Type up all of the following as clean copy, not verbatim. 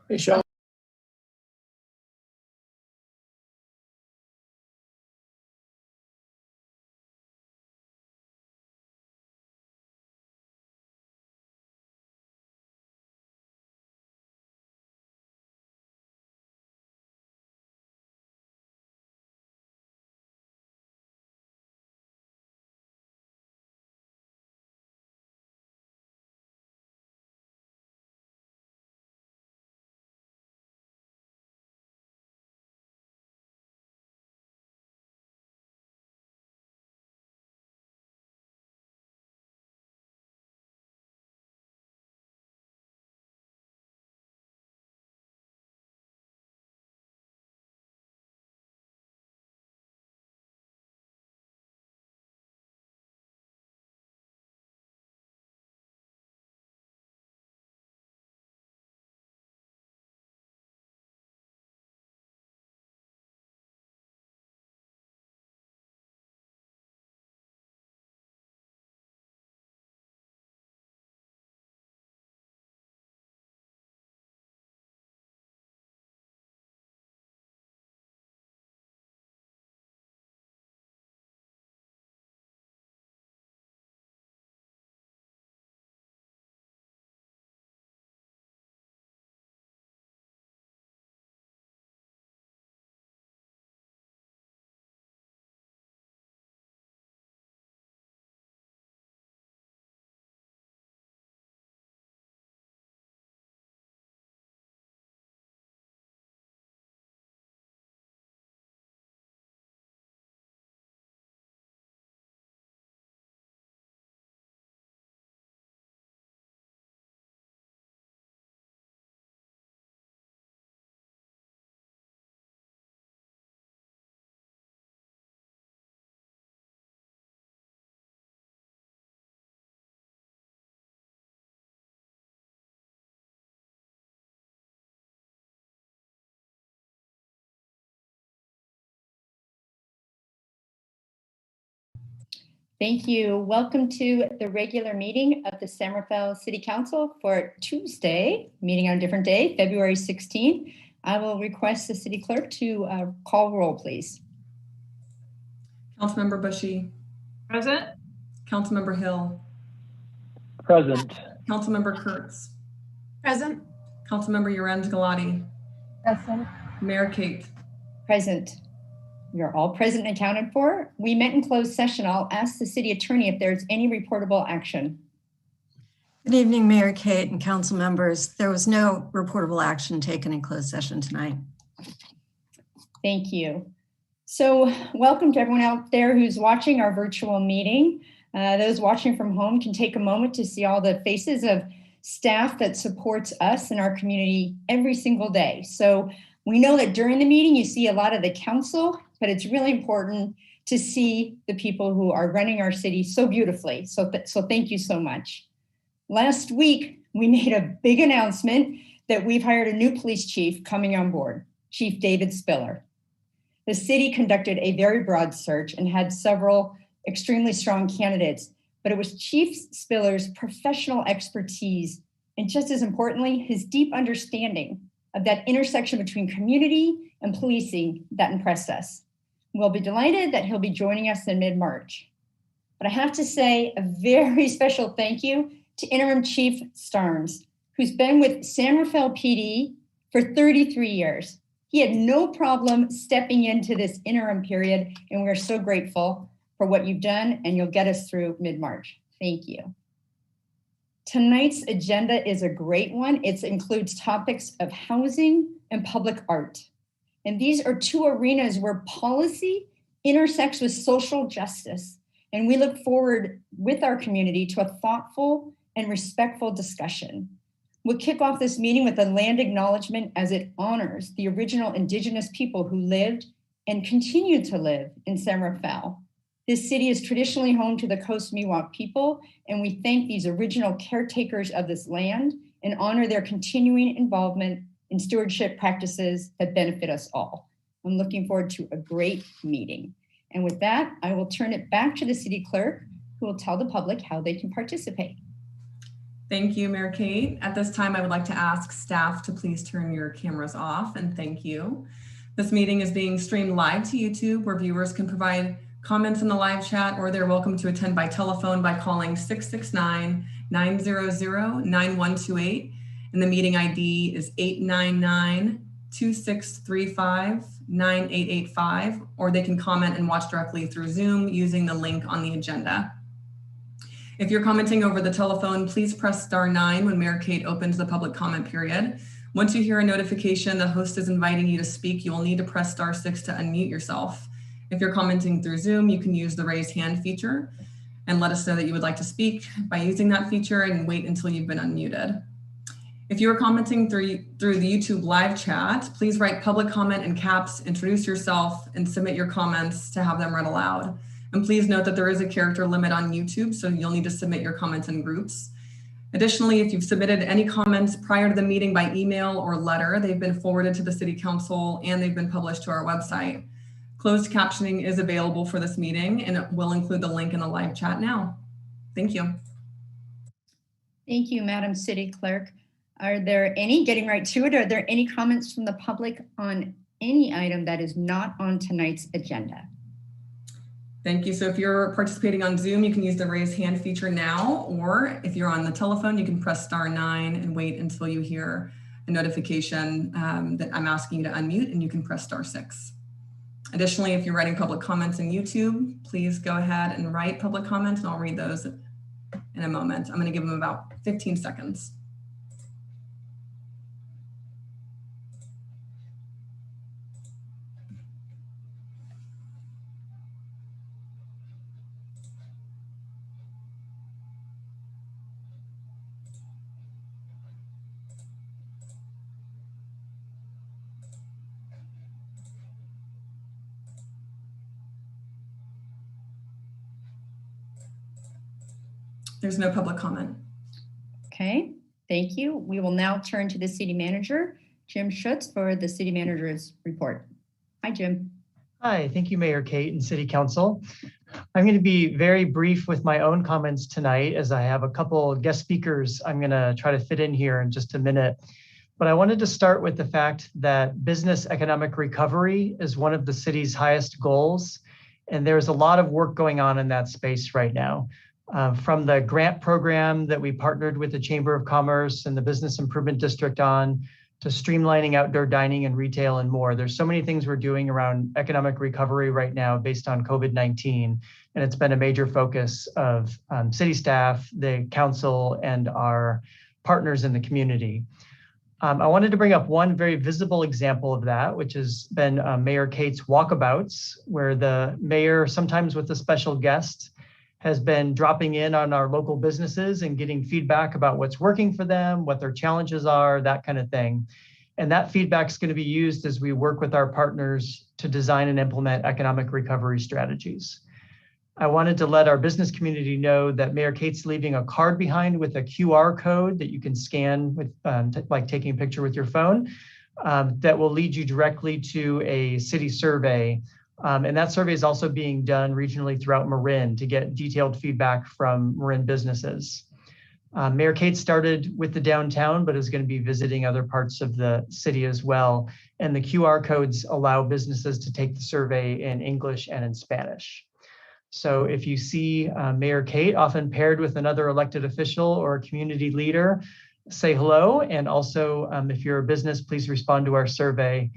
Hey, Sean. Thank you. Welcome to the regular meeting of the San Rafael City Council for Tuesday, meeting on a different day, February 16th. I will request the city clerk to call roll, please. Councilmember Bushy. Present. Councilmember Hill. Present. Councilmember Kurtz. Present. Councilmember Urand Galati. Present. Mayor Kate. Present. We are all present and accounted for. We met in closed session. I'll ask the city attorney if there's any reportable action. Good evening, Mayor Kate and council members. There was no reportable action taken in closed session tonight. Thank you. So welcome to everyone out there who's watching our virtual meeting. Those watching from home can take a moment to see all the faces of staff that supports us in our community every single day. So we know that during the meeting, you see a lot of the council, but it's really important to see the people who are running our city so beautifully. So thank you so much. Last week, we made a big announcement that we've hired a new police chief coming on board, Chief David Spiller. The city conducted a very broad search and had several extremely strong candidates, but it was Chief Spiller's professional expertise and, just as importantly, his deep understanding of that intersection between community and policing that impressed us. We'll be delighted that he'll be joining us in mid-March. But I have to say a very special thank you to Interim Chief Starnes, who's been with San Rafael PD for 33 years. He had no problem stepping into this interim period, and we're so grateful for what you've done, and you'll get us through mid-March. Thank you. Tonight's agenda is a great one. It includes topics of housing and public art. And these are two arenas where policy intersects with social justice. And we look forward with our community to a thoughtful and respectful discussion. We'll kick off this meeting with a land acknowledgement as it honors the original Indigenous people who lived and continue to live in San Rafael. This city is traditionally home to the Coast Miwok people, and we thank these original caretakers of this land and honor their continuing involvement in stewardship practices that benefit us all. I'm looking forward to a great meeting. And with that, I will turn it back to the city clerk, who will tell the public how they can participate. Thank you, Mayor Kate. At this time, I would like to ask staff to please turn your cameras off, and thank you. This meeting is being streamed live to YouTube, where viewers can provide comments in the live chat, or they're welcome to attend by telephone by calling 669-900-9128. And the meeting ID is 899-2635-9885, or they can comment and watch directly through Zoom using the link on the agenda. If you're commenting over the telephone, please press *9 when Mayor Kate opens the public comment period. Once you hear a notification the host is inviting you to speak, you will need to press *6 to unmute yourself. If you're commenting through Zoom, you can use the raise hand feature and let us know that you would like to speak by using that feature, and wait until you've been unmuted. If you are commenting through the YouTube live chat, please write public comment in caps, introduce yourself, and submit your comments to have them read aloud. And please note that there is a character limit on YouTube, so you'll need to submit your comments in groups. Additionally, if you've submitted any comments prior to the meeting by email or letter, they've been forwarded to the City Council and they've been published to our website. Closed captioning is available for this meeting, and it will include the link in the live chat now. Thank you. Thank you, Madam City Clerk. Are there any, getting right to it, are there any comments from the public on any item that is not on tonight's agenda? Thank you. So if you're participating on Zoom, you can use the raise hand feature now, or if you're on the telephone, you can press *9 and wait until you hear a notification that I'm asking you to unmute, and you can press *6. Additionally, if you're writing public comments in YouTube, please go ahead and write public comments, and I'll read those in a moment. I'm going to give them about 15 seconds. There's no public comment. Okay, thank you. We will now turn to the City Manager, Jim Schutz, for the City Manager's report. Hi, Jim. Hi, thank you, Mayor Kate and City Council. I'm going to be very brief with my own comments tonight, as I have a couple of guest speakers I'm going to try to fit in here in just a minute. But I wanted to start with the fact that business economic recovery is one of the city's highest goals, and there's a lot of work going on in that space right now. From the grant program that we partnered with the Chamber of Commerce and the Business Improvement District on, to streamlining outdoor dining and retail and more. There's so many things we're doing around economic recovery right now based on COVID-19, and it's been a major focus of city staff, the council, and our partners in the community. I wanted to bring up one very visible example of that, which has been Mayor Kate's walkabouts, where the mayor, sometimes with a special guest, has been dropping in on our local businesses and getting feedback about what's working for them, what their challenges are, that kind of thing. And that feedback is going to be used as we work with our partners to design and implement economic recovery strategies. I wanted to let our business community know that Mayor Kate's leaving a card behind with a QR code that you can scan with, like taking a picture with your phone, that will lead you directly to a city survey. And that survey is also being done regionally throughout Marin to get detailed feedback from Marin businesses. Mayor Kate started with the downtown, but is going to be visiting other parts of the city as well. And the QR codes allow businesses to take the survey in English and in Spanish. So if you see Mayor Kate, often paired with another elected official or a community leader, say hello. And also, if you're a business, please respond to our survey.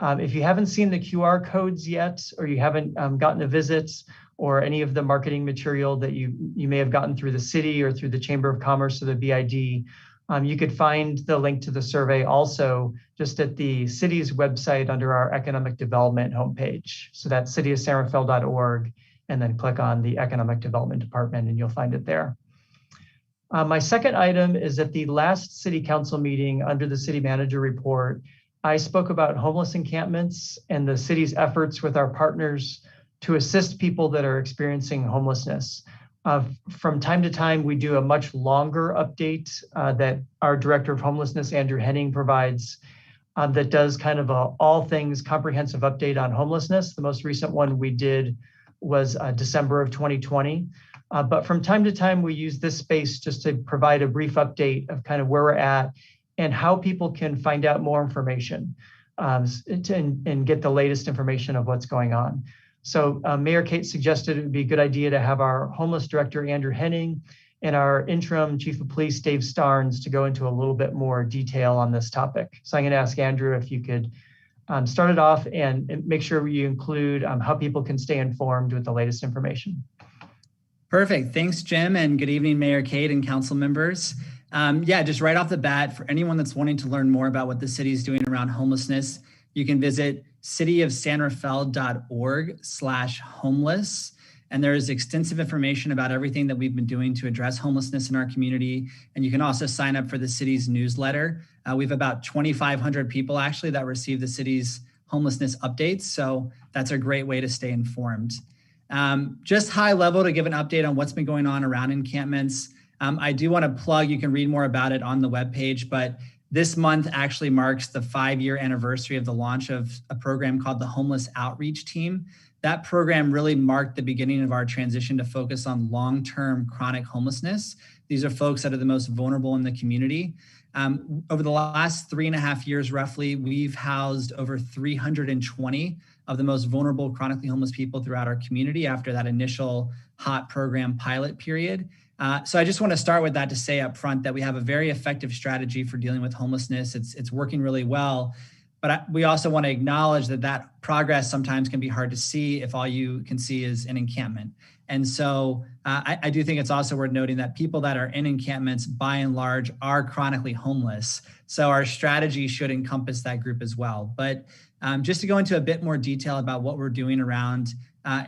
If you haven't seen the QR codes yet, or you haven't gotten a visit or any of the marketing material that you may have gotten through the city or through the Chamber of Commerce or the BID, you could find the link to the survey also just at the city's website under our economic development homepage. So that's cityofsanrafael.org, and then click on the economic development department and you'll find it there. My second item is at the last city council meeting under the city manager report, I spoke about homeless encampments and the city's efforts with our partners to assist people that are experiencing homelessness. From time to time, we do a much longer update that our Director of Homelessness, Andrew Henning, provides that does kind of a all things comprehensive update on homelessness. The most recent one we did was December of 2020. But from time to time, we use this space just to provide a brief update of kind of where we're at and how people can find out more information and get the latest information of what's going on. So Mayor Kate suggested it would be a good idea to have our homeless director, Andrew Henning, and our interim chief of police, Dave Starnes, to go into a little bit more detail on this topic. So I'm going to ask Andrew if you could start it off and make sure you include how people can stay informed with the latest information. Perfect. Thanks, Jim, and good evening, Mayor Kate and council members. Yeah, just right off the bat, for anyone that's wanting to learn more about what the city is doing around homelessness, you can visit cityofsanrafael.org/homeless. And there is extensive information about everything that we've been doing to address homelessness in our community. And you can also sign up for the city's newsletter. We have about 2,500 people actually that receive the city's homelessness updates. So that's a great way to stay informed. Just high level to give an update on what's been going on around encampments. I do want to plug, you can read more about it on the webpage, but this month actually marks the 5-year anniversary of the launch of a program called the Homeless Outreach Team. That program really marked the beginning of our transition to focus on long-term chronic homelessness. These are folks that are the most vulnerable in the community. Over the last 3.5 years, roughly, we've housed over 320 of the most vulnerable chronically homeless people throughout our community after that initial hot program pilot period. So I just want to start with that to say up front that we have a very effective strategy for dealing with homelessness. It's working really well. But we also want to acknowledge that progress sometimes can be hard to see if all you can see is an encampment. And so I do think it's also worth noting that people that are in encampments, by and large, are chronically homeless. So our strategy should encompass that group as well. But just to go into a bit more detail about what we're doing around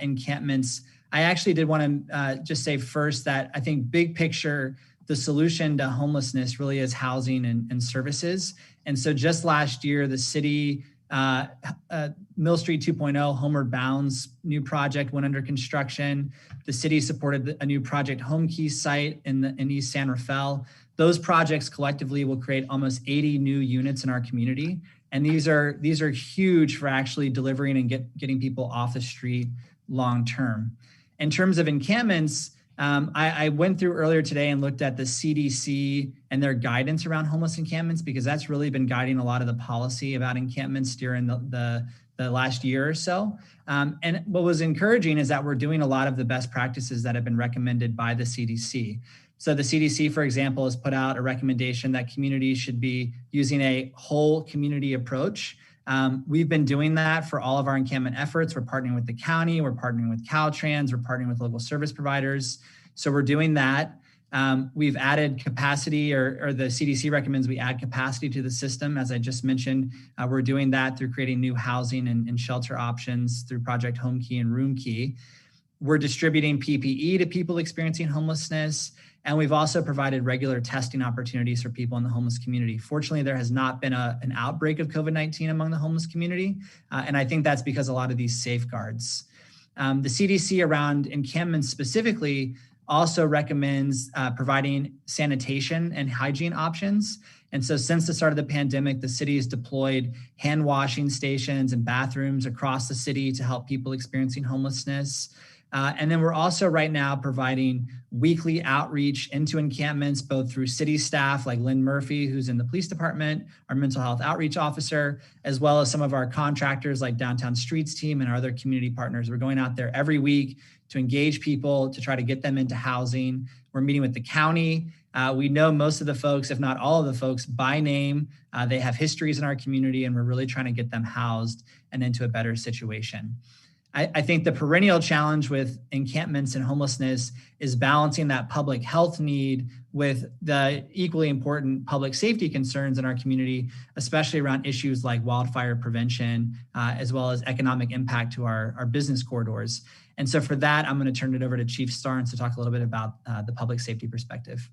encampments, I actually did want to just say first that I think big picture, the solution to homelessness really is housing and services. And so just last year, the city, Mill Street 2.0, Homeward Bound's new project went under construction. The city supported a new Project Home Key site in East San Rafael. Those projects collectively will create almost 80 new units in our community. And these are huge for actually delivering and getting people off the street long term. In terms of encampments, I went through earlier today and looked at the CDC and their guidance around homeless encampments, because that's really been guiding a lot of the policy about encampments during the last year or so. And what was encouraging is that we're doing a lot of the best practices that have been recommended by the CDC. So the CDC, for example, has put out a recommendation that communities should be using a whole community approach. We've been doing that for all of our encampment efforts. We're partnering with the county, we're partnering with Caltrans, we're partnering with local service providers. So we're doing that. We've added capacity, or the CDC recommends we add capacity to the system. As I just mentioned, we're doing that through creating new housing and shelter options through Project Home Key and Room Key. We're distributing PPE to people experiencing homelessness. And we've also provided regular testing opportunities for people in the homeless community. Fortunately, there has not been an outbreak of COVID-19 among the homeless community. And I think that's because a lot of these safeguards. The CDC around encampments specifically also recommends providing sanitation and hygiene options. And so since the start of the pandemic, the city has deployed hand washing stations and bathrooms across the city to help people experiencing homelessness. And then we're also right now providing weekly outreach into encampments, both through city staff like Lynn Murphy, who's in the police department, our mental health outreach officer, as well as some of our contractors like Downtown Streets team and our other community partners. We're going out there every week to engage people, to try to get them into housing. We're meeting with the county. We know most of the folks, if not all of the folks, by name. They have histories in our community, and we're really trying to get them housed and into a better situation. I think the perennial challenge with encampments and homelessness is balancing that public health need with the equally important public safety concerns in our community, especially around issues like wildfire prevention, as well as economic impact to our business corridors. And so for that, I'm going to turn it over to Chief Starnes to talk a little bit about the public safety perspective.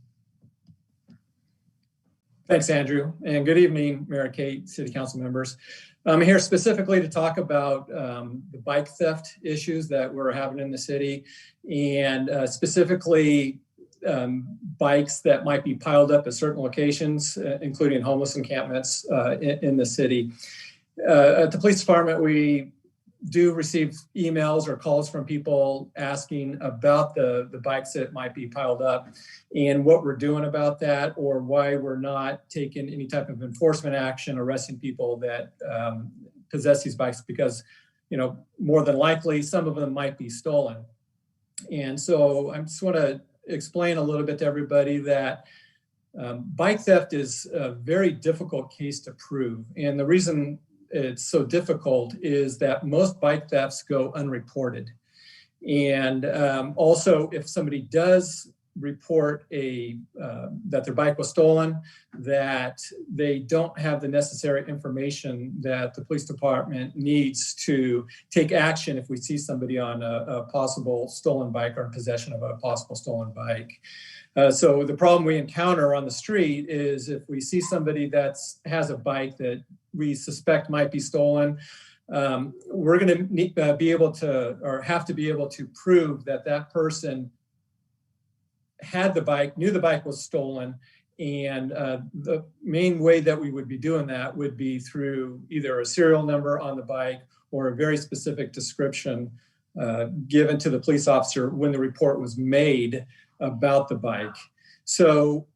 Thanks, Andrew, and good evening, Mayor Kate, City Council members. I'm here specifically to talk about the bike theft issues that we're having in the city, and specifically bikes that might be piled up at certain locations, including homeless encampments in the city. At the police department, we do receive emails or calls from people asking about the bikes that might be piled up and what we're doing about that, or why we're not taking any type of enforcement action, arresting people that possess these bikes, because, more than likely some of them might be stolen. And so I just want to explain a little bit to everybody that bike theft is a very difficult case to prove. And the reason it's so difficult is that most bike thefts go unreported. And also, if somebody does report that their bike was stolen, that they don't have the necessary information that the police department needs to take action if we see somebody on a possible stolen bike or in possession of a possible stolen bike. So the problem we encounter on the street is if we see somebody that has a bike that we suspect might be stolen, we're going to be able to, or have to be able to prove that that person had the bike, knew the bike was stolen. And the main way that we would be doing that would be through either a serial number on the bike or a very specific description given to the police officer when the report was made about the bike. So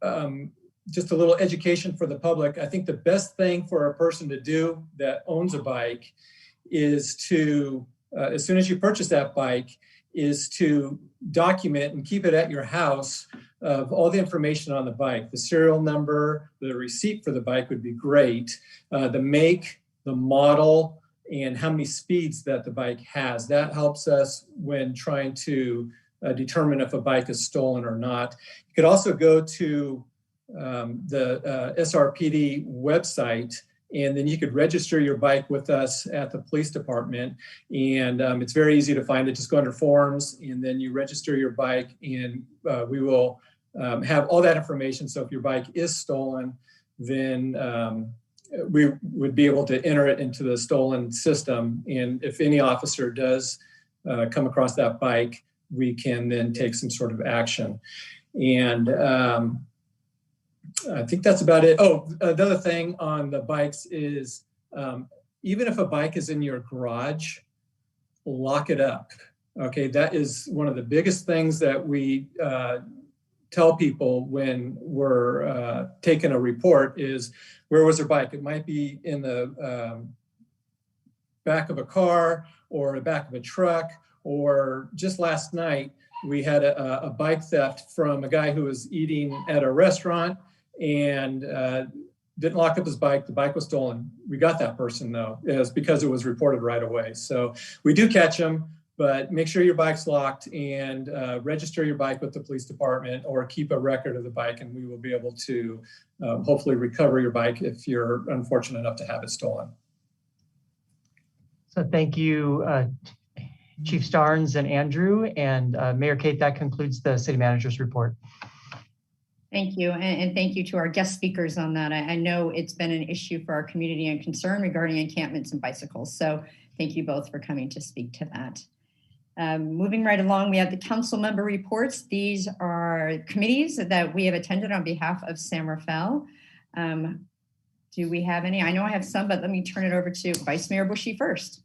just a little education for the public. I think the best thing for a person to do that owns a bike is to, as soon as you purchase that bike, is to document and keep it at your house of all the information on the bike. The serial number, the receipt for the bike would be great. The make, the model, and how many speeds that the bike has. That helps us when trying to determine if a bike is stolen or not. You could also go to the SRPD website, and then you could register your bike with us at the police department. And it's very easy to find it. Just go under forms, and then you register your bike, and we will have all that information. So if your bike is stolen, then we would be able to enter it into the stolen system. And if any officer does come across that bike, we can then take some sort of action. And I think that's about it. Oh, the other thing on the bikes is even if a bike is in your garage, lock it up. Okay, that is one of the biggest things that we tell people when we're taking a report is, where was their bike? It might be in the back of a car or the back of a truck, or just last night, we had a bike theft from a guy who was eating at a restaurant and didn't lock up his bike. The bike was stolen. We got that person though. It was because it was reported right away. So we do catch them, but make sure your bike's locked and register your bike with the police department or keep a record of the bike, and we will be able to hopefully recover your bike if you're unfortunate enough to have it stolen. So thank you, Chief Starnes and Andrew, and Mayor Kate, that concludes the city manager's report. Thank you, and thank you to our guest speakers on that. I know it's been an issue for our community and concern regarding encampments and bicycles. So thank you both for coming to speak to that. Moving right along, we have the council member reports. These are committees that we have attended on behalf of San Rafael. Do we have any? I know I have some, but let me turn it over to Vice Mayor Bushy first.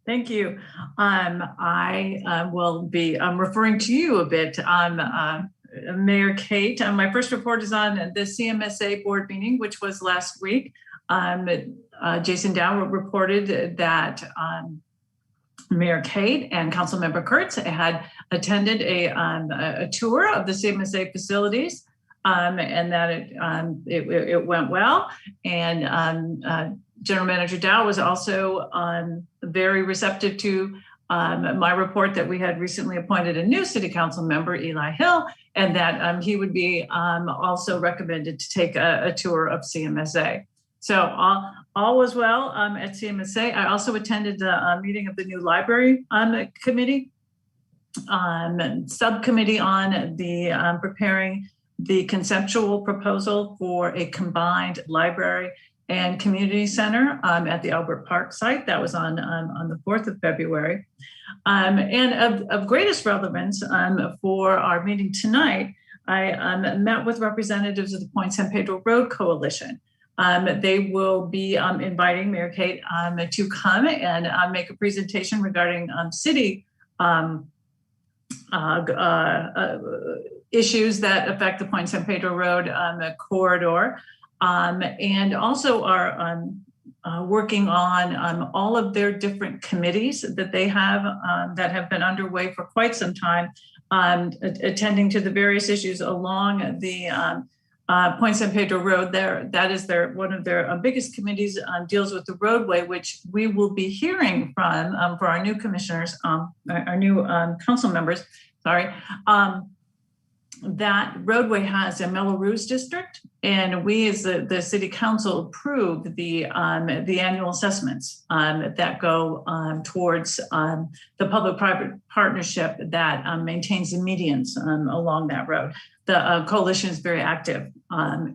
Thank you. I will be referring to you a bit, Mayor Kate. My first report is on the CMSA board meeting, which was last week. Jason Dow reported that Mayor Kate and Councilmember Kurtz had attended a tour of the CMSA facilities, and that it went well. And General Manager Dow was also very receptive to my report that we had recently appointed a new city council member, Eli Hill, and that he would be also recommended to take a tour of CMSA. So all was well at CMSA. I also attended the meeting of the new library committee, subcommittee on the preparing the conceptual proposal for a combined library and community center at the Albert Park site. That was on the 4th of February. And of greatest relevance for our meeting tonight, I met with representatives of the Point San Pedro Road Coalition. They will be inviting Mayor Kate to come and make a presentation regarding city issues that affect the Point San Pedro Road corridor, and also are working on all of their different committees that they have that have been underway for quite some time, attending to the various issues along the Point San Pedro Road. That is one of their biggest committees deals with the roadway, which we will be hearing from for our new commissioners, our new council members. Sorry. That roadway has a Melrose district, and we as the city council approved the annual assessments that go towards the public-private partnership that maintains the medians along that road. The coalition is very active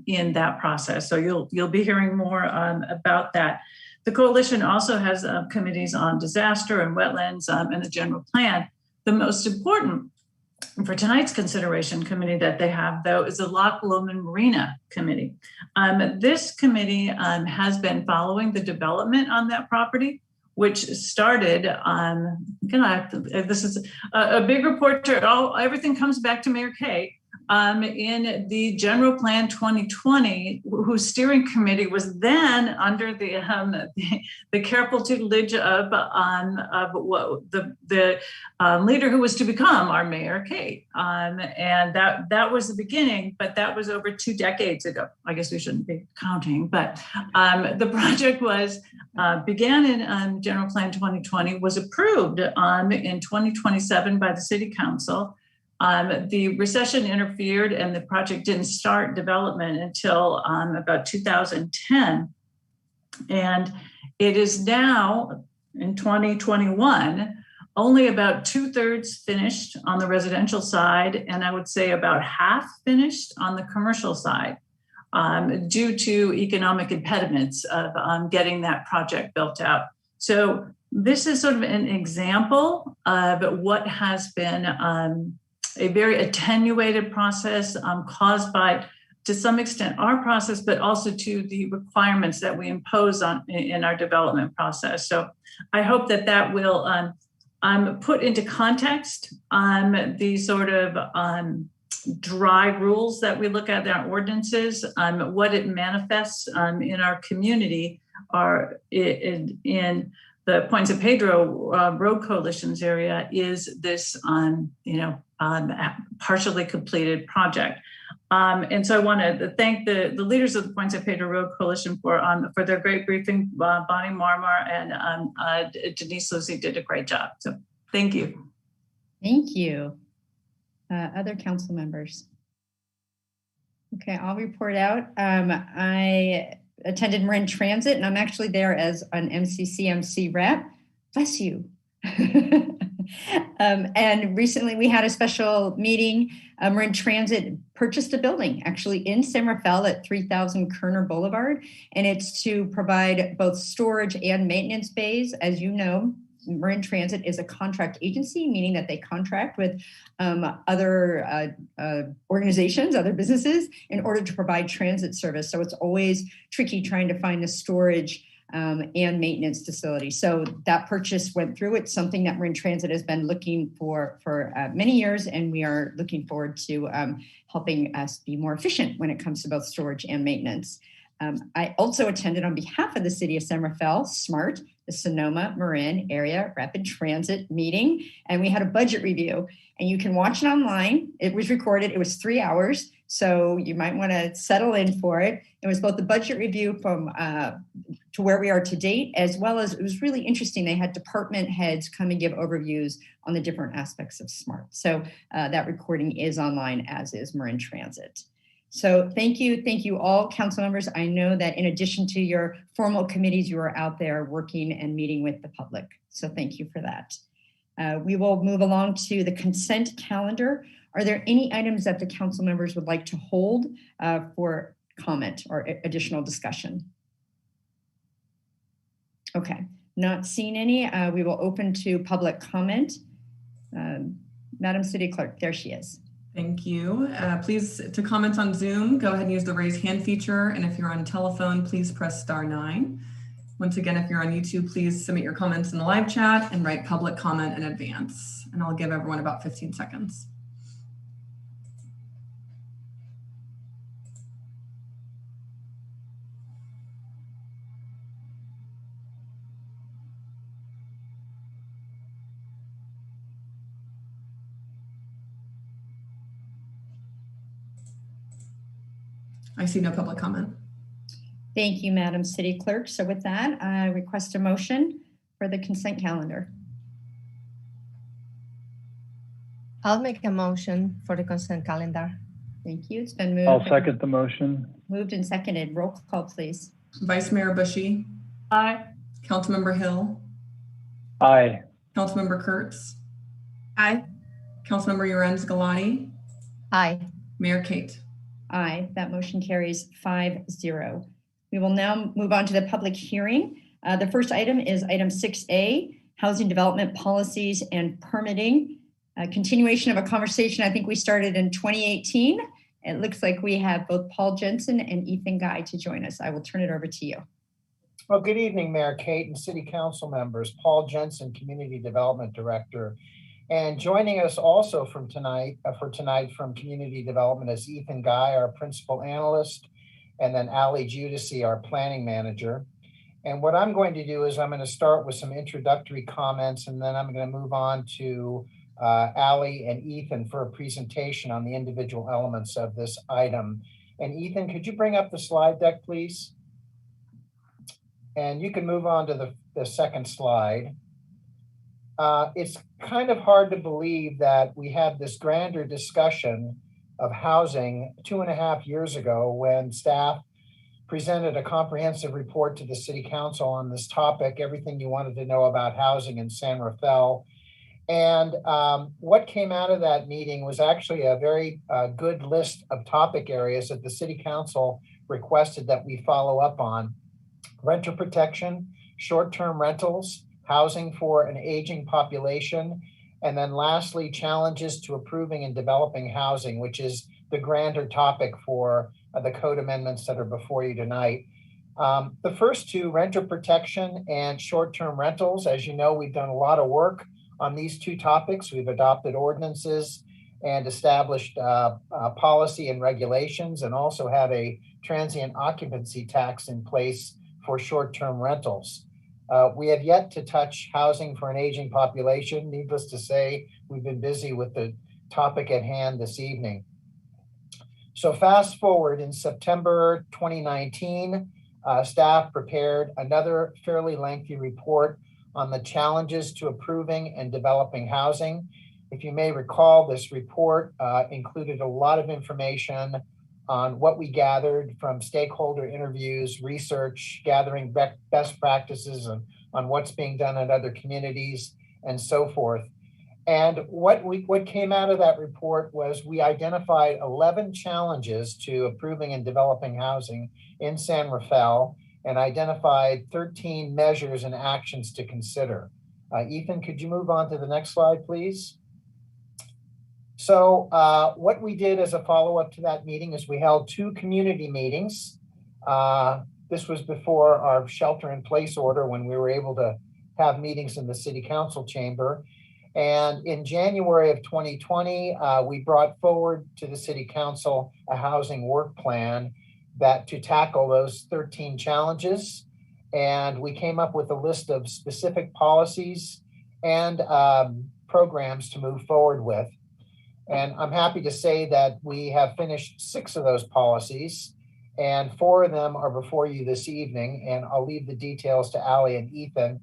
in that process, so you'll be hearing more about that. The coalition also has committees on disaster and wetlands and the general plan. The most important for tonight's consideration committee that they have, though, is the Loch Lomond Marina Committee. This committee has been following the development on that property, which started on, this is a big report, everything comes back to Mayor Kate. In the General Plan 2020, whose steering committee was then under the careful tutelage of the leader who was to become our Mayor Kate, and that was the beginning. But that was over 2 decades ago. I guess we shouldn't be counting, but the project began in General Plan 2020, was approved in 2027 by the City Council. The recession interfered and the project didn't start development until about 2010. And it is now in 2021, only about 2/3 finished on the residential side. And I would say about half finished on the commercial side due to economic impediments of getting that project built out. So this is sort of an example of what has been a very attenuated process caused by, to some extent, our process, but also to the requirements that we impose in our development process. So I hope that will put into context the sort of dry rules that we look at in our ordinances, what it manifests in our community are in the Point San Pedro Road Coalition's area is this, partially completed project. And so I want to thank the leaders of the Point San Pedro Road Coalition for their great briefing. Bonnie Marmar and Denise Lucy did a great job. So thank you. Thank you. Other council members? Okay, I'll report out. I attended Marin Transit, and I'm actually there as an MCCMC rep. Bless you. And recently we had a special meeting. Marin Transit purchased a building actually in San Rafael at 3000 Kerner Boulevard, and it's to provide both storage and maintenance bays. As you know, Marin Transit is a contract agency, meaning that they contract with other organizations, other businesses, in order to provide transit service. So it's always tricky trying to find the storage and maintenance facility. So that purchase went through. It's something that Marin Transit has been looking for many years, and we are looking forward to helping us be more efficient when it comes to both storage and maintenance. I also attended on behalf of the City of San Rafael, SMART, the Sonoma Marin Area Rapid Transit meeting, and we had a budget review, and you can watch it online. It was recorded. It was 3 hours, so you might want to settle in for it. It was both the budget review from to where we are to date, as well as it was really interesting. They had department heads come and give overviews on the different aspects of SMART. So that recording is online, as is Marin Transit. So thank you all, council members. I know that in addition to your formal committees, you are out there working and meeting with the public. So thank you for that. We will move along to the consent calendar. Are there any items that the council members would like to hold for comment or additional discussion? Okay, not seeing any. We will open to public comment. Madam City Clerk, there she is. Thank you. Please, to comment on Zoom, go ahead and use the raise hand feature. And if you're on telephone, please press *9. Once again, if you're on YouTube, please submit your comments in the live chat and write public comment in advance. And I'll give everyone about 15 seconds. I see no public comment. Thank you, Madam City Clerk. So with that, I request a motion for the consent calendar. I'll make a motion for the consent calendar. Thank you. It's been moved. I'll second the motion. Moved and seconded. Roll call, please. Vice Mayor Bushy. Aye. Councilmember Hill. Aye. Councilmember Kurtz. Aye. Councilmember Lorenz Galati. Aye. Mayor Kate. Aye. That motion carries 5-0. We will now move on to the public hearing. The first item is item 6A, housing development policies and permitting. A continuation of a conversation I think we started in 2018. It looks like we have both Paul Jensen and Ethan Guy to join us. I will turn it over to you. Well, good evening, Mayor Kate and City Council members. Paul Jensen, Community Development Director. And joining us also from tonight from Community Development is Ethan Guy, our Principal Analyst, and then Ali Judici, our Planning Manager. And what I'm going to do is I'm going to start with some introductory comments, and then I'm going to move on to Ali and Ethan for a presentation on the individual elements of this item. And Ethan, could you bring up the slide deck, please? And you can move on to the second slide. It's kind of hard to believe that we had this grander discussion of housing 2.5 years ago when staff presented a comprehensive report to the City Council on this topic, everything you wanted to know about housing in San Rafael. And what came out of that meeting was actually a very good list of topic areas that the City Council requested that we follow up on. Renter protection, short-term rentals, housing for an aging population, and then lastly, challenges to approving and developing housing, which is the grander topic for the code amendments that are before you tonight. The first two, renter protection and short-term rentals, as you know, we've done a lot of work on these two topics. We've adopted ordinances and established policy and regulations, and also have a transient occupancy tax in place for short-term rentals. We have yet to touch housing for an aging population. Needless to say, we've been busy with the topic at hand this evening. So fast forward, in September 2019, staff prepared another fairly lengthy report on the challenges to approving and developing housing. If you may recall, this report included a lot of information on what we gathered from stakeholder interviews, research, gathering best practices on what's being done in other communities, and so forth. And what came out of that report was we identified 11 challenges to approving and developing housing in San Rafael, and identified 13 measures and actions to consider. Ethan, could you move on to the next slide, please? So what we did as a follow-up to that meeting is we held 2 community meetings. This was before our shelter-in-place order, when we were able to have meetings in the City Council chamber. And in January of 2020, we brought forward to the City Council a housing work plan to tackle those 13 challenges. And we came up with a list of specific policies and programs to move forward with. And I'm happy to say that we have finished 6 of those policies, and 4 of them are before you this evening, and I'll leave the details to Ali and Ethan.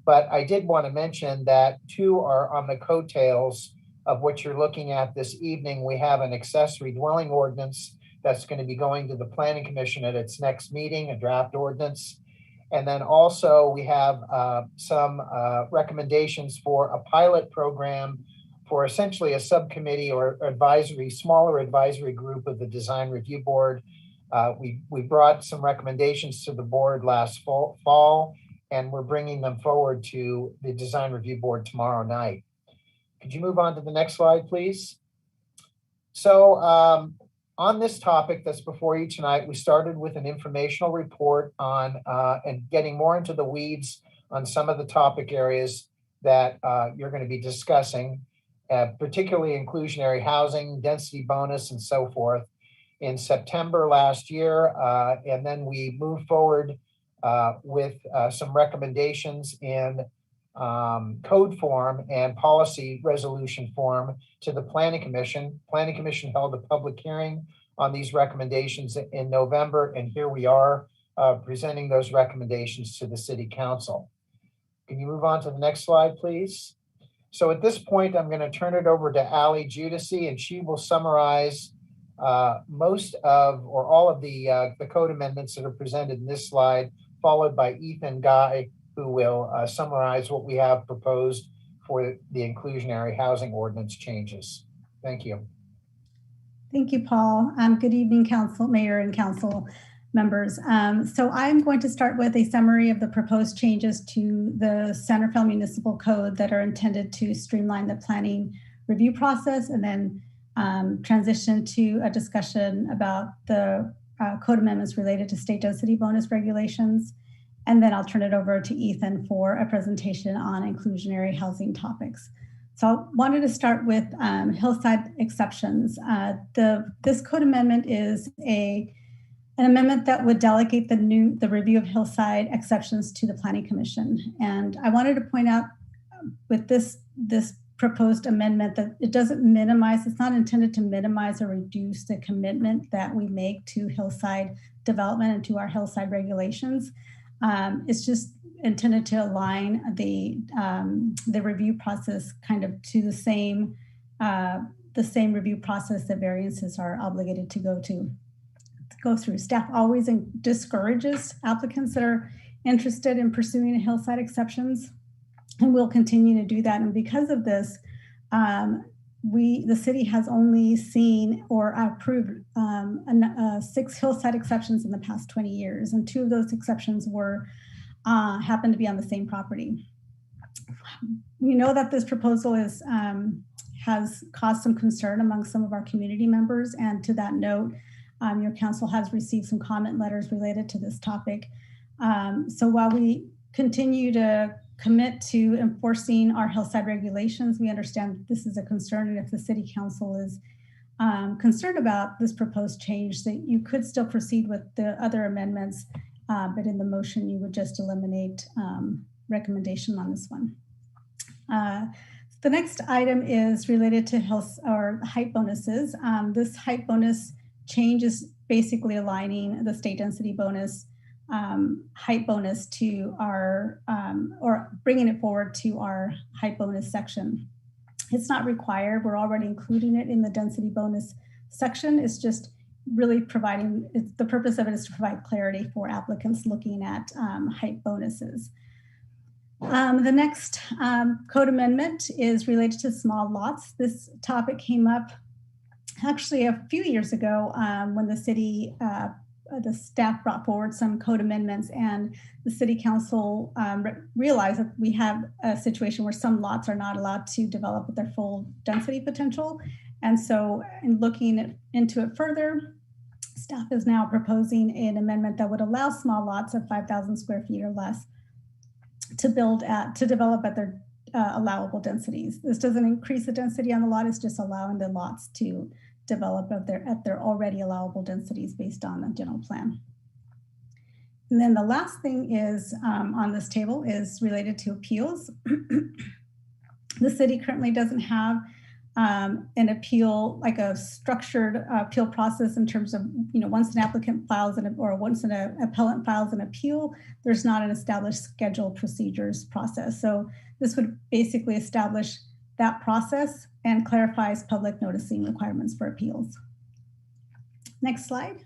But I did want to mention that 2 are on the coattails of what you're looking at this evening. We have an accessory dwelling ordinance that's going to be going to the Planning Commission at its next meeting, a draft ordinance. And then also we have some recommendations for a pilot program for essentially a subcommittee or smaller advisory group of the Design Review Board. We brought some recommendations to the board last fall, and we're bringing them forward to the Design Review Board tomorrow night. Could you move on to the next slide, please? So on this topic that's before you tonight, we started with an informational report on and getting more into the weeds on some of the topic areas that you're going to be discussing, particularly inclusionary housing, density bonus, and so forth in September last year. And then we moved forward with some recommendations in code form and policy resolution form to the Planning Commission. Planning Commission held a public hearing on these recommendations in November, and here we are presenting those recommendations to the City Council. Can you move on to the next slide, please? So at this point, I'm going to turn it over to Ali Judici, and she will summarize most of or all of the code amendments that are presented in this slide, followed by Ethan Guy, who will summarize what we have proposed for the inclusionary housing ordinance changes. Thank you. Thank you, Paul. Good evening, Council, Mayor, and Council members. So I'm going to start with a summary of the proposed changes to the Centerville Municipal Code that are intended to streamline the planning review process, and then transition to a discussion about the code amendments related to state density bonus regulations. And then I'll turn it over to Ethan for a presentation on inclusionary housing topics. So I wanted to start with hillside exceptions. This code amendment is an amendment that would delegate the review of hillside exceptions to the Planning Commission. And I wanted to point out with this proposed amendment that it doesn't minimize, it's not intended to minimize or reduce the commitment that we make to hillside development and to our hillside regulations. It's just intended to align the review process kind of to the same review process that variances are obligated to go through. Staff always discourages applicants that are interested in pursuing hillside exceptions, and we'll continue to do that. And because of this, the city has only seen or approved 6 hillside exceptions in the past 20 years, and 2 of those exceptions happened to be on the same property. We know that this proposal has caused some concern among some of our community members, and to that note, your council has received some comment letters related to this topic. So while we continue to commit to enforcing our hillside regulations, we understand that this is a concern, and if the City Council is concerned about this proposed change, that you could still proceed with the other amendments, but in the motion you would just eliminate recommendation on this one. The next item is related to height bonuses. This height bonus change is basically aligning the state density bonus height bonus to our, or bringing it forward to our height bonus section. It's not required. We're already including it in the density bonus section. It's just really providing, the purpose of it is to provide clarity for applicants looking at height bonuses. The next code amendment is related to small lots. This topic came up actually a few years ago when the city, the staff brought forward some code amendments, and the City Council realized that we have a situation where some lots are not allowed to develop at their full density potential. And so in looking into it further, staff is now proposing an amendment that would allow small lots of 5,000 square feet or less to develop at their allowable densities. This doesn't increase the density on the lot, it's just allowing the lots to develop at their already allowable densities based on the general plan. And then the last thing is on this table is related to appeals. The city currently doesn't have an appeal, like a structured appeal process in terms of, once an applicant files once an appellant files an appeal, there's not an established scheduled procedures process. So this would basically establish that process and clarifies public noticing requirements for appeals. Next slide.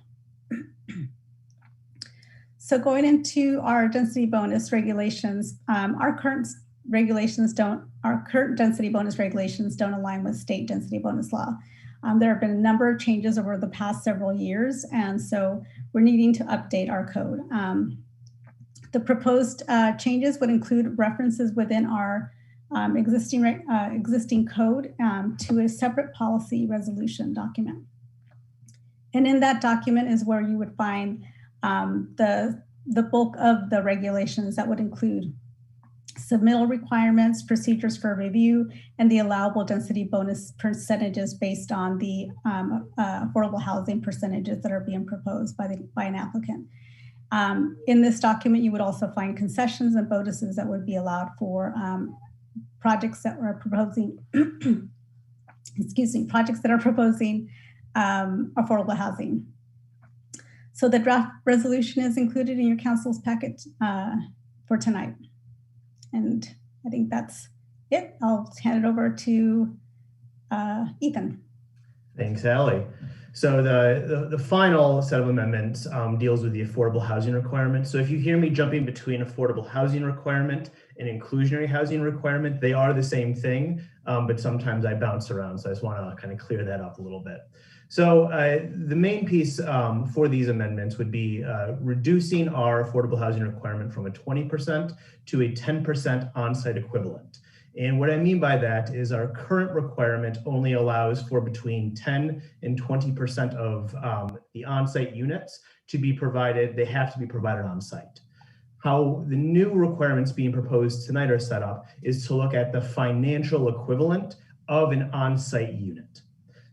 So going into our density bonus regulations, our current density bonus regulations don't align with state density bonus law. There have been a number of changes over the past several years, and so we're needing to update our code. The proposed changes would include references within our existing code to a separate policy resolution document. And in that document is where you would find the bulk of the regulations that would include submittal requirements, procedures for review, and the allowable density bonus percentages based on the affordable housing percentages that are being proposed by an applicant. In this document, you would also find concessions and bonuses that would be allowed for projects that are proposing, projects that are proposing affordable housing. So the draft resolution is included in your council's packet for tonight. And I think that's it. I'll hand it over to Ethan. Thanks, Allie. So the final set of amendments deals with the affordable housing requirement. So if you hear me jumping between affordable housing requirement and inclusionary housing requirement, they are the same thing, but sometimes I bounce around. So I just want to kind of clear that up a little bit. So the main piece for these amendments would be reducing our affordable housing requirement from a 20% to a 10% on-site equivalent. And what I mean by that is our current requirement only allows for between 10 and 20% of the on-site units to be provided. They have to be provided on-site. How the new requirements being proposed tonight are set up is to look at the financial equivalent of an on-site unit.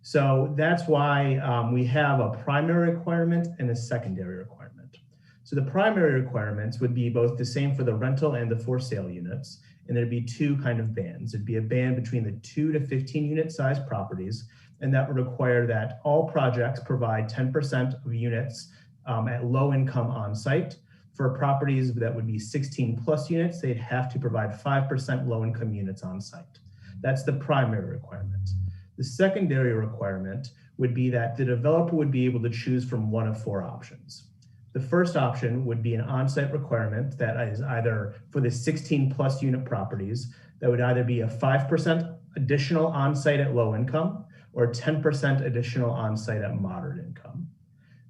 So that's why we have a primary requirement and a secondary requirement. So the primary requirements would be both the same for the rental and the for sale units. And there'd be two kind of bands. It'd be a band between the 2 to 15 unit size properties. And that would require that all projects provide 10% of units at low income on site. For properties that would be 16 plus units, they'd have to provide 5% low income units on site. That's the primary requirement. The secondary requirement would be that the developer would be able to choose from one of 4 options. The first option would be an on-site requirement that is either for the 16 plus unit properties, that would either be a 5% additional on-site at low income or 10% additional on-site at moderate income.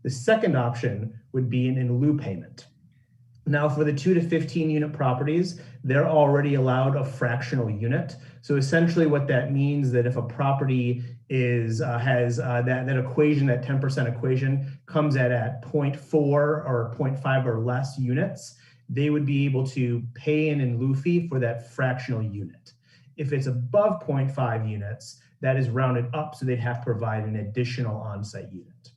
The second option would be an in lieu payment. Now for the 2 to 15 unit properties, they're already allowed a fractional unit. So essentially what that means that if a property is has that equation, that 10% equation comes at 0.4 or 0.5 or less units, they would be able to pay an in lieu fee for that fractional unit. If it's above 0.5 units, that is rounded up, so they'd have to provide an additional on-site unit.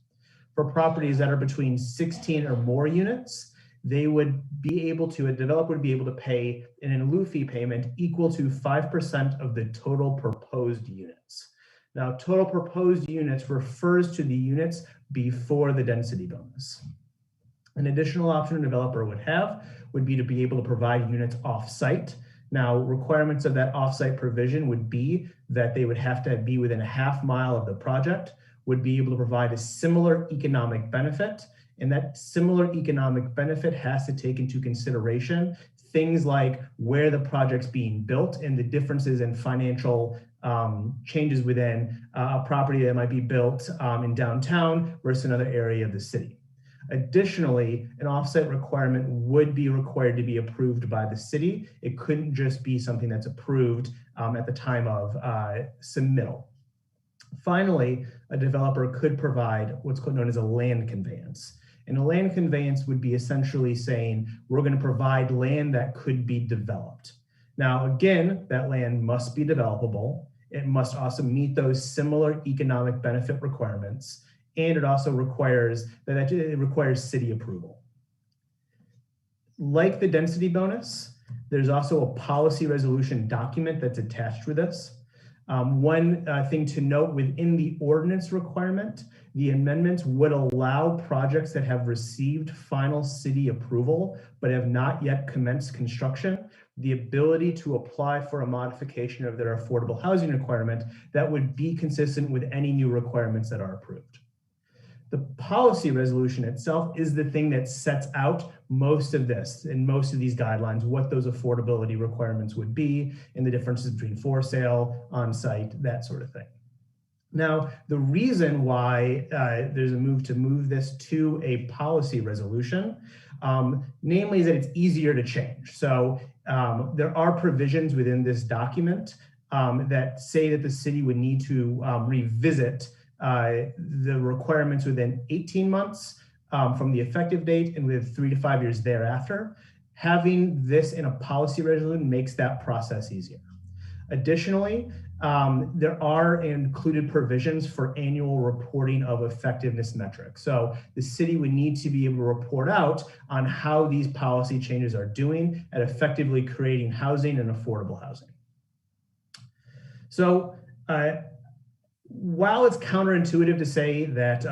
For properties that are between 16 or more units, they would be able to, a developer would be able to pay an in lieu fee payment equal to 5% of the total proposed units. Now, total proposed units refers to the units before the density bonus. An additional option a developer would have would be to be able to provide units off-site. Now, requirements of that off-site provision would be that they would have to be within a half mile of the project, would be able to provide a similar economic benefit, and that similar economic benefit has to take into consideration things like where the project's being built and the differences in financial changes within a property that might be built in downtown versus another area of the city. Additionally, an offsite requirement would be required to be approved by the city. It couldn't just be something that's approved at the time of submittal. Finally, a developer could provide what's known as a land conveyance. And a land conveyance would be essentially saying, we're going to provide land that could be developed. Now, again, that land must be developable. It must also meet those similar economic benefit requirements. And it also requires it requires city approval. Like the density bonus, there's also a policy resolution document that's attached with this. One thing to note within the ordinance requirement, the amendments would allow projects that have received final city approval but have not yet commenced construction the ability to apply for a modification of their affordable housing requirement that would be consistent with any new requirements that are approved. The policy resolution itself is the thing that sets out most of this and most of these guidelines, what those affordability requirements would be and the differences between for sale, on site, that sort of thing. Now, the reason why there's a move to move this to a policy resolution, namely is that it's easier to change. So There are provisions within this document that say that the city would need to revisit the requirements within 18 months from the effective date and with 3 to 5 years thereafter. Having this in a policy resolution makes that process easier. Additionally, there are included provisions for annual reporting of effectiveness metrics. So the city would need to be able to report out on how these policy changes are doing at effectively creating housing and affordable housing. So while it's counterintuitive to say that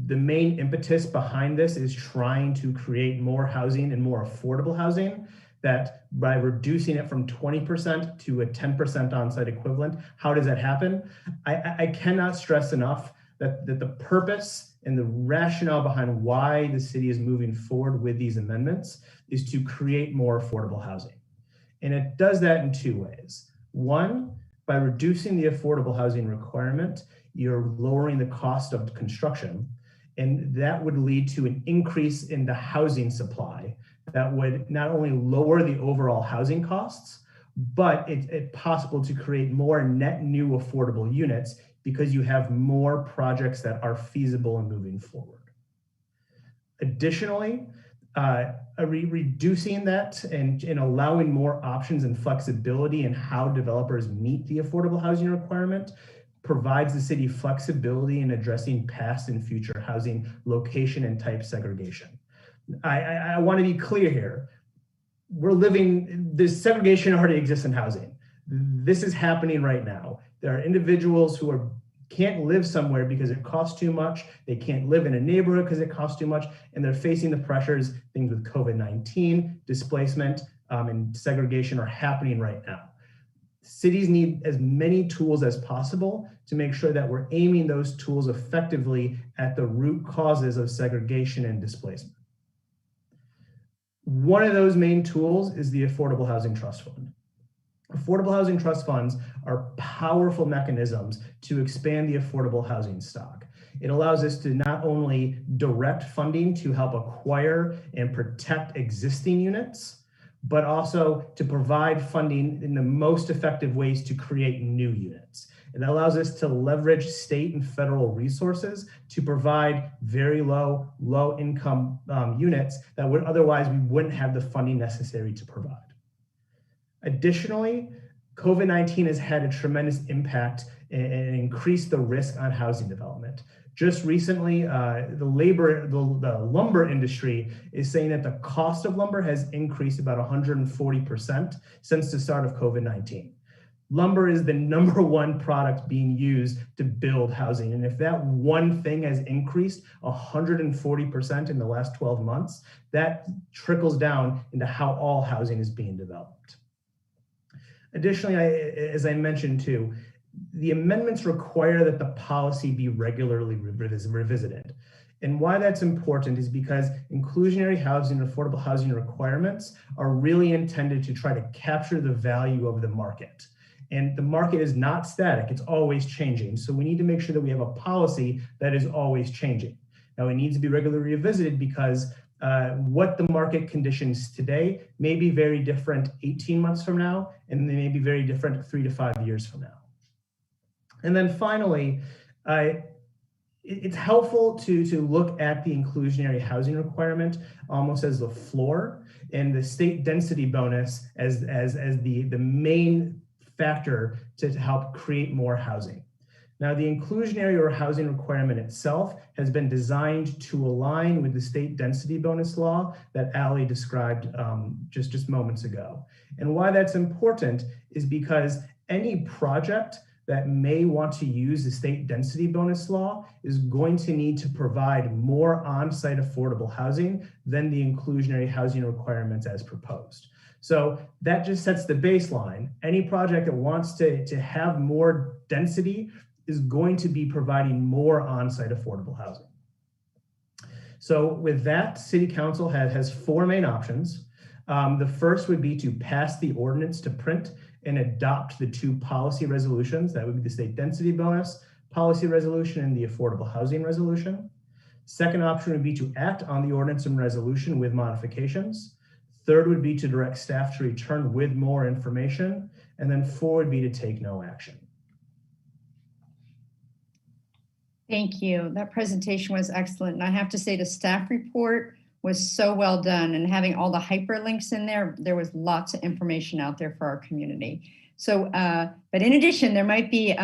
the main impetus behind this is trying to create more housing and more affordable housing, that by reducing it from 20% to a 10% on-site equivalent, how does that happen? I cannot stress enough that the purpose and the rationale behind why the city is moving forward with these amendments is to create more affordable housing. And it does that in 2 ways. One, by reducing the affordable housing requirement, you're lowering the cost of construction, and that would lead to an increase in the housing supply that would not only lower the overall housing costs, but it's possible to create more net new affordable units because you have more projects that are feasible and moving forward. Additionally, reducing that and allowing more options and flexibility in how developers meet the affordable housing requirement provides the city flexibility in addressing past and future housing location and type segregation. I want to be clear here. This segregation already exists in housing. This is happening right now. There are individuals who can't live somewhere because it costs too much. They can't live in a neighborhood because it costs too much. And they're facing the pressures, things with COVID-19, displacement, and segregation are happening right now. Cities need as many tools as possible to make sure that we're aiming those tools effectively at the root causes of segregation and displacement. One of those main tools is the Affordable Housing Trust Fund. Affordable Housing Trust Funds are powerful mechanisms to expand the affordable housing stock. It allows us to not only direct funding to help acquire and protect existing units, but also to provide funding in the most effective ways to create new units. It allows us to leverage state and federal resources to provide very low income units that would otherwise we wouldn't have the funding necessary to provide. Additionally, COVID-19 has had a tremendous impact and increased the risk on housing development. Just recently, the lumber industry is saying that the cost of lumber has increased about 140% since the start of COVID-19. Lumber is the #1 product being used to build housing. And if that one thing has increased 140% in the last 12 months, that trickles down into how all housing is being developed. Additionally, as I mentioned too, the amendments require that the policy be regularly revisited. And why that's important is because inclusionary housing and affordable housing requirements are really intended to try to capture the value of the market. And the market is not static, it's always changing. So we need to make sure that we have a policy that is always changing. Now it needs to be regularly revisited because what the market conditions today may be very different 18 months from now, and they may be very different 3 to 5 years from now. And then finally, it's helpful to look at the inclusionary housing requirement almost as the floor and the state density bonus as the main factor to help create more housing. Now, the inclusionary or housing requirement itself has been designed to align with the state density bonus law that Ali described just moments ago. And why that's important is because any project that may want to use the state density bonus law is going to need to provide more on-site affordable housing than the inclusionary housing requirements as proposed. So that just sets the baseline. Any project that wants to have more density is going to be providing more on-site affordable housing. So with that, City Council has 4 main options. The first would be to pass the ordinance to print and adopt the 2 policy resolutions. That would be the state density bonus policy resolution and the affordable housing resolution. Second option would be to act on the ordinance and resolution with modifications. 3rd would be to direct staff to return with more information. And then 4 would be to take no action. Thank you. That presentation was excellent. And I have to say the staff report was so well done, and having all the hyperlinks in there, there was lots of information out there for our community. So, but in addition, there might be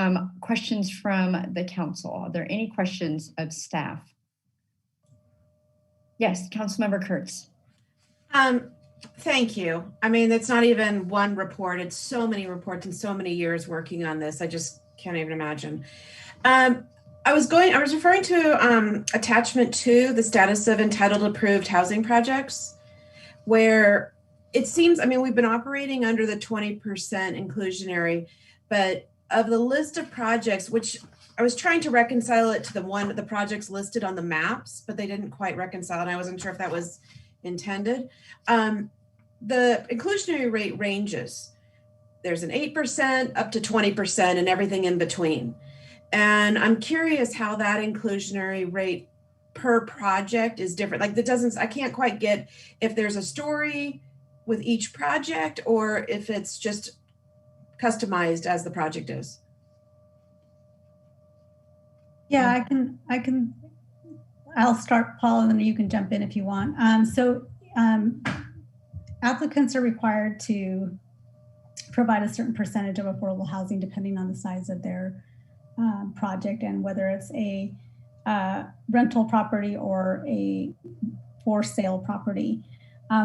questions from the council. Are there any questions of staff? Yes, Councilmember Kurtz. Thank you. I mean, it's not even one report. It's so many reports and so many years working on this. I just can't even imagine. I was referring to attachment 2, the status of entitled approved housing projects, where it seems, I mean, we've been operating under the 20% inclusionary, but of the list of projects, which I was trying to reconcile it to the projects listed on the maps, but they didn't quite reconcile, and I wasn't sure if that was intended. The inclusionary rate ranges. There's an 8% up to 20% and everything in between. And I'm curious how that inclusionary rate per project is different. Like I can't quite get if there's a story with each project or if it's just customized as the project is. Yeah, I'll start, Paul, and then you can jump in if you want. Applicants are required to provide a certain percentage of affordable housing depending on the size of their project and whether it's a rental property or a for sale property.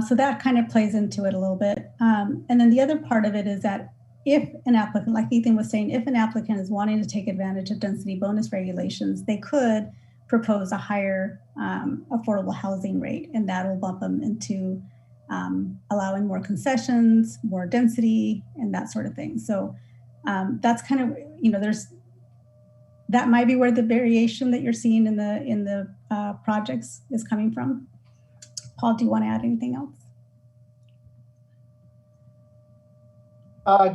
So that kind of plays into it a little bit. And then the other part of it is that if an applicant, like Ethan was saying, if an applicant is wanting to take advantage of density bonus regulations, they could propose a higher affordable housing rate, and that will bump them into allowing more concessions, more density, and that sort of thing. So that's kind of, that might be where the variation that you're seeing in the projects is coming from. Paul, do you want to add anything else?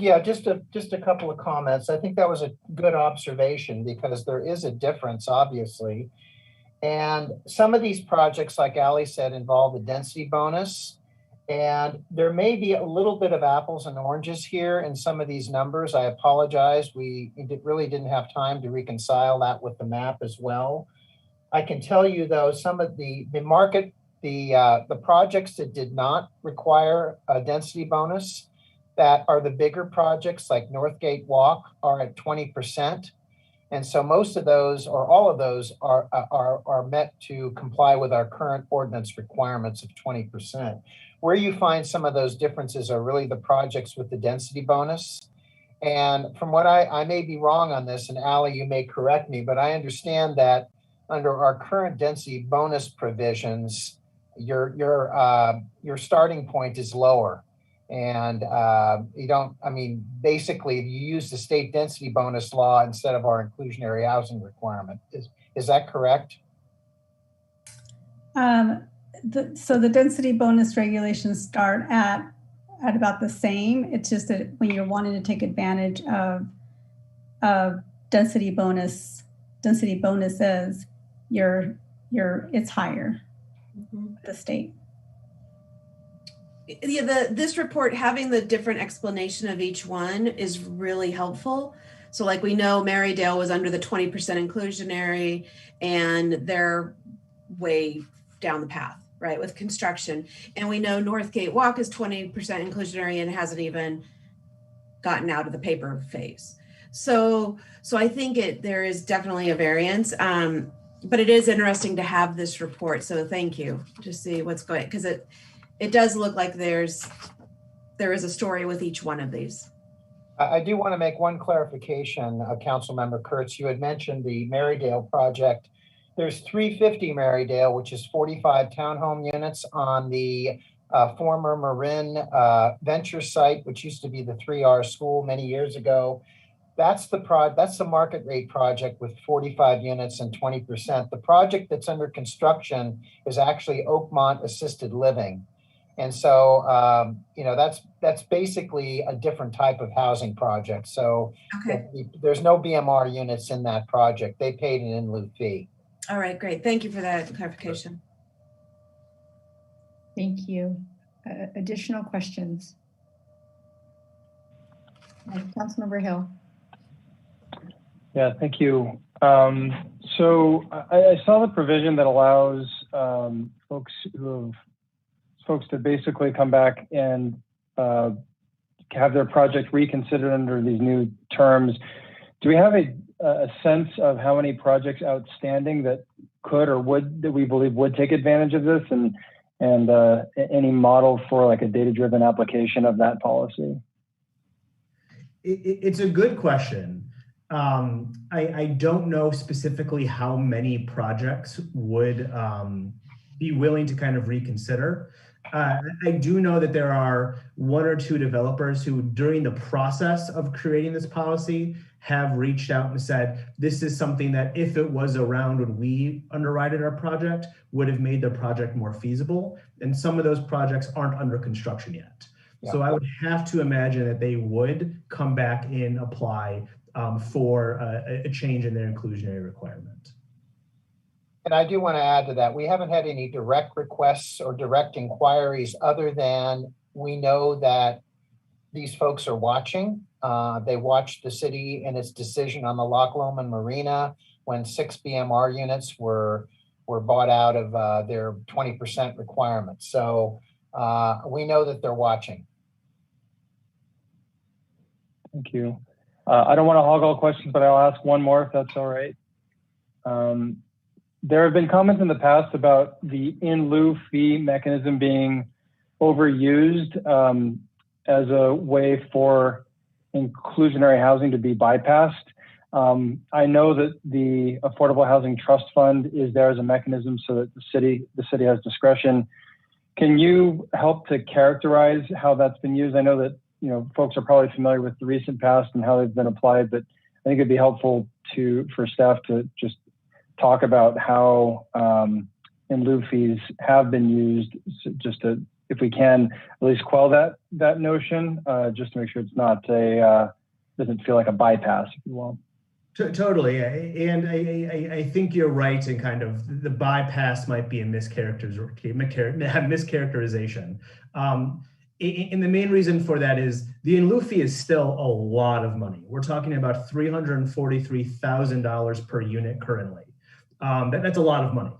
Yeah, just a couple of comments. I think that was a good observation because there is a difference, obviously. And some of these projects, like Ali said, involve a density bonus. And there may be a little bit of apples and oranges here in some of these numbers. I apologize. We really didn't have time to reconcile that with the map as well. I can tell you, though, some of the projects that did not require a density bonus, that are the bigger projects like Northgate Walk, are at 20%. And so most of those, or all of those, are met to comply with our current ordinance requirements of 20%. Where you find some of those differences are really the projects with the density bonus. And from what I may be wrong on this, and Ali, you may correct me, but I understand that under our current density bonus provisions, your starting point is lower. And basically you use the state density bonus law instead of our inclusionary housing requirement. Is that correct? So the density bonus regulations start at about the same. It's just that when you're wanting to take advantage of density bonuses, it's higher, the state. Yeah, this report, having the different explanation of each one is really helpful. So like we know Marydale was under the 20% inclusionary and they're way down the path, right, with construction. And we know Northgate Walk is 20% inclusionary and hasn't even gotten out of the paper phase. So I think there is definitely a variance, but it is interesting to have this report. So thank you to see what's going, because it does look like there is a story with each one of these. I do want to make one clarification, Councilmember Kurtz. You had mentioned the Marydale project. There's 350 Marydale, which is 45 townhome units on the former Marin venture site, which used to be the 3R school many years ago. That's the market rate project with 45 units and 20%. The project that's under construction is actually Oakmont Assisted Living. And so, that's basically a different type of housing project. So there's no BMR units in that project. They paid an in lieu fee. All right, great. Thank you for that clarification. Thank you. Additional questions? Councilmember Hill. Yeah, thank you. So I saw the provision that allows folks to basically come back and have their project reconsidered under these new terms. Do we have a sense of how many projects outstanding that could or would, that we believe would take advantage of this, and any model for like a data-driven application of that policy? It's a good question. I don't know specifically how many projects would be willing to kind of reconsider. I do know that there are one or two developers who, during the process of creating this policy, have reached out and said, this is something that if it was around when we underwritten our project, would have made the project more feasible. And some of those projects aren't under construction yet. Yeah. So I would have to imagine that they would come back and apply for a change in their inclusionary requirement. And I do want to add to that, we haven't had any direct requests or direct inquiries other than we know that these folks are watching. They watched the city and its decision on the Loch Lomond Marina when 6 BMR units were bought out of their 20% requirement. So we know that they're watching. Thank you. I don't want to hog all questions, but I'll ask one more if that's all right. There have been comments in the past about the in lieu fee mechanism being overused as a way for inclusionary housing to be bypassed. I know that the Affordable Housing Trust Fund is there as a mechanism so that the city has discretion. Can you help to characterize how that's been used? I know that folks are probably familiar with the recent past and how they've been applied, but I think it'd be helpful for staff to just talk about how in lieu fees have been used, just to, if we can, at least quell that notion, just to make sure it's not doesn't feel like a bypass, if you will. Totally, and I think you're right in kind of the bypass might be a mischaracterization. And the main reason for that is the in lieu fee is still a lot of money. We're talking about $343,000 per unit currently. That's a lot of money.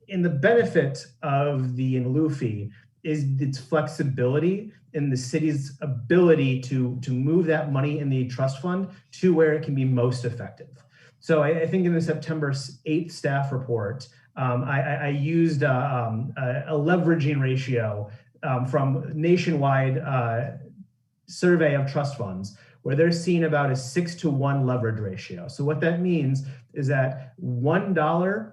And the benefit of the in lieu fee is its flexibility in the city's ability to move that money in the trust fund to where it can be most effective. So I think in the September 8th staff report, I used a leveraging ratio from nationwide survey of trust funds, where they're seeing about a 6-to-1 leverage ratio. So what that means is that $1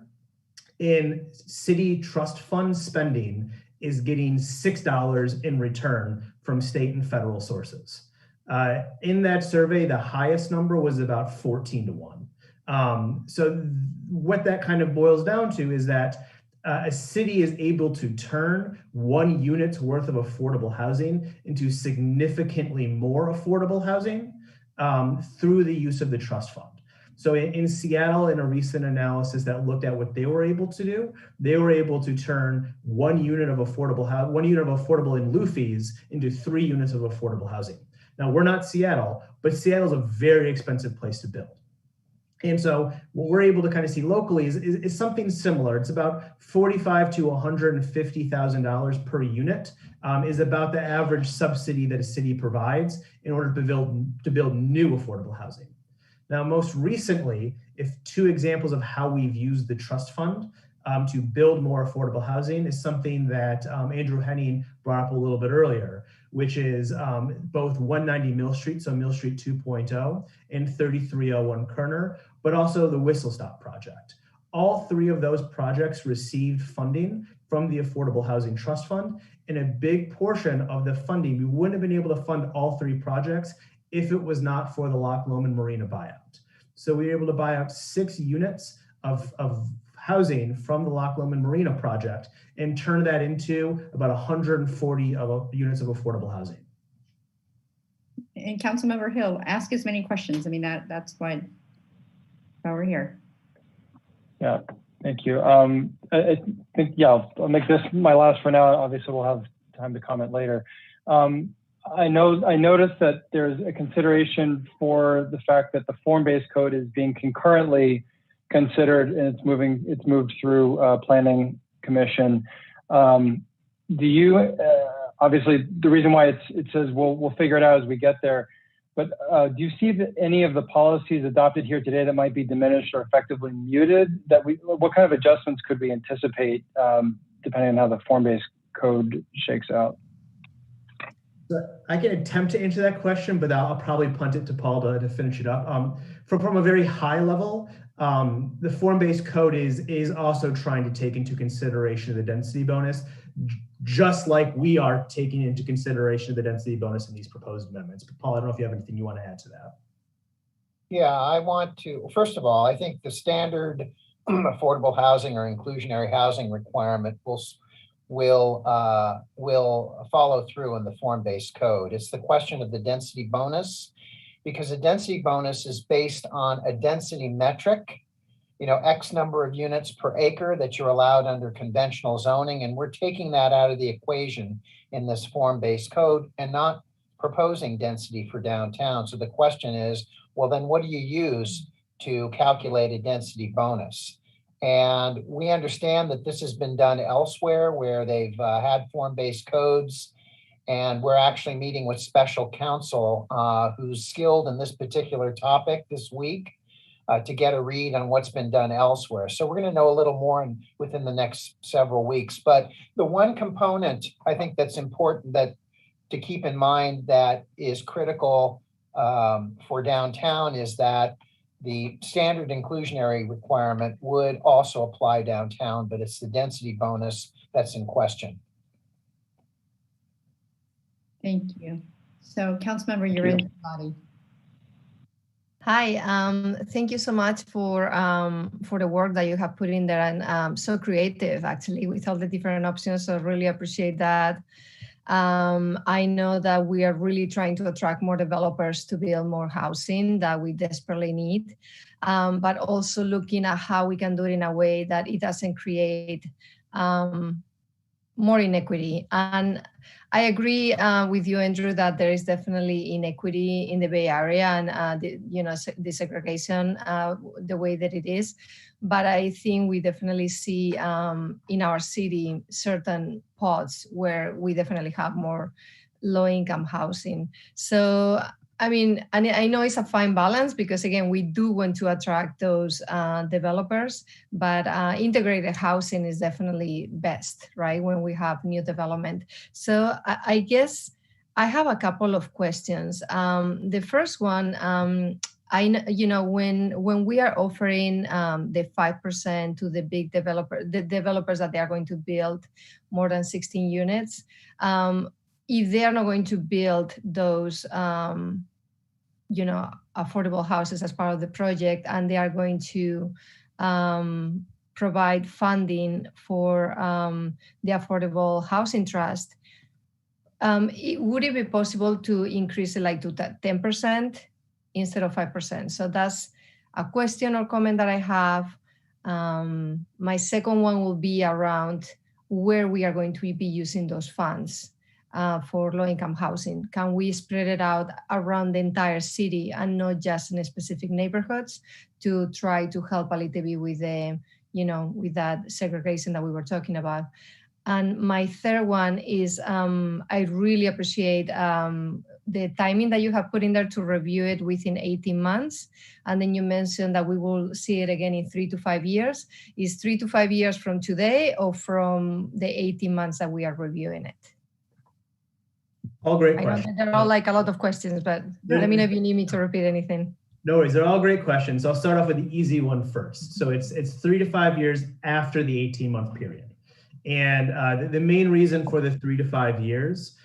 in city trust fund spending is getting $6 in return from state and federal sources. In that survey, the highest number was about 14-to-1. So what that kind of boils down to is that a city is able to turn 1 unit's worth of affordable housing into significantly more affordable housing through the use of the trust fund. So in Seattle, in a recent analysis that looked at what they were able to do, they were able to turn 1 unit of affordable in lieu fees into 3 units of affordable housing. Now, we're not Seattle, but Seattle's a very expensive place to build. And so what we're able to kind of see locally is something similar. It's about $45,000 to $150,000 per unit is about the average subsidy that a city provides in order to build new affordable housing. Now, most recently, if 2 examples of how we've used the trust fund to build more affordable housing is something that Andrew Henning brought up a little bit earlier, which is both 190 Mill Street, so Mill Street 2.0, and 3301 Kerner, but also the Whistle Stop project. All 3 of those projects received funding from the Affordable Housing Trust Fund, and a big portion of the funding, we wouldn't have been able to fund all 3 projects if it was not for the Loch Lomond Marina buyout. So we were able to buy out 6 units of housing from the Loch Lomond Marina project and turn that into about 140 units of affordable housing. And Councilmember Hill, ask as many questions. I mean, that's why we're here. Yeah, thank you. I think, I'll make this my last for now. Obviously, we'll have time to comment later. I noticed that there's a consideration for the fact that the form-based code is being concurrently considered, and it's moved through Planning Commission. Do you obviously the reason why it says we'll figure it out as we get there, but do you see that any of the policies adopted here today that might be diminished or effectively muted? What kind of adjustments could we anticipate depending on how the form-based code shakes out? I can attempt to answer that question, but I'll probably punt it to Paul to finish it up. From a very high level, the form-based code is also trying to take into consideration the density bonus, just like we are taking into consideration the density bonus in these proposed amendments. But Paul, I don't know if you have anything you want to add to that. Yeah, I want to, first of all, I think the standard affordable housing or inclusionary housing requirement will follow through in the form-based code. It's the question of the density bonus, because a density bonus is based on a density metric, X number of units per acre that you're allowed under conventional zoning. And we're taking that out of the equation in this form-based code and not proposing density for downtown. So the question is, well, then what do you use to calculate a density bonus? And we understand that this has been done elsewhere where they've had form-based codes. And we're actually meeting with special counsel who's skilled in this particular topic this week to get a read on what's been done elsewhere. So we're going to know a little more within the next several weeks. But the one component I think that's important to keep in mind that is critical for downtown is that the standard inclusionary requirement would also apply downtown, but it's the density bonus that's in question. Thank you. So Councilmember, you're in the body. Hi, thank you so much for the work that you have put in there, and so creative actually with all the different options. So really appreciate that. I know that we are really trying to attract more developers to build more housing that we desperately need, but also looking at how we can do it in a way that it doesn't create more inequity. And I agree with you, Andrew, that there is definitely inequity in the Bay Area and the segregation the way that it is. But I think we definitely see in our city certain pods where we definitely have more low-income housing. So, I mean, and I know it's a fine balance because, again, we do want to attract those developers, but integrated housing is definitely best, right, when we have new development. So I guess I have a couple of questions. The first one, when we are offering the 5% to the big developers that they are going to build more than 16 units, if they are not going to build those, affordable houses as part of the project, and they are going to provide funding for the Affordable Housing Trust, would it be possible to increase it like to 10% instead of 5%? So that's a question or comment that I have. My second one will be around where we are going to be using those funds for low-income housing. Can we spread it out around the entire city and not just in specific neighborhoods to try to help a little bit with the, with that segregation that we were talking about? And my third one is I really appreciate the timing that you have put in there to review it within 18 months. And then you mentioned that we will see it again in 3 to 5 years. Is 3 to 5 years from today or from the 18 months that we are reviewing it? All great I questions. know they're all like a lot of questions, but let me know if you need me to repeat anything. No worries, they're all great questions. I'll start off with the easy one first. So it's 3 to 5 years after the 18-month period. And the main reason for the 3 to 5 years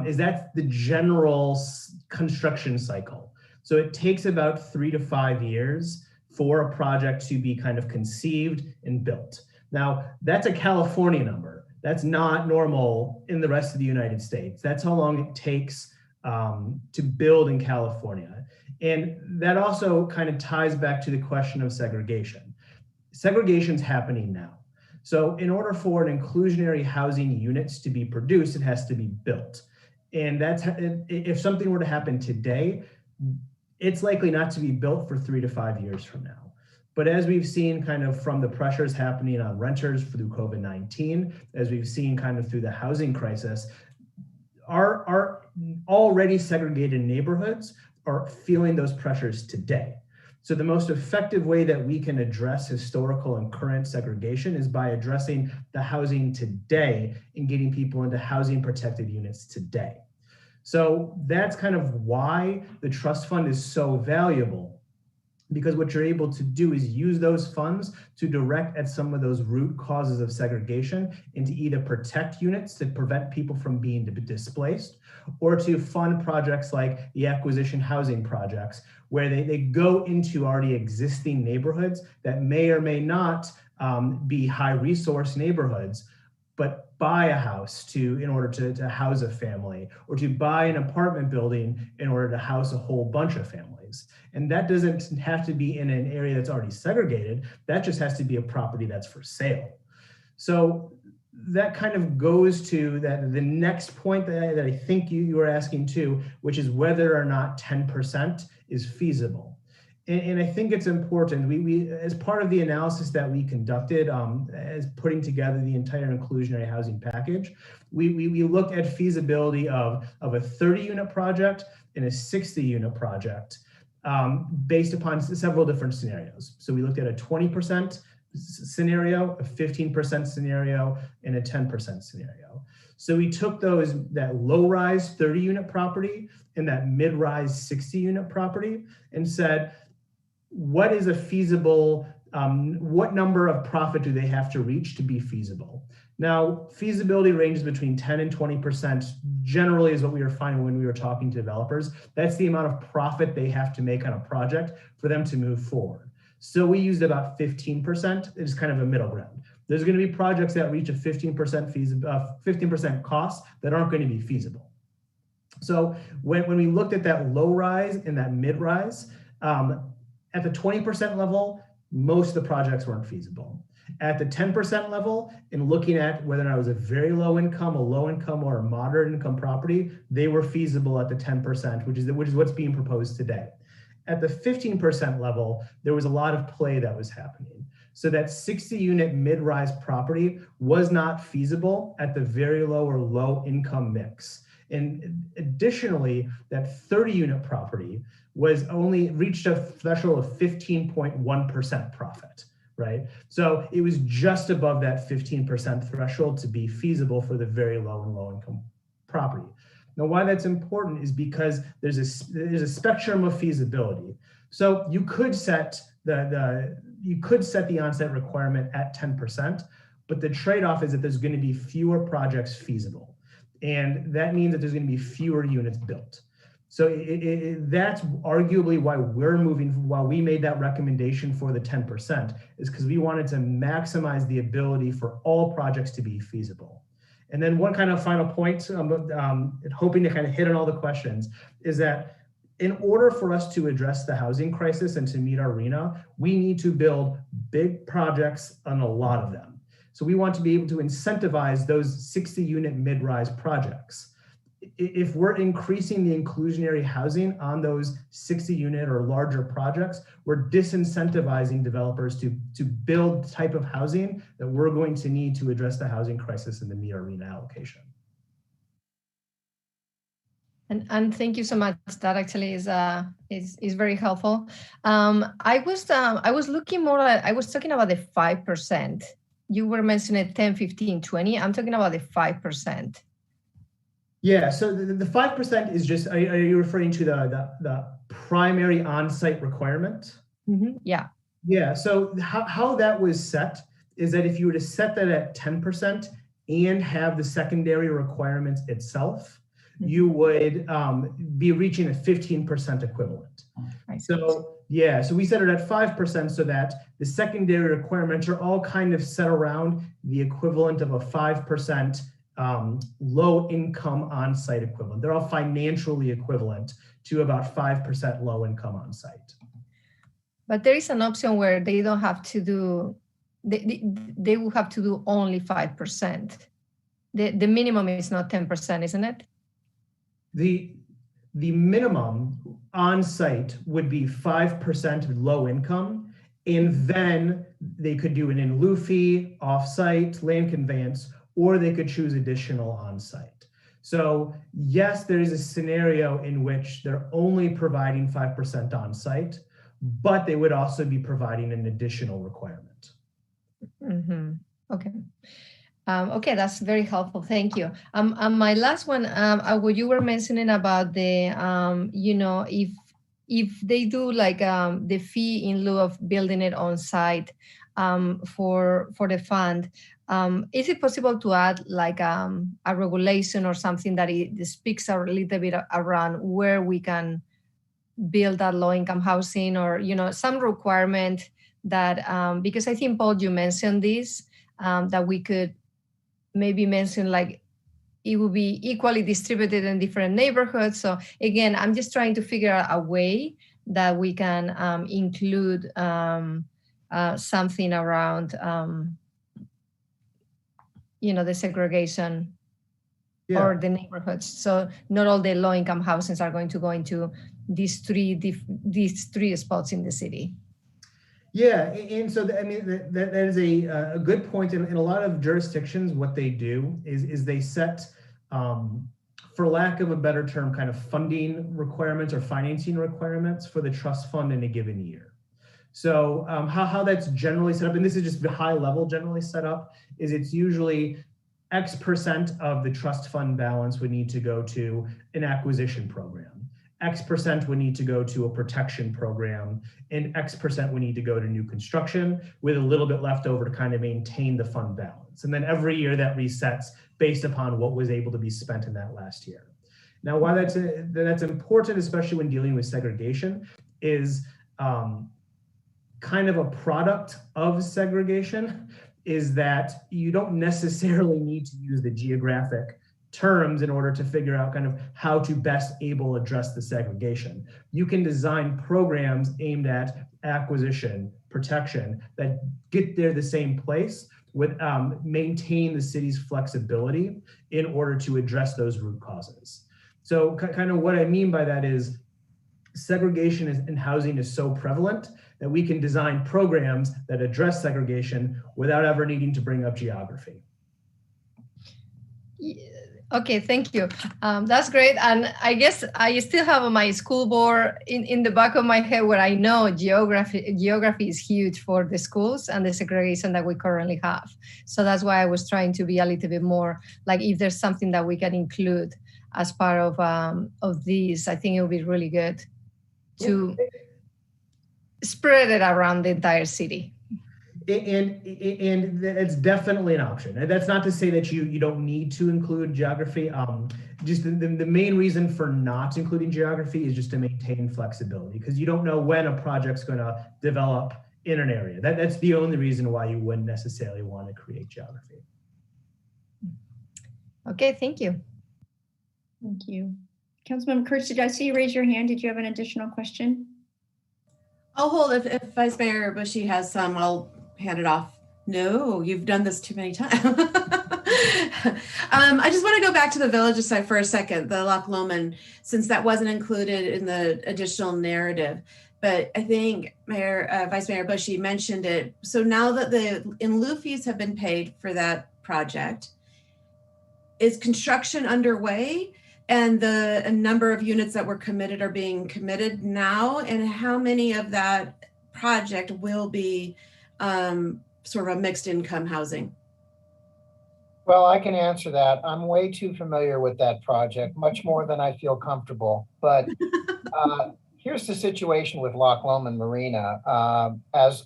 is that's the general construction cycle. So it takes about 3 to 5 years for a project to be kind of conceived and built. Now, that's a California number. That's not normal in the rest of the United States. That's how long it takes to build in California. And that also kind of ties back to the question of segregation. Segregation's happening now. So in order for an inclusionary housing units to be produced, it has to be built. And that's, if something were to happen today, it's likely not to be built for 3 to 5 years from now. But as we've seen kind of from the pressures happening on renters through COVID-19, as we've seen kind of through the housing crisis, our already segregated neighborhoods are feeling those pressures today. So the most effective way that we can address historical and current segregation is by addressing the housing today and getting people into housing protected units today. So that's kind of why the trust fund is so valuable, because what you're able to do is use those funds to direct at some of those root causes of segregation and to either protect units to prevent people from being displaced, or to fund projects like the acquisition housing projects, where they go into already existing neighborhoods that may or may not be high resource neighborhoods, but buy a house in order to house a family, or to buy an apartment building in order to house a whole bunch of families. And that doesn't have to be in an area that's already segregated. That just has to be a property that's for sale. So that kind of goes to the next point that I think you were asking too, which is whether or not 10% is feasible. And I think it's important. We as part of the analysis that we conducted as putting together the entire inclusionary housing package, we looked at feasibility of a 30-unit project and a 60-unit project based upon several different scenarios. So we looked at a 20% scenario, a 15% scenario, and a 10% scenario. So we took that low-rise 30-unit property and that mid-rise 60-unit property and said, what is a feasible, what number of profit do they have to reach to be feasible? Now, feasibility ranges between 10 and 20% generally is what we were finding when we were talking to developers. That's the amount of profit they have to make on a project for them to move forward. So we used about 15%. It's kind of a middle ground. There's going to be projects that reach a 15% cost that aren't going to be feasible. So when we looked at that low rise and that mid rise, at the 20% level, most of the projects weren't feasible. At the 10% level, in looking at whether or not it was a very low income, a low income, or a moderate income property, they were feasible at the 10%, which is what's being proposed today. At the 15% level, there was a lot of play that was happening. So that 60-unit mid-rise property was not feasible at the very low or low income mix. And additionally, that 30-unit property was only reached a threshold of 15.1% profit, right? So it was just above that 15% threshold to be feasible for the very low and low income property. Now, why that's important is because there's a spectrum of feasibility. So you could set the onset requirement at 10%, but the trade-off is that there's going to be fewer projects feasible. And that means that there's going to be fewer units built. So that's arguably why why we made that recommendation for the 10%, is because we wanted to maximize the ability for all projects to be feasible. And then one kind of final point, hoping to kind of hit on all the questions, is that in order for us to address the housing crisis and to meet our RHNA, we need to build big projects on a lot of them. So we want to be able to incentivize those 60-unit mid-rise projects. If we're increasing the inclusionary housing on those 60-unit or larger projects, we're disincentivizing developers to build the type of housing that we're going to need to address the housing crisis and to meet our RHNA allocation. And thank you so much. That actually is very helpful. I was looking more at, I was talking about the 5%. You were mentioning 10, 15, 20. I'm talking about the 5%. Yeah, so the 5% is just, are you referring to the primary on-site requirement? Mm-hmm. Yeah. Yeah, so how that was set is that if you were to set that at 10% and have the secondary requirements itself, you would be reaching a 15% equivalent. So yeah, so we set it at 5% so that the secondary requirements are all kind of set around the equivalent of a 5% low income on-site equivalent. They're all financially equivalent to about 5% low income on-site. But there is an option where they don't have to do they will have to do only 5%. The minimum is not 10%, isn't it? The minimum on site would be 5% low income, and then they could do an in lieu fee, off-site, land conveyance, or they could choose additional on site. So yes, there is a scenario in which they're only providing 5% on site, but they would also be providing an additional requirement. Mm-hmm. Okay. Okay, that's very helpful. Thank you. My last one, what you were mentioning about the, if they do like the fee in lieu of building it on site for the fund, is it possible to add like a regulation or something that it speaks a little bit around where we can build that low-income housing, or some requirement that because I think, Paul, you mentioned this, that we could maybe mention like it will be equally distributed in different neighborhoods. So again, I'm just trying to figure out a way that we can include something around the segregation or the neighborhoods. So not all the low-income housings are going to go into these three spots in the city. Yeah, and so I mean that is a good point. In a lot of jurisdictions, what they do is they set, for lack of a better term, kind of funding requirements or financing requirements for the trust fund in a given year. So how that's generally set up, and this is just the high level generally set up, is it's usually X% of the trust fund balance would need to go to an acquisition program. X% would need to go to a protection program, and X% would need to go to new construction, with a little bit left over to kind of maintain the fund balance. And then every year that resets based upon what was able to be spent in that last year. Now, why that's important, especially when dealing with segregation, is kind of a product of segregation is that you don't necessarily need to use the geographic terms in order to figure out kind of how to best address the segregation. You can design programs aimed at acquisition, protection, that get there the same place with maintain the city's flexibility in order to address those root causes. So kind of what I mean by that is segregation in housing is so prevalent that we can design programs that address segregation without ever needing to bring up geography. Okay, thank you. That's great. And I guess I still have my school board in the back of my head where I know geography is huge for the schools and the segregation that we currently have. So that's why I was trying to be a little bit more like if there's something that we can include as part of these, I think it would be really good to spread it around the entire city. And it's definitely an option. And that's not to say that you don't need to include geography. Just the main reason for not including geography is just to maintain flexibility, because you don't know when a project's going to develop in an area. That's the only reason why you wouldn't necessarily want to create geography. Okay, thank you. Thank you. Councilmember Kurtz, did I see you raise your hand? Did you have an additional question? I'll hold if Vice Mayor Bushy has some, I'll hand it off. No, you've done this too many times. I just want to go back to the village side for a second, the Loch Lomond, since that wasn't included in the additional narrative. But I think Vice Mayor Bushy mentioned it. So now that the in lieu fees have been paid for that project, is construction underway? And the number of units that were committed are being committed now, and how many of that project will be sort of a mixed income housing? Well, I can answer that. I'm way too familiar with that project, much more than I feel comfortable. But here's the situation with Loch Lomond Marina. As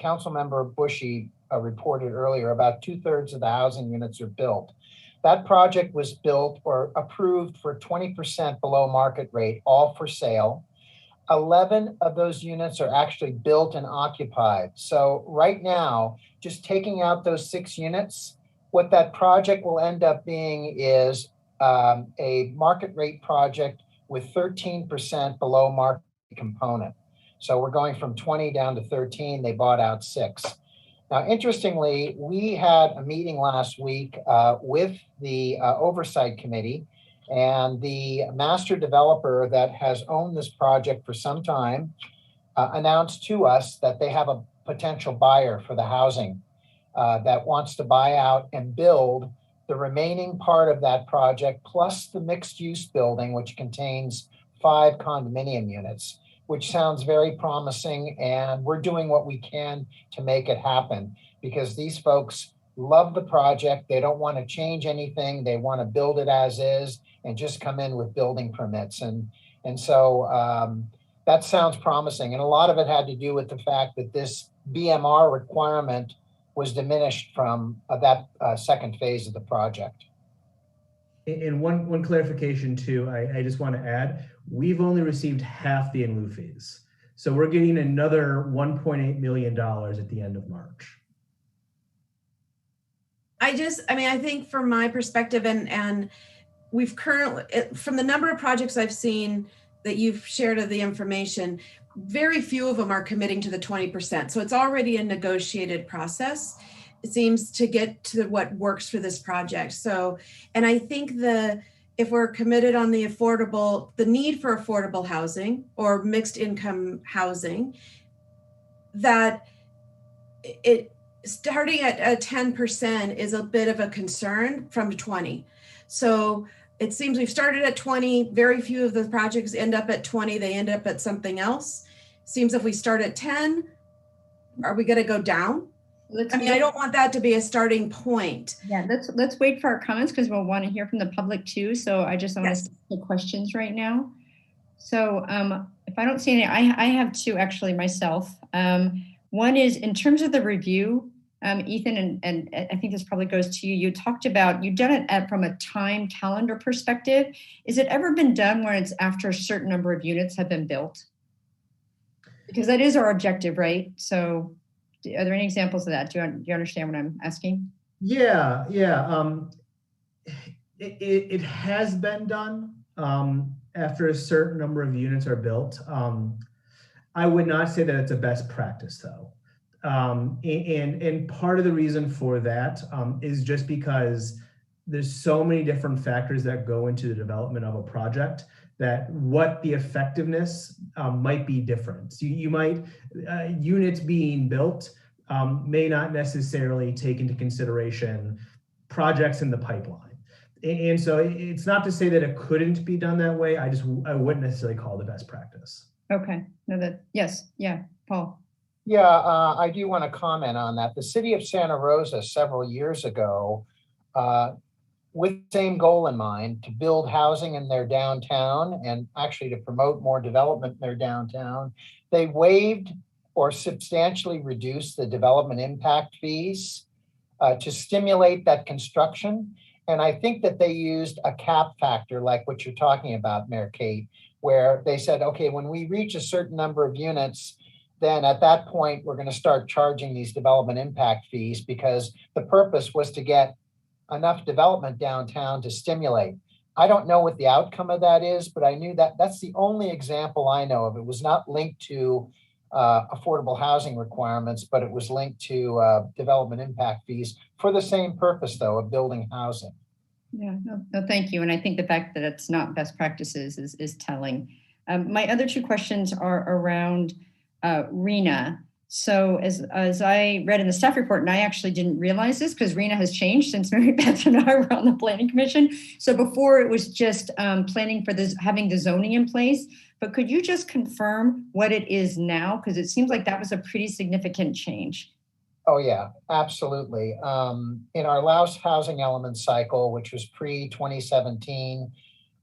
Councilmember Bushy reported earlier, about 2/3 of the housing units are built. That project was built or approved for 20% below market rate, all for sale. 11 of those units are actually built and occupied. So right now, just taking out those 6 units, what that project will end up being is a market rate project with 13% below market component. So we're going from 20 down to 13. They bought out 6. Now, interestingly, we had a meeting last week with the Oversight Committee, and the master developer that has owned this project for some time announced to us that they have a potential buyer for the housing that wants to buy out and build the remaining part of that project, plus the mixed-use building, which contains 5 condominium units, which sounds very promising. And we're doing what we can to make it happen, because these folks love the project. They don't want to change anything. They want to build it as is and just come in with building permits. And so that sounds promising. And a lot of it had to do with the fact that this BMR requirement was diminished from that second phase of the project. And one clarification too, I just want to add, we've only received half the in lieu fees. So we're getting another $1.8 million at the end of March. I think from my perspective, and we've currently, from the number of projects I've seen that you've shared of the information, very few of them are committing to the 20%. So it's already a negotiated process. It seems to get to what works for this project. So, and I think if we're committed on the need for affordable housing or mixed income housing, that it starting at 10% is a bit of a concern from 20. So it seems we've started at 20, very few of the projects end up at 20, they end up at something else. Seems if we start at 10, are we gonna go down? I don't want that to be a starting point. Yeah, let's wait for our comments, because we'll want to hear from the public too. So I just want to take questions right now. So if I don't see any, I have 2 actually myself. One is in terms of the review, Ethan, and I think this probably goes to you. You talked about, you've done it from a time calendar perspective. Is it ever been done where it's after a certain number of units have been built? Because that is our objective, right? So are there any examples of that? Do you understand what I'm asking? Yeah. It has been done after a certain number of units are built. I would not say that it's a best practice though. And part of the reason for that is just because there's so many different factors that go into the development of a project that what the effectiveness might be different. So you might, units being built may not necessarily take into consideration projects in the pipeline. And so it's not to say that it couldn't be done that way. I wouldn't necessarily call it the best practice. Okay, Paul. Yeah, I do want to comment on that. The city of Santa Rosa several years ago, with the same goal in mind, to build housing in their downtown and actually to promote more development in their downtown, they waived or substantially reduced the development impact fees to stimulate that construction. And I think that they used a cap factor like what you're talking about, Mayor Kate, where they said, okay, when we reach a certain number of units, then at that point, we're going to start charging these development impact fees, because the purpose was to get enough development downtown to stimulate. I don't know what the outcome of that is, but I knew that that's the only example I know of. It was not linked to affordable housing requirements, but it was linked to development impact fees for the same purpose, though, of building housing. Yeah, no, thank you. And I think the fact that it's not best practices is telling. My other 2 questions are around RENA. So as I read in the staff report, and I actually didn't realize this because RENA has changed since Mary Beth and I were on the planning commission. So before it was just planning for this, having the zoning in place, but could you just confirm what it is now? Because it seems like that was a pretty significant change. Oh yeah, absolutely. In our last housing element cycle, which was pre-2017,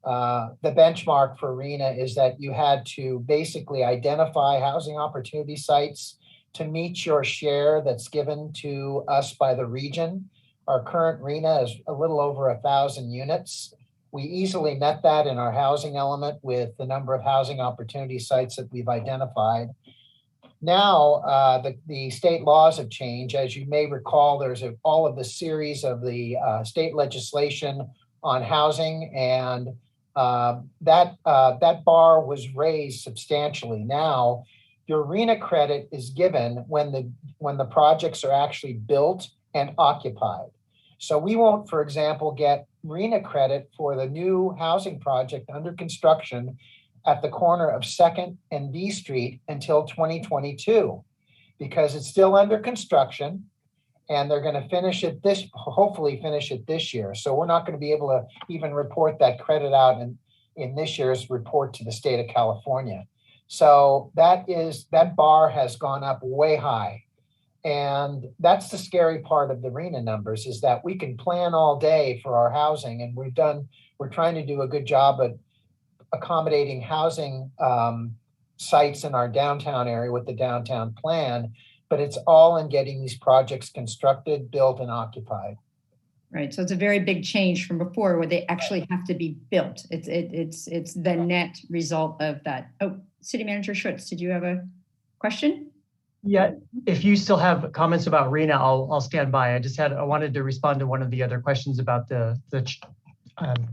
the benchmark for RENA is that you had to basically identify housing opportunity sites to meet your share that's given to us by the region. Our current RENA is a little over 1,000 units. We easily met that in our housing element with the number of housing opportunity sites that we've identified. Now, the state laws have changed. As you may recall, there's all of the series of the state legislation on housing, and that bar was raised substantially. Now, your RENA credit is given when the projects are actually built and occupied. So we won't, for example, get RENA credit for the new housing project under construction at the corner of 2nd and B Street until 2022, because it's still under construction and they're going to hopefully finish it this year. So we're not going to be able to even report that credit out in this year's report to the state of California. So that bar has gone up way high. And that's the scary part of the RENA numbers, is that we can plan all day for our housing, and we're trying to do a good job at accommodating housing sites in our downtown area with the downtown plan, but it's all in getting these projects constructed, built, and occupied. Right, so it's a very big change from before, where they actually have to be built. It's the net result of that. Oh, City Manager Schutz, did you have a question? Yeah, if you still have comments about RENA, I'll stand by. I wanted to respond to one of the other questions about the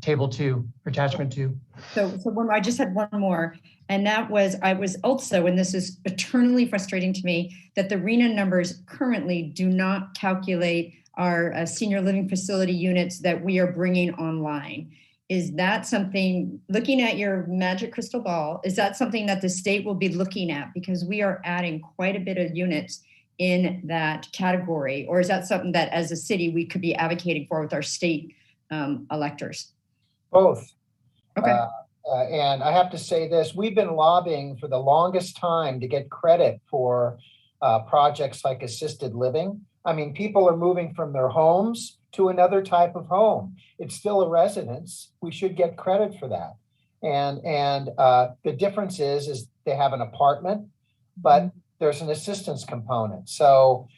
table 2, attachment 2. So I just had one more, and that was, I was also, and this is eternally frustrating to me, that the RENA numbers currently do not calculate our senior living facility units that we are bringing online. Is that something, looking at your magic crystal ball, is that something that the state will be looking at? Because we are adding quite a bit of units in that category. Or is that something that as a city we could be advocating for with our state electors? Both. Okay. And I have to say this, we've been lobbying for the longest time to get credit for projects like assisted living. I mean, people are moving from their homes to another type of home. It's still a residence. We should get credit for that. And the difference is they have an apartment, but there's an assistance component. So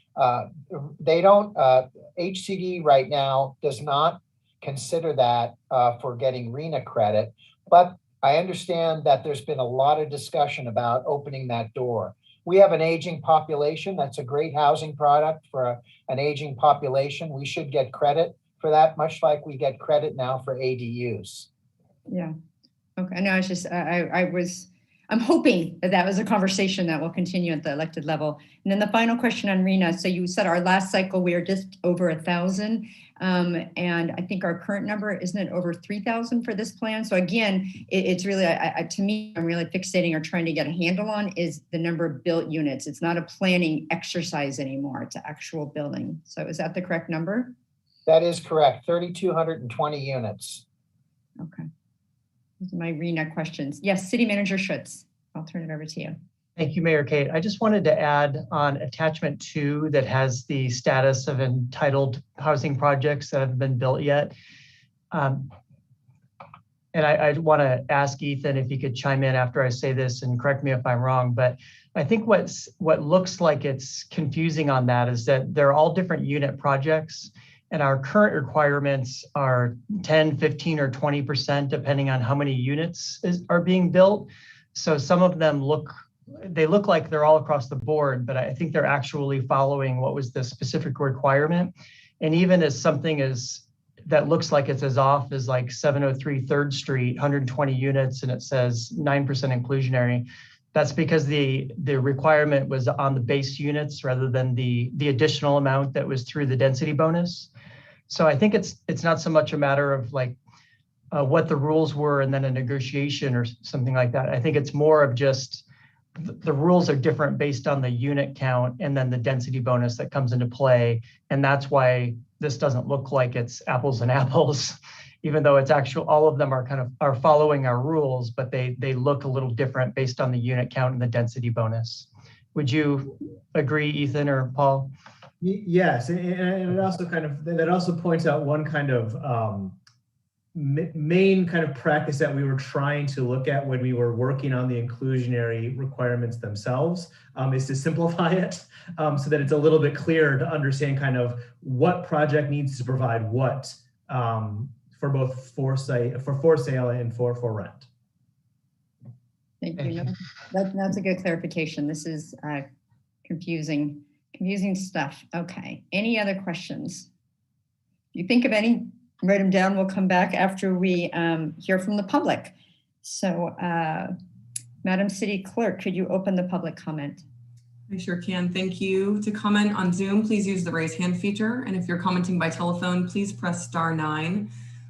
they don't, HCD right now does not consider that for getting RENA credit, but I understand that there's been a lot of discussion about opening that door. We have an aging population. That's a great housing product for an aging population. We should get credit for that, much like we get credit now for ADUs. Yeah. Okay. No, it's just, I'm hoping that was a conversation that will continue at the elected level. And then the final question on RENA. So you said our last cycle, we are just over 1,000. And I think our current number, isn't it over 3,000 for this plan? So again, it's really, to me, I'm really fixating or trying to get a handle on is the number of built units. It's not a planning exercise anymore, it's actual building. So is that the correct number? That is correct, 3,220 units. Okay. Those are my RENA questions. Yes, City Manager Schutz, I'll turn it over to you. Thank you, Mayor Kate. I just wanted to add on attachment 2 that has the status of entitled housing projects that haven't been built yet. And I want to ask Ethan if he could chime in after I say this and correct me if I'm wrong, but I think what looks like it's confusing on that is that they're all different unit projects, and our current requirements are 10, 15, or 20%, depending on how many units are being built. So some of them look like they're all across the board, but I think they're actually following what was the specific requirement. And even as something that looks like it's as off as like 703 3rd Street, 120 units, and it says 9% inclusionary, that's because the requirement was on the base units rather than the additional amount that was through the density bonus. So I think it's not so much a matter of like what the rules were and then a negotiation or something like that. I think it's more of just the rules are different based on the unit count and then the density bonus that comes into play. And that's why this doesn't look like it's apples and apples, even though it's actual, all of them are following our rules, but they look a little different based on the unit count and the density bonus. Would you agree, Ethan or Paul? Yes, and it also that also points out one kind of main kind of practice that we were trying to look at when we were working on the inclusionary requirements themselves, is to simplify it so that it's a little bit clearer to understand kind of what project needs to provide what for both for sale and for rent. Thank you. That's a good clarification. This is confusing stuff. Okay. Any other questions? If you think of any, write them down. We'll come back after we hear from the public. So Madam City Clerk, could you open the public comment? I sure can. Thank you. To comment on Zoom, please use the raise hand feature. And if you're commenting by telephone, please press *9.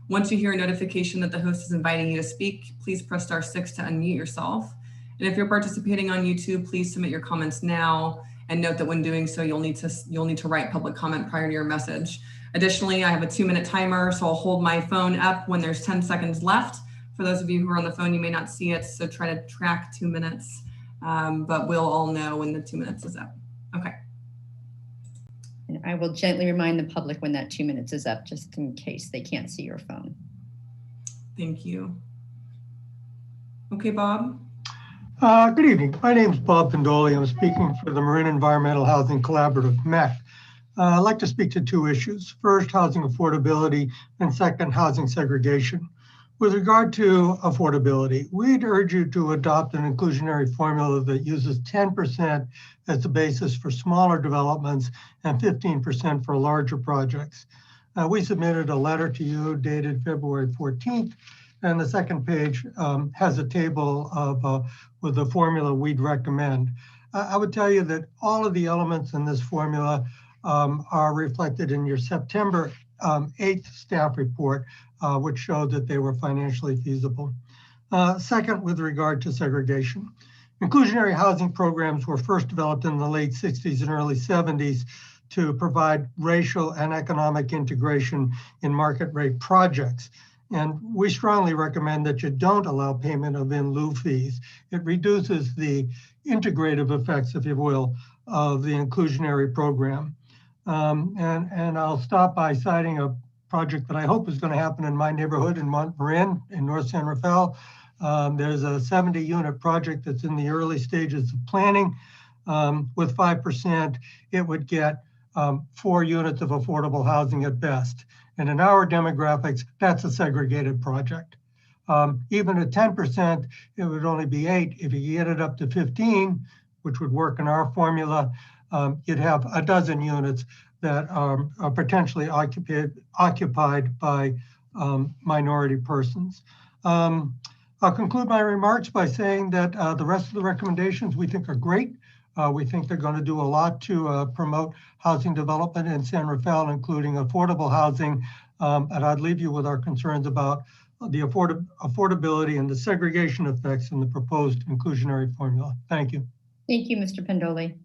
Once you hear a notification that the host is inviting you to speak, please press *6 to unmute yourself. And if you're participating on YouTube, please submit your comments now. And note that when doing so, you'll need to write public comment prior to your message. Additionally, I have a 2-minute timer, so I'll hold my phone up when there's 10 seconds left. For those of you who are on the phone, you may not see it, so try to track 2 minutes, but we'll all know when the 2 minutes is up. Okay. And I will gently remind the public when that 2 minutes is up, just in case they can't see your phone. Thank you. Okay, Bob. Good evening. My name is Bob Pendoli. I'm speaking for the Marin Environmental Housing Collaborative, MEC. I'd like to speak to 2 issues. First, housing affordability, and second, housing segregation. With regard to affordability, we'd urge you to adopt an inclusionary formula that uses 10% as the basis for smaller developments and 15% for larger projects. We submitted a letter to you dated February 14th, and the second page has a table of with the formula we'd recommend. I would tell you that all of the elements in this formula are reflected in your September 8th staff report, which showed that they were financially feasible. Second, with regard to segregation, inclusionary housing programs were first developed in the late 60s and early 70s to provide racial and economic integration in market rate projects. And we strongly recommend that you don't allow payment of in lieu fees. It reduces the integrative effects, if you will, of the inclusionary program. And I'll stop by citing a project that I hope is going to happen in my neighborhood in Marin in North San Rafael. There's a 70-unit project that's in the early stages of planning. With 5%, it would get 4 units of affordable housing at best. And in our demographics, that's a segregated project. Even at 10%, it would only be 8. If you get it up to 15, which would work in our formula, you'd have a dozen units that are potentially occupied by minority persons. I'll conclude my remarks by saying that the rest of the recommendations we think are great. We think they're going to do a lot to promote housing development in San Rafael, including affordable housing. And I'd leave you with our concerns about the affordability and the segregation effects in the proposed inclusionary formula. Thank you. Thank you, Mr. Pendoli.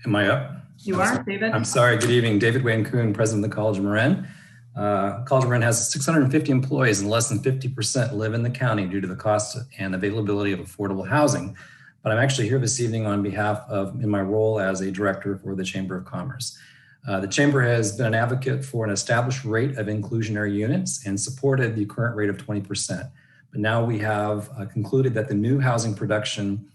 Am I up? You are, David. I'm sorry. Good evening. David Wayne Kuhn, President of the College of Marin. College of Marin has 650 employees and less than 50% live in the county due to the cost and availability of affordable housing. But I'm actually here this evening on behalf of, in my role as a director for the Chamber of Commerce. The Chamber has been an advocate for an established rate of inclusionary units and supported the current rate of 20%. But now we have concluded that the new housing production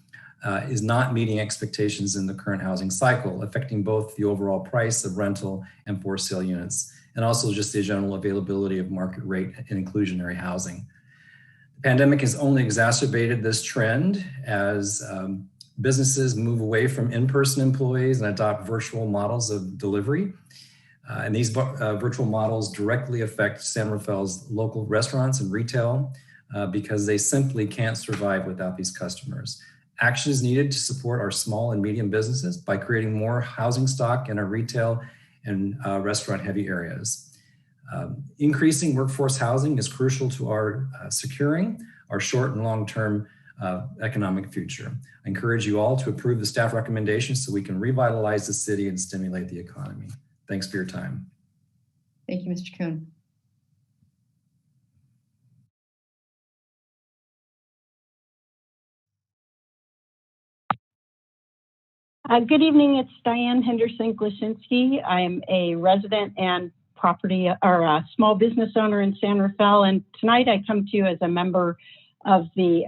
is not meeting expectations in the current housing cycle, affecting both the overall price of rental and for sale units, and also just the general availability of market rate and inclusionary housing. The pandemic has only exacerbated this trend as businesses move away from in-person employees and adopt virtual models of delivery. And these virtual models directly affect San Rafael's local restaurants and retail because they simply can't survive without these customers. Action is needed to support our small and medium businesses by creating more housing stock in our retail and restaurant heavy areas. Increasing workforce housing is crucial to our securing our short and long-term economic future. I encourage you all to approve the staff recommendations so we can revitalize the city and stimulate the economy. Thanks for your time. Thank you, Mr. Kuhn. Good evening, it's Diane Henderson-Glasinski. I'm a resident and property or a small business owner in San Rafael. And tonight I come to you as a member of the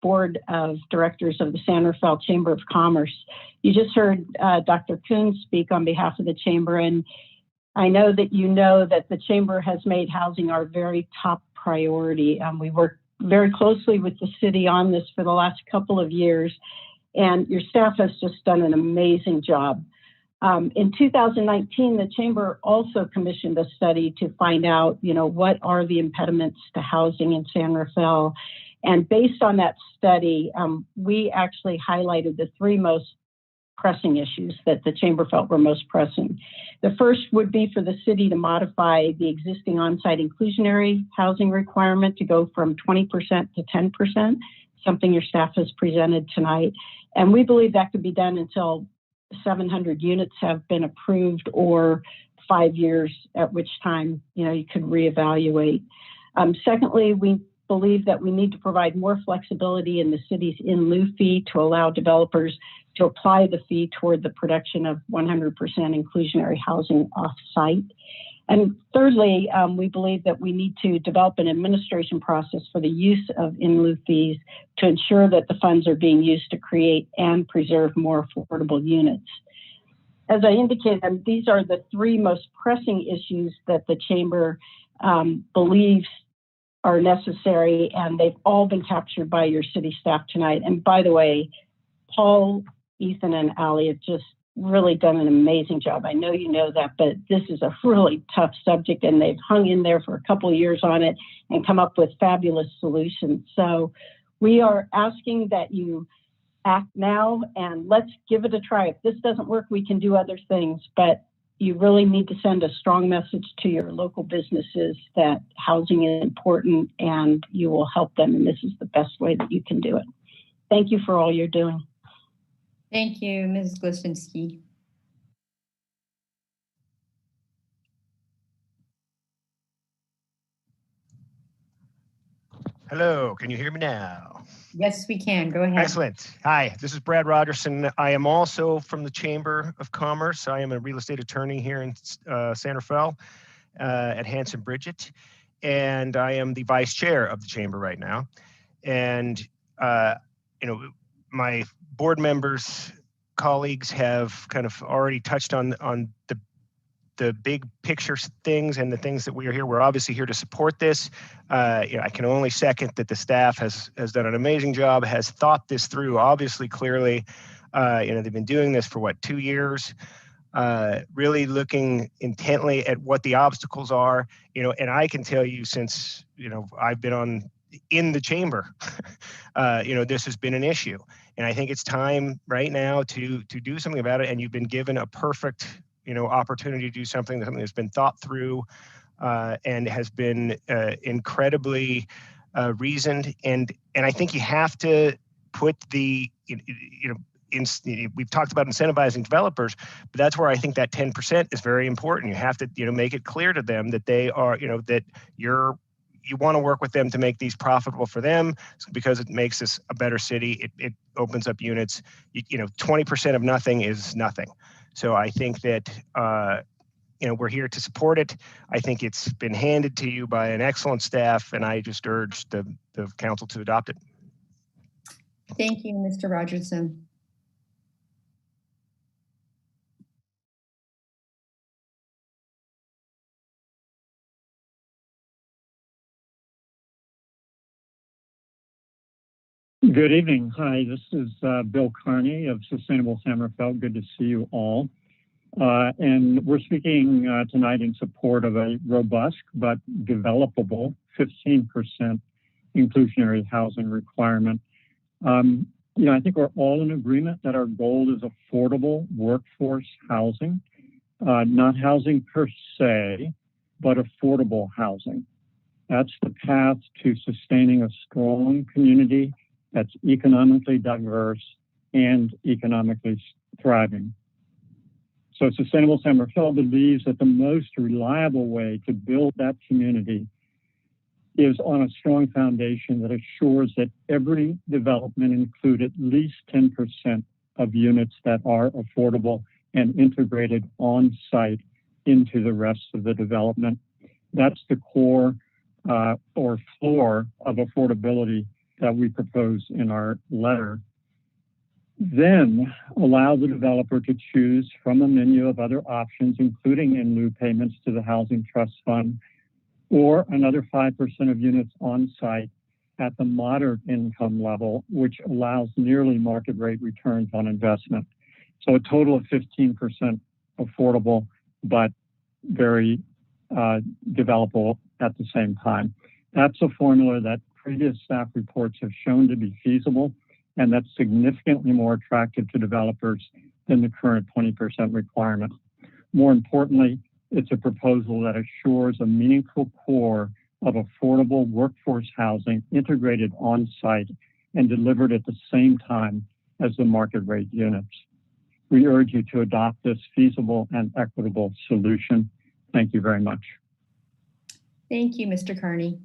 board of directors of the San Rafael Chamber of Commerce. You just heard Dr. Kuhn speak on behalf of the Chamber. And I know that you know that the Chamber has made housing our very top priority. We work very closely with the city on this for the last couple of years, and your staff has just done an amazing job. In 2019, the Chamber also commissioned a study to find out, what are the impediments to housing in San Rafael. And based on that study, we actually highlighted the three most pressing issues that the Chamber felt were most pressing. The first would be for the city to modify the existing on-site inclusionary housing requirement to go from 20% to 10%, something your staff has presented tonight. And we believe that could be done until 700 units have been approved, or 5 years, at which time, you could reevaluate. Secondly, we believe that we need to provide more flexibility in the city's in lieu fee to allow developers to apply the fee toward the production of 100% inclusionary housing off-site. And thirdly, we believe that we need to develop an administration process for the use of in lieu fees to ensure that the funds are being used to create and preserve more affordable units. As I indicated, these are the three most pressing issues that the Chamber believes are necessary, and they've all been captured by your city staff tonight. And by the way, Paul, Ethan, and Ali have just really done an amazing job. I know you know that, but this is a really tough subject, and they've hung in there for a couple of years on it and come up with fabulous solutions. So we are asking that you act now, and let's give it a try. If this doesn't work, we can do other things, but you really need to send a strong message to your local businesses that housing is important and you will help them, and this is the best way that you can do it. Thank you for all you're doing. Thank you, Ms. Glasinski. Hello, can you hear me now? Yes, we can. Go ahead. Excellent. Hi, this is Brad Rogerson. I am also from the Chamber of Commerce. I am a real estate attorney here in San Rafael at Hanson Bridget, and I am the vice chair of the Chamber right now. And, my board members, colleagues have kind of already touched on the big picture things and the things that we are here. We're obviously here to support this. I can only second that the staff has done an amazing job, has thought this through, obviously, clearly. They've been doing this for 2 years, really looking intently at what the obstacles are, and I can tell you since, I've been in the Chamber, this has been an issue. And I think it's time right now to do something about it. And you've been given a perfect, opportunity to do something that's been thought through and has been incredibly reasoned. And I think you have to put we've talked about incentivizing developers, but that's where I think that 10% is very important. You have to, make it clear to them that they are, that you want to work with them to make these profitable for them, because it makes us a better city. It opens up units. 20% of nothing is nothing. So I think that, we're here to support it. I think it's been handed to you by an excellent staff, and I just urge the council to adopt it. Thank you, Mr. Rogerson. Good evening. Hi, this is Bill Carney of Sustainable San Rafael. Good to see you all. And we're speaking tonight in support of a robust but developable 15% inclusionary housing requirement. I think we're all in agreement that our goal is affordable workforce housing, not housing per se, but affordable housing. That's the path to sustaining a strong community that's economically diverse and economically thriving. So Sustainable San Rafael believes that the most reliable way to build that community is on a strong foundation that assures that every development include at least 10% of units that are affordable and integrated on site into the rest of the development. That's the core or floor of affordability that we propose in our letter. Then allow the developer to choose from a menu of other options, including in lieu payments to the Housing Trust Fund, or another 5% of units on site at the moderate income level, which allows nearly market rate returns on investment. So a total of 15% affordable, but very developable at the same time. That's a formula that previous staff reports have shown to be feasible, and that's significantly more attractive to developers than the current 20% requirement. More importantly, it's a proposal that assures a meaningful core of affordable workforce housing integrated on site and delivered at the same time as the market rate units. We urge you to adopt this feasible and equitable solution. Thank you very much. Thank you, Mr. Carney.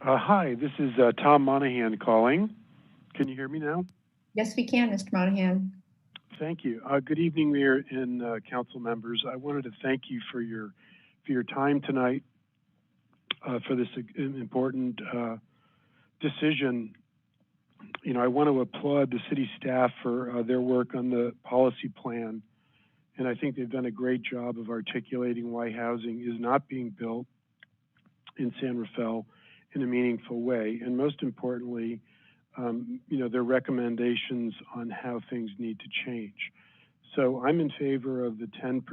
Hi, this is Tom Monahan calling. Can you hear me now? Yes, we can, Mr. Monahan. Thank you. Good evening, Mayor and council members. I wanted to thank you for your time tonight for this important decision. You know, I want to applaud the city staff for their work on the policy plan, and I think they've done a great job of articulating why housing is not being built in San Rafael in a meaningful way, and most importantly, you know, their recommendations on how things need to change. So I'm in favor of the 10%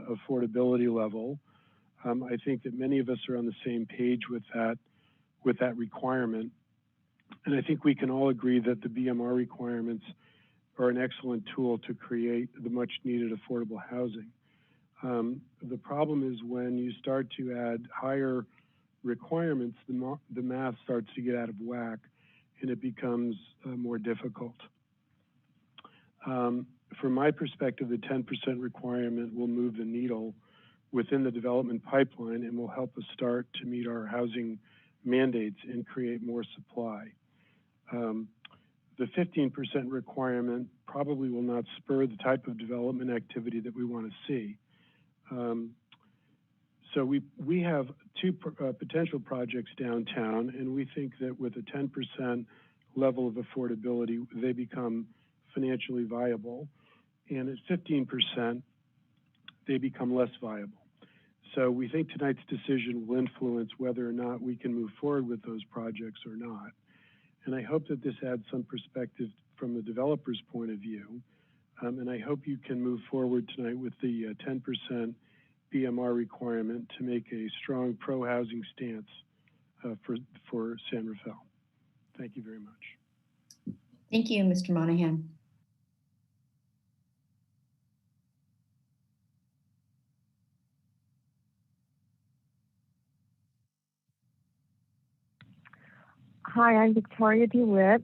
affordability level. I think that many of us are on the same page with that requirement, and I think we can all agree that the BMR requirements are an excellent tool to create the much needed affordable housing. The problem is when you start to add higher requirements, the math starts to get out of whack and it becomes more difficult. From my perspective, the 10% requirement will move the needle within the development pipeline and will help us start to meet our housing mandates and create more supply. The 15% requirement probably will not spur the type of development activity that we want to see. So we have two potential projects downtown, and we think that with a 10% level of affordability, they become financially viable. And at 15%, they become less viable. So we think tonight's decision will influence whether or not we can move forward with those projects or not. And I hope that this adds some perspective from the developer's point of view. And I hope you can move forward tonight with the 10% BMR requirement to make a strong pro-housing stance for San Rafael. Thank you very much. Thank you, Mr. Monahan. Hi, I'm Victoria DeWitt.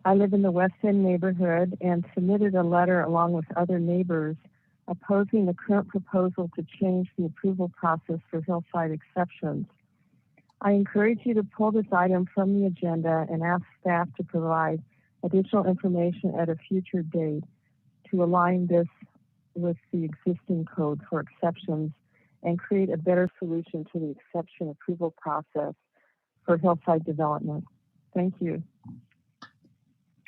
I live in the West End neighborhood and submitted a letter along with other neighbors opposing the current proposal to change the approval process for hillside exceptions. I encourage you to pull this item from the agenda and ask staff to provide additional information at a future date to align this with the existing code for exceptions and create a better solution to the exception approval process for hillside development. Thank you.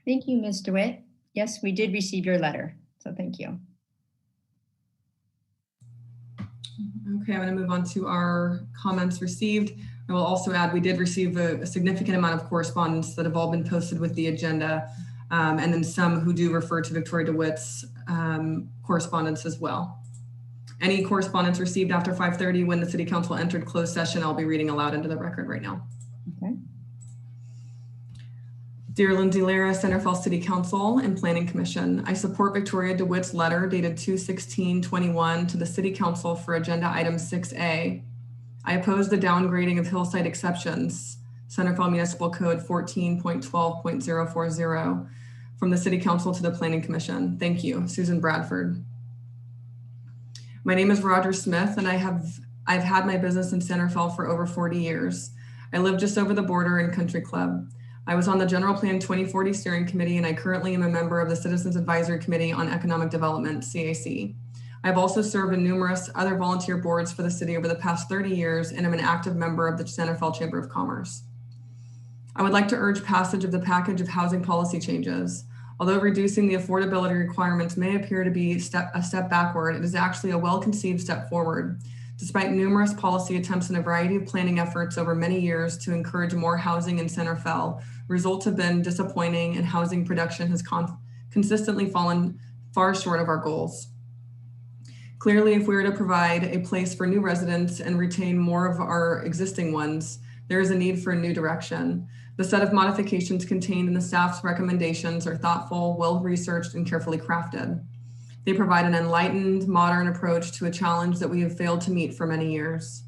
Thank you, Ms. DeWitt. Yes, we did receive your letter, so thank you. Okay, I'm going to move on to our comments received. I will also add we did receive a significant amount of correspondence that have all been posted with the agenda, and then some who do refer to Victoria DeWitt's correspondence as well. Any correspondence received after 5:30 when the City Council entered closed session, I'll be reading aloud into the record right now. Okay. Dear Lindsay Lara, San Rafael City Council and Planning Commission, I support Victoria DeWitt's letter dated 2/16/21 to the City Council for Agenda Item 6A. I oppose the downgrading of hillside exceptions, San Rafael Municipal Code 14.12.040, from the City Council to the Planning Commission. Thank you, Susan Bradford. My name is Roger Smith, and I've had my business in San Rafael for over 40 years. I live just over the border in Country Club. I was on the General Plan 2040 Steering Committee, and I currently am a member of the Citizens Advisory Committee on Economic Development, CAC. I've also served in numerous other volunteer boards for the city over the past 30 years, and I'm an active member of the San Rafael Chamber of Commerce. I would like to urge passage of the package of housing policy changes. Although reducing the affordability requirements may appear to be a step backward, it is actually a well-conceived step forward. Despite numerous policy attempts and a variety of planning efforts over many years to encourage more housing in Center Fell, results have been disappointing and housing production has consistently fallen far short of our goals. Clearly, if we were to provide a place for new residents and retain more of our existing ones, there is a need for a new direction. The set of modifications contained in the staff's recommendations are thoughtful, well-researched, and carefully crafted. They provide an enlightened, modern approach to a challenge that we have failed to meet for many years.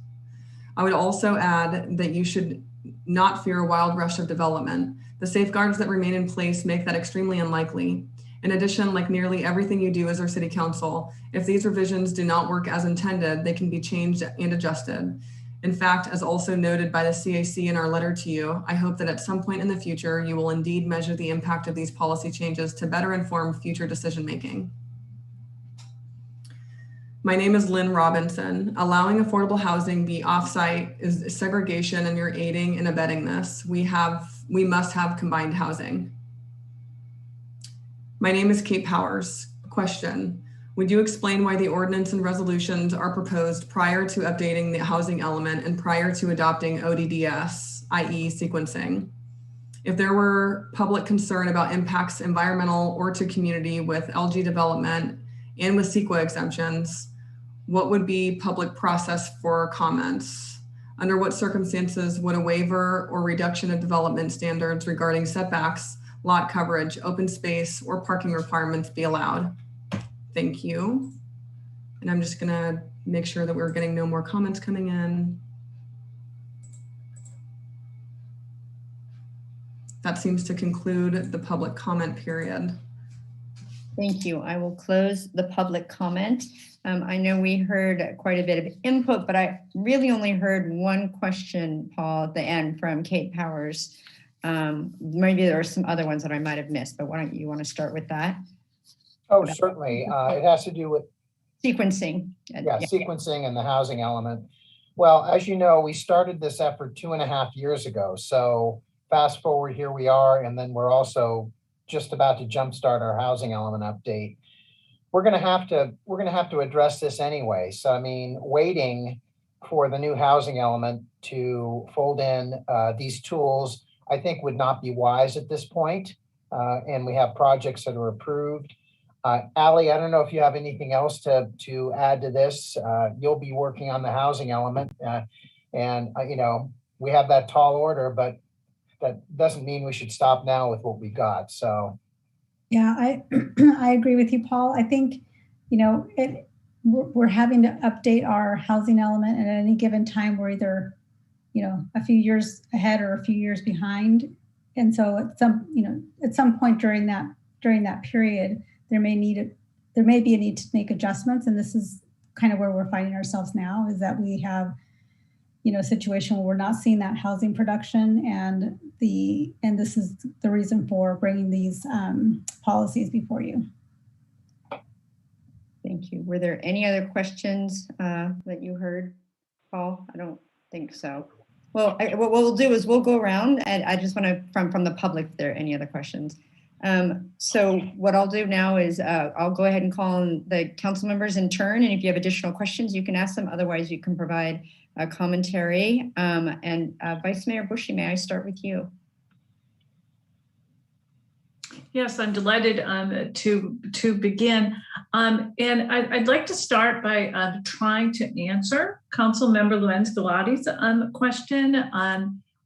I would also add that you should not fear a wild rush of development. The safeguards that remain in place make that extremely unlikely. In addition, like nearly everything you do as our city council, if these revisions do not work as intended, they can be changed and adjusted. In fact, as also noted by the CAC in our letter to you, I hope that at some point in the future, you will indeed measure the impact of these policy changes to better inform future decision-making. My name is Lynn Robinson. Allowing affordable housing be offsite is segregation, and you're aiding and abetting this. We must have combined housing. My name is Kate Powers. Question: would you explain why the ordinance and resolutions are proposed prior to updating the housing element and prior to adopting ODDS, i.e. sequencing? If there were public concern about impacts environmental or to community with LG development and with CEQA exemptions, what would be public process for comments? Under what circumstances would a waiver or reduction of development standards regarding setbacks, lot coverage, open space, or parking requirements be allowed? Thank you. And I'm just gonna make sure that we're getting no more comments coming in. That seems to conclude the public comment period. Thank you. I will close the public comment. I know we heard quite a bit of input, but I really only heard one question, Paul, at the end from Kate Powers. Maybe there are some other ones that I might have missed, but why don't you want to start with that? Oh, certainly. It has to do with sequencing. Yeah, sequencing and the housing element. Well, as you know, we started this effort 2.5 years ago. So fast forward, here we are, and then we're also just about to jumpstart our housing element update. We're going to have to address this anyway. So I mean, waiting for the new housing element to fold in these tools, I think would not be wise at this point. And we have projects that are approved. Allie, I don't know if you have anything else to add to this. You'll be working on the housing element, and you know, we have that tall order, but that doesn't mean we should stop now with what we got. So, yeah, I agree with you, Paul. I think, you know, we're having to update our housing element, and at any given time, we're either, you know, a few years ahead or a few years behind. And so at some point during that period, there may be a need to make adjustments. And this is kind of where we're finding ourselves now, is that we have, you know, a situation where we're not seeing that housing production, and this is the reason for bringing these policies before you. Thank you. Were there any other questions that you heard, Paul? I don't think so. Well, what we'll do is we'll go around, and I just want to, from the public, if there are any other questions. So what I'll do now is I'll go ahead and call on the council members in turn, and if you have additional questions, you can ask them. Otherwise, you can provide a commentary. Vice Mayor Bushy, may I start with you? Yes, I'm delighted to begin. And I'd like to start by trying to answer Councilmember Lorenz-Galati's question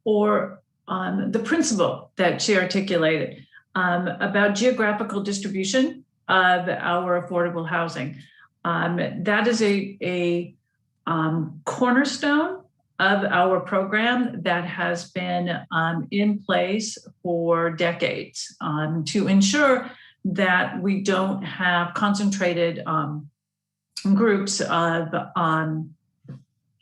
or the principle that she articulated about geographical distribution of our affordable housing. That is a cornerstone of our program that has been in place for decades to ensure that we don't have concentrated groups of the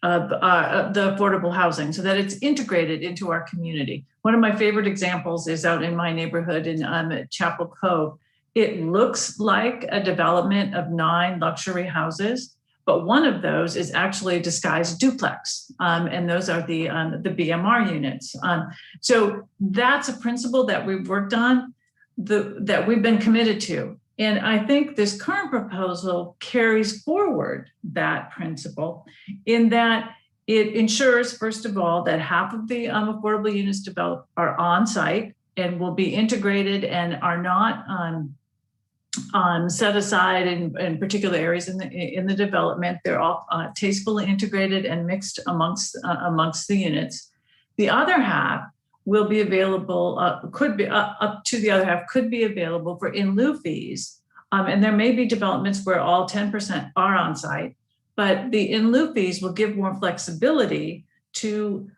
affordable housing, so that it's integrated into our community. One of my favorite examples is out in my neighborhood in Chapel Cove. It looks like a development of 9 luxury houses, but one of those is actually a disguised duplex, and those are the BMR units. So that's a principle that we've worked on, that we've been committed to. And I think this current proposal carries forward that principle in that it ensures, first of all, that half of the affordable units developed are on site and will be integrated and are not set aside in particular areas in the development. They're all tastefully integrated and mixed amongst the units. The other half will be available, could be up to the other half could be available for in lieu fees. And there may be developments where all 10% are on site, but the in lieu fees will give more flexibility to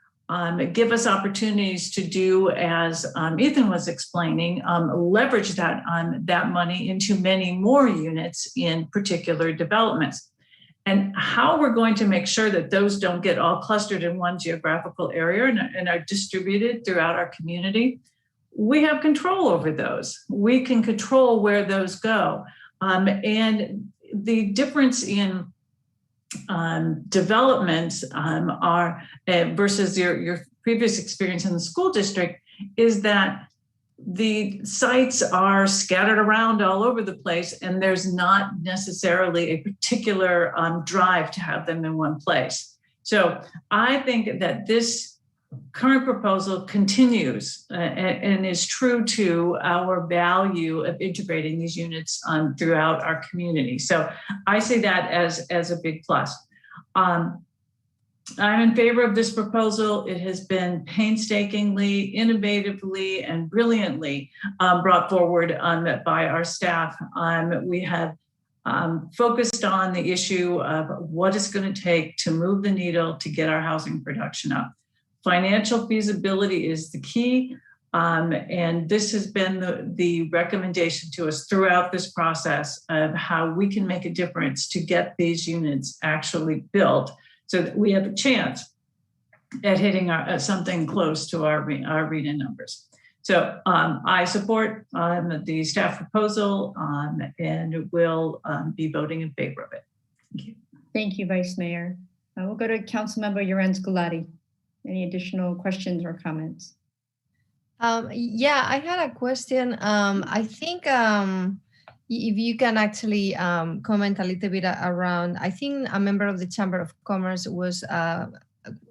give us opportunities to do, as Ethan was explaining, leverage that money into many more units in particular developments. And how we're going to make sure that those don't get all clustered in one geographical area and are distributed throughout our community, we have control over those. We can control where those go. And the difference in developments are versus your previous experience in the school district is that the sites are scattered around all over the place, and there's not necessarily a particular drive to have them in one place. So I think that this current proposal continues and is true to our value of integrating these units throughout our community. So I see that as a big plus. I'm in favor of this proposal. It has been painstakingly, innovatively, and brilliantly brought forward by our staff. We have focused on the issue of what it's going to take to move the needle to get our housing production up. Financial feasibility is the key, and this has been the recommendation to us throughout this process of how we can make a difference to get these units actually built so that we have a chance at hitting something close to our RHNA numbers. So I support the staff proposal and will be voting in favor of it. Thank you. Thank you, Vice Mayor. We'll go to Councilmember Lorenz-Gulati. Any additional questions or comments? Yeah, I had a question. I think if you can actually comment a little bit around, I think a member of the Chamber of Commerce was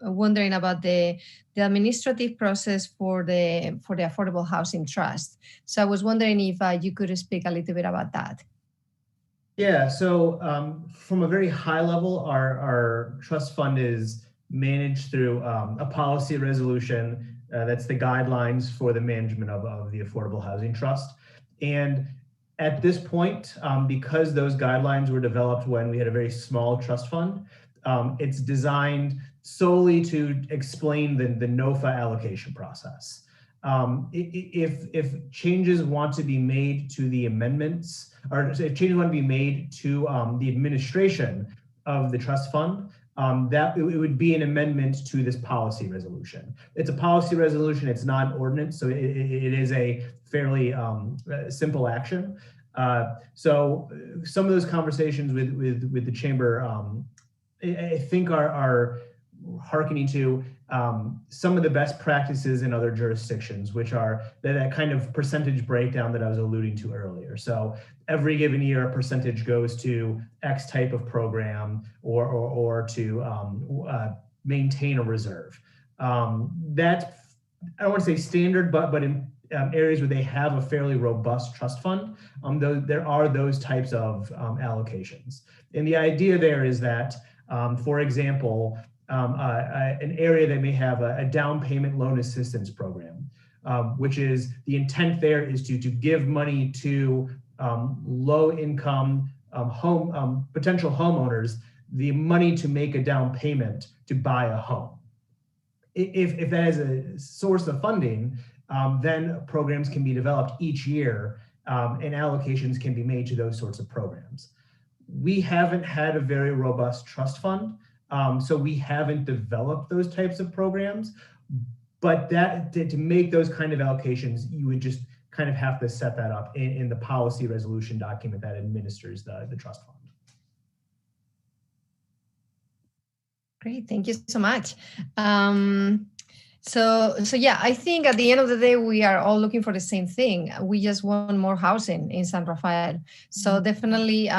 wondering about the administrative process for the Affordable Housing Trust. So I was wondering if you could speak a little bit about that. Yeah, so from a very high level, our trust fund is managed through a policy resolution that's the guidelines for the management of the Affordable Housing Trust. And at this point, because those guidelines were developed when we had a very small trust fund, it's designed solely to explain the NOFA allocation process. If changes want to be made to the amendments, or if changes want to be made to the administration of the trust fund, that it would be an amendment to this policy resolution. It's a policy resolution, it's not an ordinance, so it is a fairly simple action. So some of those conversations with the chamber, I think are hearkening to some of the best practices in other jurisdictions, which are that kind of percentage breakdown that I was alluding to earlier. So every given year, a percentage goes to X type of program or to maintain a reserve. That's, I don't want to say standard, but in areas where they have a fairly robust trust fund, there are those types of allocations. And the idea there is that, for example, an area that may have a down payment loan assistance program, which is the intent there is to give money to low income potential homeowners, the money to make a down payment to buy a home. If that is a source of funding, then programs can be developed each year and allocations can be made to those sorts of programs. We haven't had a very robust trust fund, so we haven't developed those types of programs, but to make those kind of allocations, you would just kind of have to set that up in the policy resolution document that administers the trust fund. Great, thank you so much. So yeah, I think at the end of the day, we are all looking for the same thing. We just want more housing in San Rafael. So definitely,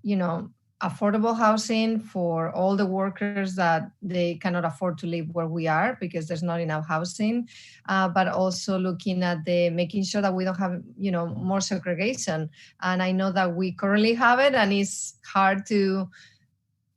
you know, affordable housing for all the workers that they cannot afford to live where we are because there's not enough housing, but also looking at making sure that we don't have, you know, more segregation. And I know that we currently have it, and it's hard to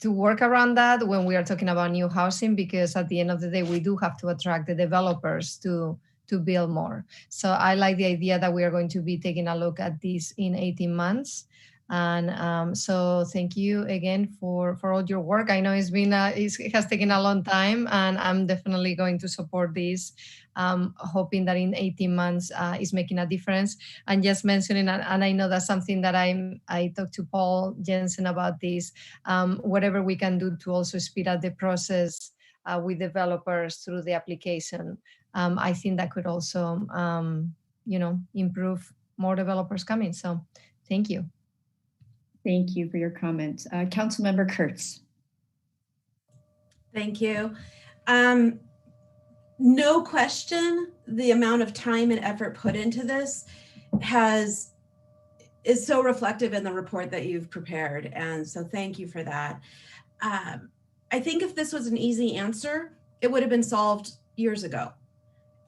work around that when we are talking about new housing, because at the end of the day, we do have to attract the developers to build more. So I like the idea that we are going to be taking a look at this in 18 months. And so thank you again for all your work. I know it has taken a long time, and I'm definitely going to support this, hoping that in 18 months is making a difference. And just mentioning, and I know that's something that I talked to Paul Jensen about this, whatever we can do to also speed up the process with developers through the application. I think that could also, you know, improve more developers coming. So thank you. Thank you for your comments. Councilmember Kurtz. Thank you. No question, the amount of time and effort put into this is so reflective in the report that you've prepared. And so thank you for that. I think if this was an easy answer, it would have been solved years ago.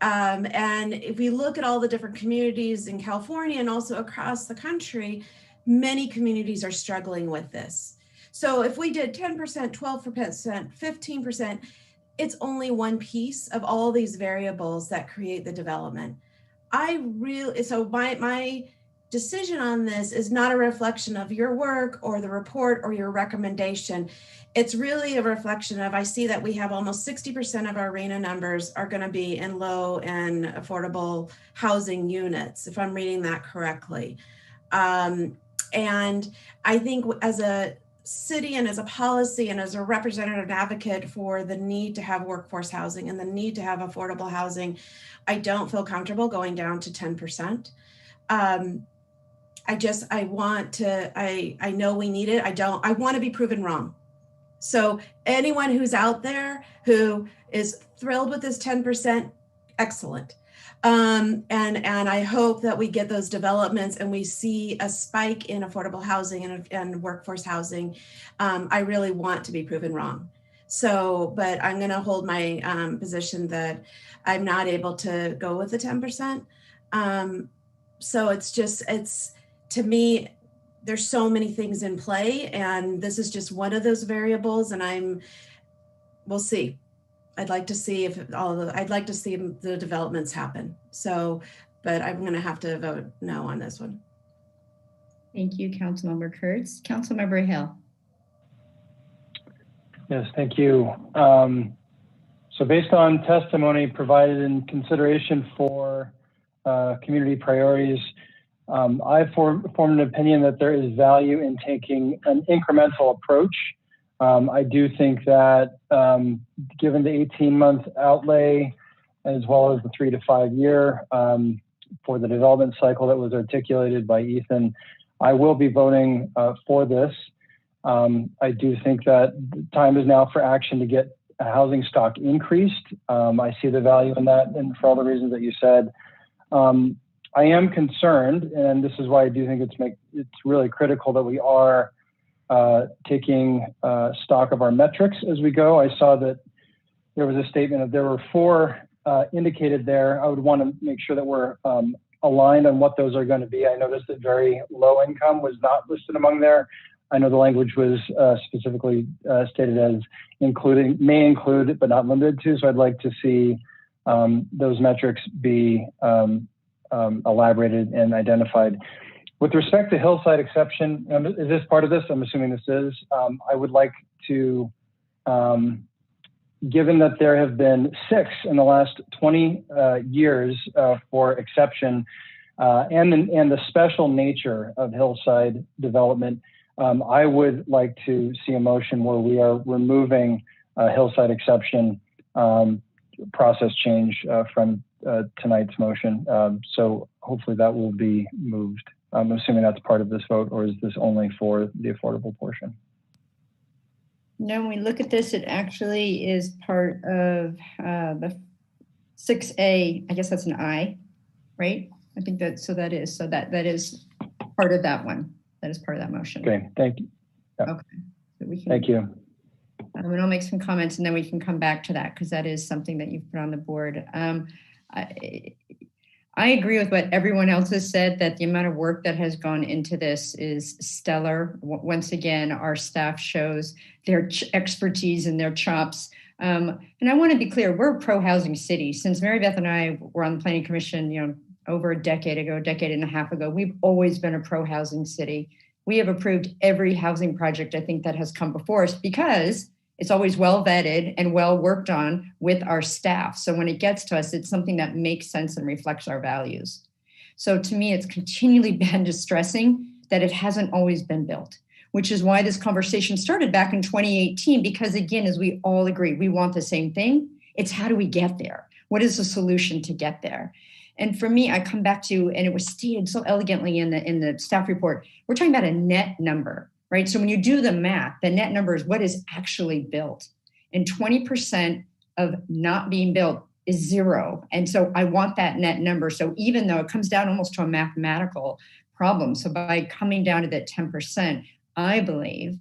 And if we look at all the different communities in California and also across the country, many communities are struggling with this. So if we did 10%, 12%, 15%, it's only one piece of all these variables that create the development. So my decision on this is not a reflection of your work or the report or your recommendation. It's really a reflection of, I see that we have almost 60% of our RENA numbers are going to be in low and affordable housing units, if I'm reading that correctly. And I think as a city and as a policy and as a representative advocate for the need to have workforce housing and the need to have affordable housing, I don't feel comfortable going down to 10%. I know we need it. I want to be proven wrong. So anyone who's out there who is thrilled with this 10%, excellent. And I hope that we get those developments and we see a spike in affordable housing and workforce housing. I really want to be proven wrong. So, but I'm going to hold my position that I'm not able to go with the 10%. So it's to me, there's so many things in play, and this is just one of those variables, and we'll see. I'd like to see the developments happen. So, but I'm going to have to vote no on this one. Thank you, Councilmember Kurtz. Councilmember Hill. Yes, thank you. So based on testimony provided in consideration for community priorities, I formed an opinion that there is value in taking an incremental approach. I do think that given the 18-month outlay, as well as the 3 to 5 year for the development cycle that was articulated by Ethan, I will be voting for this. I do think that the time is now for action to get a housing stock increased. I see the value in that, and for all the reasons that you said. I am concerned, and this is why I do think it's really critical that we are taking stock of our metrics as we go. I saw that there was a statement of there were 4 indicated there. I would want to make sure that we're aligned on what those are going to be. I noticed that very low income was not listed among there. I know the language was specifically stated as may include, but not limited to. So I'd like to see those metrics be elaborated and identified. With respect to hillside exception, is this part of this? I'm assuming this is. I would like to, given that there have been 6 in the last 20 years for exception, and the special nature of hillside development, I would like to see a motion where we are removing hillside exception process change from tonight's motion. So hopefully that will be moved. I'm assuming that's part of this vote, or is this only for the affordable portion? No, when we look at this, it actually is part of the 6A. I guess that's an I, right? I think that, so that is part of that one. That is part of that motion. Okay, thank you. Yeah. Okay. So we can, thank you. And I'll make some comments and then we can come back to that because that is something that you've put on the board. I agree with what everyone else has said, that the amount of work that has gone into this is stellar. Once again, our staff shows their expertise and their chops. And I want to be clear, we're a pro-housing city. Since Mary Beth and I were on the Planning Commission, over a decade and a half ago, we've always been a pro-housing city. We have approved every housing project I think that has come before us because it's always well vetted and well worked on with our staff. So when it gets to us, it's something that makes sense and reflects our values. So to me, it's continually been distressing that it hasn't always been built, which is why this conversation started back in 2018, because again, as we all agree, we want the same thing. It's how do we get there? What is the solution to get there? And for me, I come back to, and it was stated so elegantly in the staff report, we're talking about a net number. Right? So when you do the math, the net number is what is actually built. And 20% of not being built is 0. And so I want that net number. So even though it comes down almost to a mathematical problem, so by coming down to that 10%, I believe,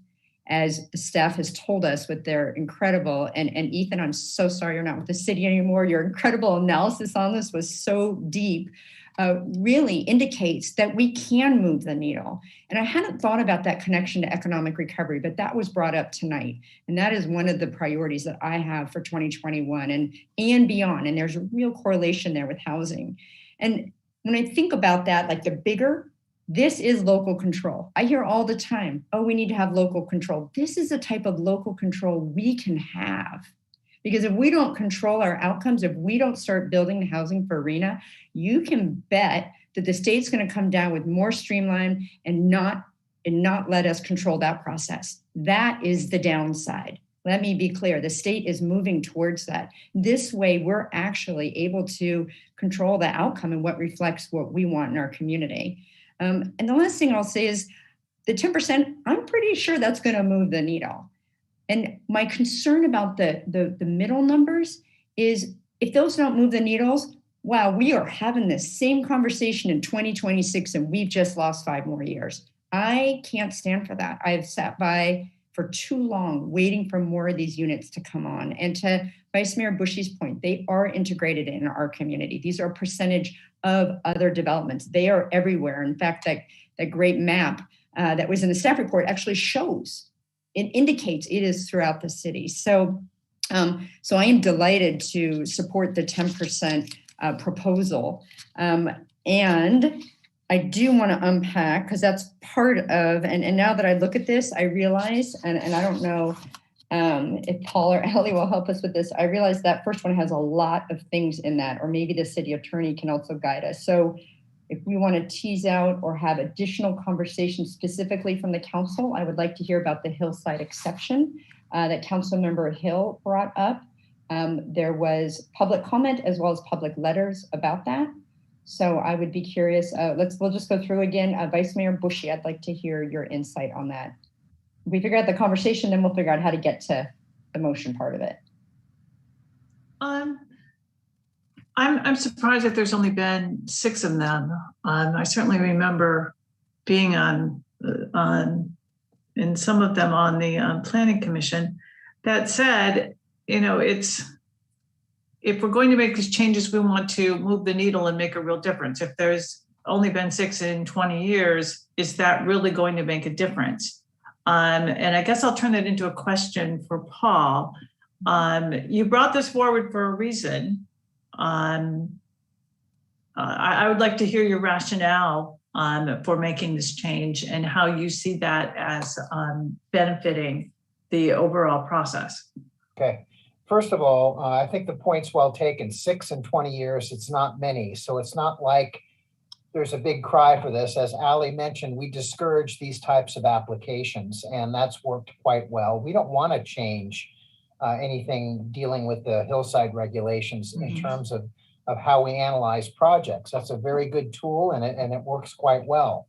as the staff has told us with their incredible, and Ethan, I'm so sorry you're not with the city anymore. Your incredible analysis on this was so deep. Really indicates that we can move the needle. And I hadn't thought about that connection to economic recovery, but that was brought up tonight. And that is one of the priorities that I have for 2021 and beyond. And there's a real correlation there with housing. And when I think about that, like the bigger, this is local control. I hear all the time, oh, we need to have local control. This is a type of local control we can have. Because if we don't control our outcomes, if we don't start building the housing for RHNA, you can bet that the state's going to come down with more streamline and not let us control that process. That is the downside. Let me be clear. The state is moving towards that. This way, we're actually able to control the outcome and what reflects what we want in our community. And the last thing I'll say is the 10%, I'm pretty sure that's going to move the needle. And my concern about the middle numbers is if those don't move the needles, wow, we are having this same conversation in 2026 and we've just lost 5 more years. I can't stand for that. I've sat by for too long waiting for more of these units to come on. And to Vice Mayor Bushy's point, they are integrated in our community. These are a percentage of other developments. They are everywhere. In fact, that great map that was in the staff report actually shows, it indicates it is throughout the city. So I am delighted to support the 10% proposal. And I do want to unpack, because that's part of, and now that I look at this, I realize, and I don't know if Paul or Ellie will help us with this, I realize that first one has a lot of things in that, or maybe the city attorney can also guide us. So if we want to tease out or have additional conversations specifically from the council, I would like to hear about the hillside exception that Councilmember Hill brought up. There was public comment as well as public letters about that. So I would be curious, we'll just go through again. Vice Mayor Bushy, I'd like to hear your insight on that. If we figure out the conversation, then we'll figure out how to get to the motion part of it. I'm surprised that there's only been 6 of them. I certainly remember being on in some of them on the Planning Commission. That said, if we're going to make these changes, we want to move the needle and make a real difference. If there's only been 6 in 20 years, is that really going to make a difference? And I guess I'll turn that into a question for Paul. You brought this forward for a reason. I would like to hear your rationale for making this change and how you see that as benefiting the overall process. Okay. First of all, I think the point's well taken. 6 in 20 years, it's not many. So it's not like there's a big cry for this. As Ali mentioned, we discourage these types of applications, and that's worked quite well. We don't want to change anything dealing with the hillside regulations in terms of how we analyze projects. That's a very good tool, and it works quite well.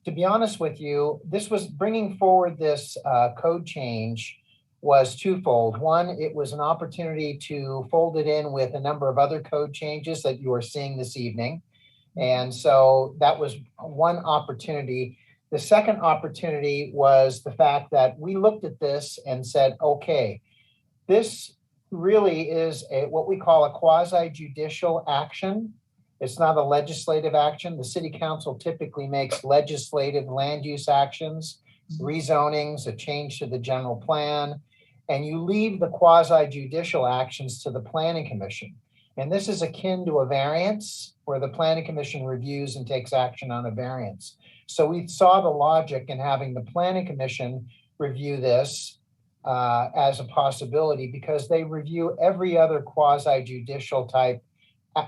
To be honest with you, this was bringing forward this code change was twofold. One, it was an opportunity to fold it in with a number of other code changes that you are seeing this evening. And so that was one opportunity. The second opportunity was the fact that we looked at this and said, okay, this really is what we call a quasi-judicial action. It's not a legislative action. The city council typically makes legislative land use actions, rezonings, a change to the general plan, and you leave the quasi-judicial actions to the planning commission. And this is akin to a variance where the planning commission reviews and takes action on a variance. So we saw the logic in having the planning commission review this as a possibility, because they review every other quasi-judicial type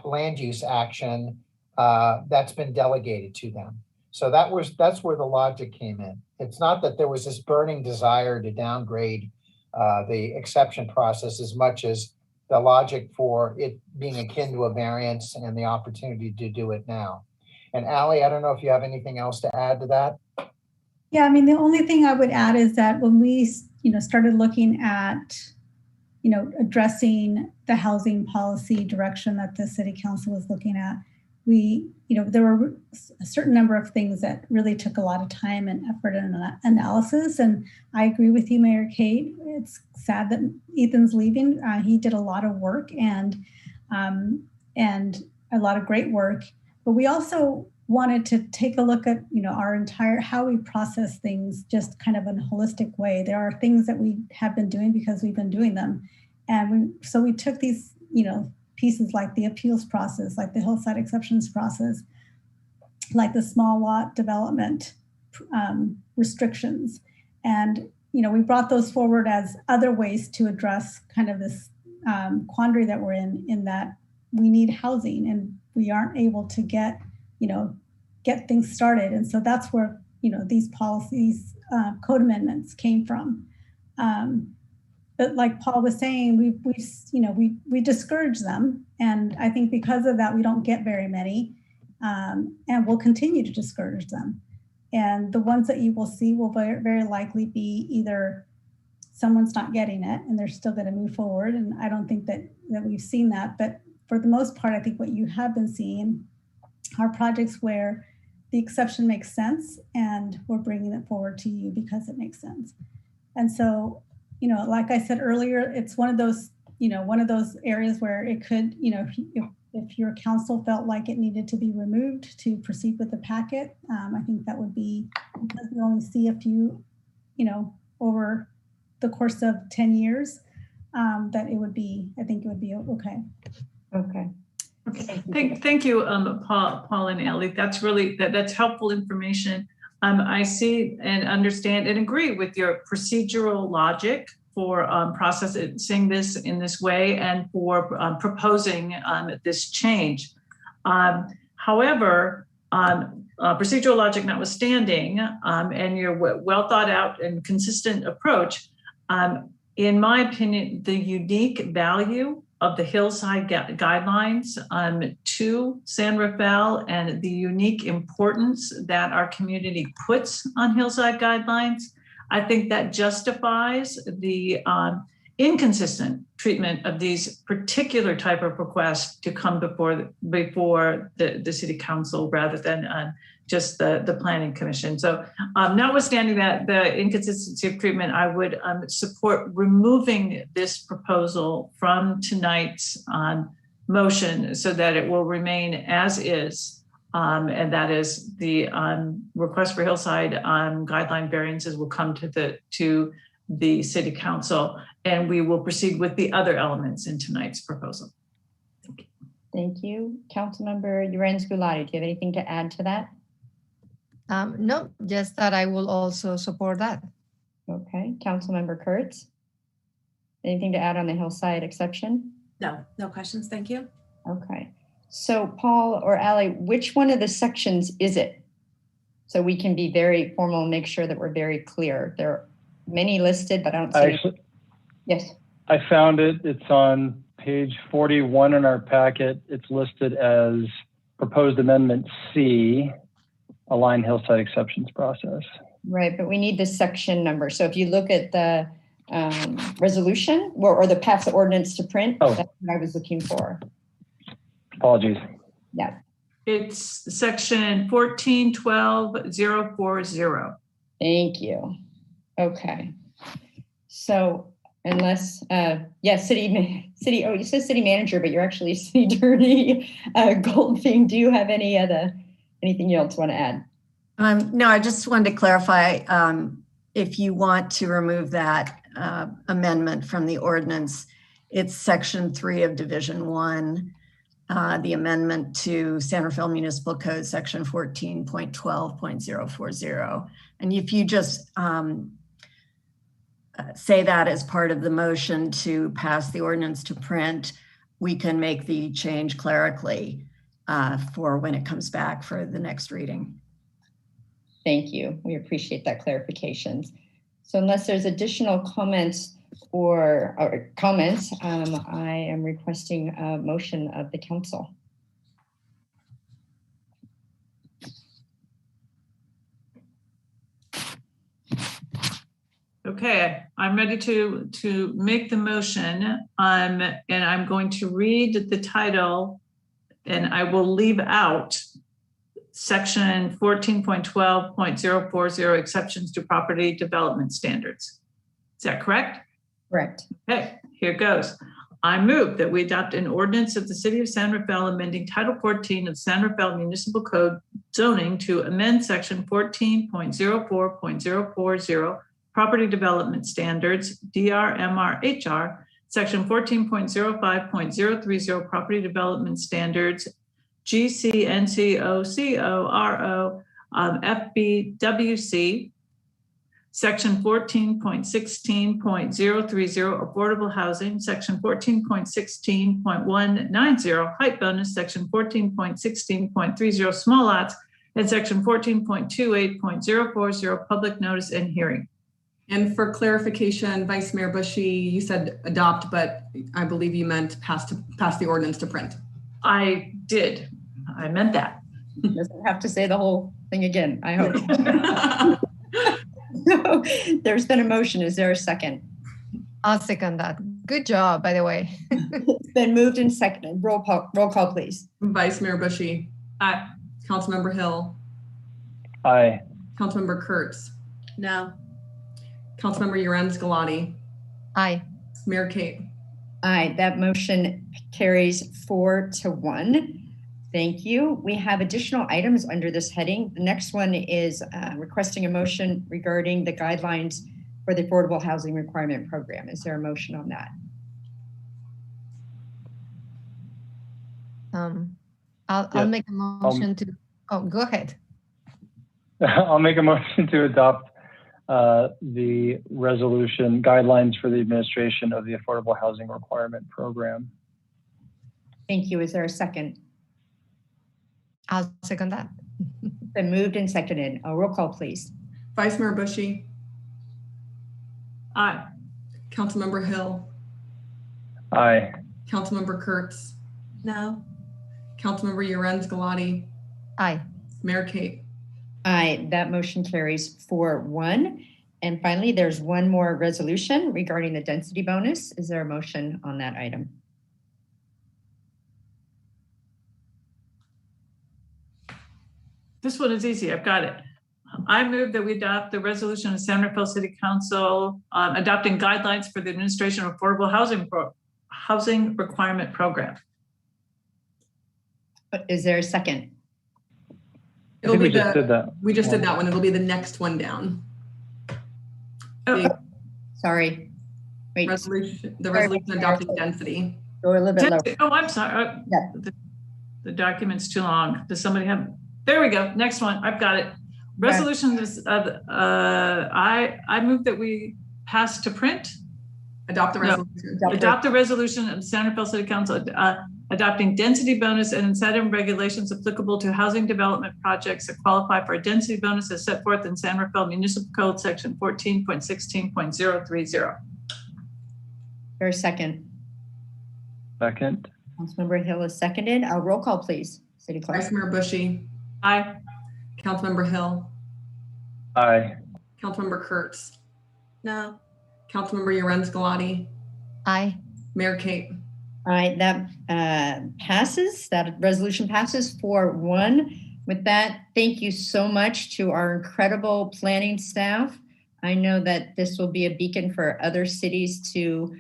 land use action that's been delegated to them. So that's where the logic came in. It's not that there was this burning desire to downgrade the exception process as much as the logic for it being akin to a variance and the opportunity to do it now. And Allie, I don't know if you have anything else to add to that. Yeah, I mean, the only thing I would add is that when we, started looking at, addressing the housing policy direction that the city council was looking at, we, there were a certain number of things that really took a lot of time and effort and analysis. And I agree with you, Mayor Kate. It's sad that Ethan's leaving. He did a lot of work and a lot of great work. But we also wanted to take a look at, our entire, how we process things just kind of in a holistic way. There are things that we have been doing because we've been doing them. And so we took these, pieces like the appeals process, like the hillside exceptions process, like the small lot development restrictions. And, we brought those forward as other ways to address kind of this quandary that we're in that we need housing and we aren't able to get things started. And so that's where, these policies, code amendments came from. But like Paul was saying, we discourage them. And I think because of that, we don't get very many, and we'll continue to discourage them. And the ones that you will see will very, very likely be either someone's not getting it and they're still going to move forward. And I don't think that we've seen that. But for the most part, I think what you have been seeing are projects where the exception makes sense and we're bringing it forward to you because it makes sense. And so, like I said earlier, it's one of those areas where it could, if your council felt like it needed to be removed to proceed with the packet, I think that would be, because we only see a few, over the course of 10 years, that it would be, I think it would be okay. Okay. Thank you, Paul and Ellie. That's really, that's helpful information. I see and understand and agree with your procedural logic for processing this in this way and for proposing this change. However, procedural logic notwithstanding, and your well thought out and consistent approach, in my opinion, the unique value of the hillside guidelines to San Rafael and the unique importance that our community puts on hillside guidelines, I think that justifies the inconsistent treatment of these particular type of requests to come before the city council rather than just the planning commission. So notwithstanding that, the inconsistency of treatment, I would support removing this proposal from tonight's motion so that it will remain as is. And that is the request for hillside guideline variances will come to the city council, and we will proceed with the other elements in tonight's proposal. Thank you. Councilmember Urens-Gulati, do you have anything to add to that? No, just that I will also support that. Okay. Councilmember Kurtz, anything to add on the hillside exception? No questions. Thank you. Okay. So Paul or Allie, which one of the sections is it? So we can be very formal and make sure that we're very clear. There are many listed, but I don't see it. Yes. I found it. It's on page 41 in our packet. It's listed as proposed amendment C, align hillside exceptions process. Right, but we need the section number. So if you look at the resolution or the pass the ordinance to print. Oh. That's what I was looking for. Apologies. Yeah. It's section 1412.040. Thank you. Okay. So unless, city, oh, you said city manager, but you're actually city attorney, Goldfing, do you have anything else want to add? No, I just wanted to clarify, if you want to remove that amendment from the ordinance, it's section 3 of division 1, the amendment to San Rafael Municipal Code section 14.12.040. And if you just say that as part of the motion to pass the ordinance to print, we can make the change clerically for when it comes back for the next reading. Thank you. We appreciate that clarification. So unless there's additional comments or comments, I am requesting a motion of the council. Okay, I'm ready to make the motion, and I'm going to read the title, and I will leave out section 14.12.040, exceptions to property development standards. Is that correct? Correct. Okay, here goes. I move that we adopt an ordinance of the City of San Rafael amending Title 14 of San Rafael Municipal Code zoning to amend section 14.04.040 property development standards, DRMR-HR, section 14.05.030 property development standards, GCNCOCORO, FBWC, section 14.16.030 affordable housing, section 14.16.190 height bonus, section 14.16.30 small lots, and section 14.28.040 public notice and hearing. And for clarification, Vice Mayor Bushy, you said adopt, but I believe you meant pass the ordinance to print. I did. I meant that. Doesn't have to say the whole thing again, I hope. So, there's been a motion. Is there a second? I'll second that. Good job, by the way. It's been moved and seconded. Roll call, please. Vice Mayor Bushy. Aye. Councilmember Hill. Aye. Councilmember Kurtz. No. Councilmember Urenz Galati. Aye. Mayor Kate. Aye. That motion carries 4-1. Thank you. We have additional items under this heading. The next one is requesting a motion regarding the guidelines for the Affordable Housing Requirement Program. Is there a motion on that? I'll make a motion to, go ahead. I'll make a motion to adopt the resolution guidelines for the administration of the Affordable Housing Requirement Program. Thank you. Is there a second? I'll second that. Been moved and seconded. A roll call, please. Vice Mayor Bushy. Aye. Councilmember Hill. Aye. Councilmember Kurtz. No. Councilmember Urenz Galati. Aye. Mayor Kate. Aye. That motion carries 4-1. And finally, there's one more resolution regarding the density bonus. Is there a motion on that item? This one is easy. I've got it. I move that we adopt the resolution of San Rafael City Council adopting guidelines for the administration of affordable housing requirement program. Is there a second? It'll be we just did that. We just did that one. It'll be the next one down. Sorry. Wait. The resolution adopting density. Go a little bit lower. Oh, I'm sorry. Yeah. The document's too long. Does somebody have? There we go. Next one. I've got it. Resolution is, I move that we pass to print. Adopt the resolution. No, adopt the resolution of San Rafael City Council adopting density bonus and incentive regulations applicable to housing development projects that qualify for a density bonus as set forth in San Rafael Municipal Code section 14.16.030. For a second. Second. Councilmember Hill is seconded. Roll call, please. City Clerk. Vice Mayor Bushy. Aye. Councilmember Hill. Aye. Councilmember Kurtz. No. Councilmember Urens-Galati. Aye. Mayor Kate. All right, that passes. That resolution passes 4-1. With that, thank you so much to our incredible planning staff. I know that this will be a beacon for other cities to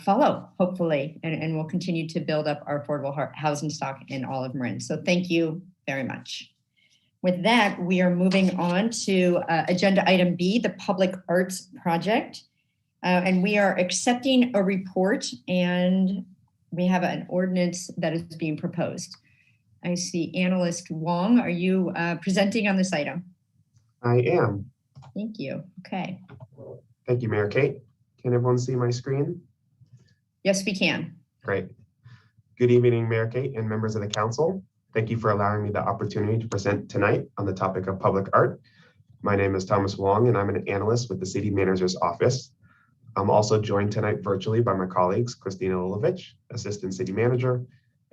follow, hopefully, and we'll continue to build up our affordable housing stock in all of Marin. So thank you very much. With that, we are moving on to agenda item B, the Public Arts Project. And we are accepting a report, and we have an ordinance that is being proposed. I see Analyst Wong. Are you presenting on this item? I am. Thank you. Okay. Thank you, Mayor Kate. Can everyone see my screen? Yes, we can. Great. Good evening, Mayor Kate and members of the council. Thank you for allowing me the opportunity to present tonight on the topic of public art. My name is Thomas Wong, and I'm an analyst with the City Manager's Office. I'm also joined tonight virtually by my colleagues, Christina Lilovich, Assistant City Manager,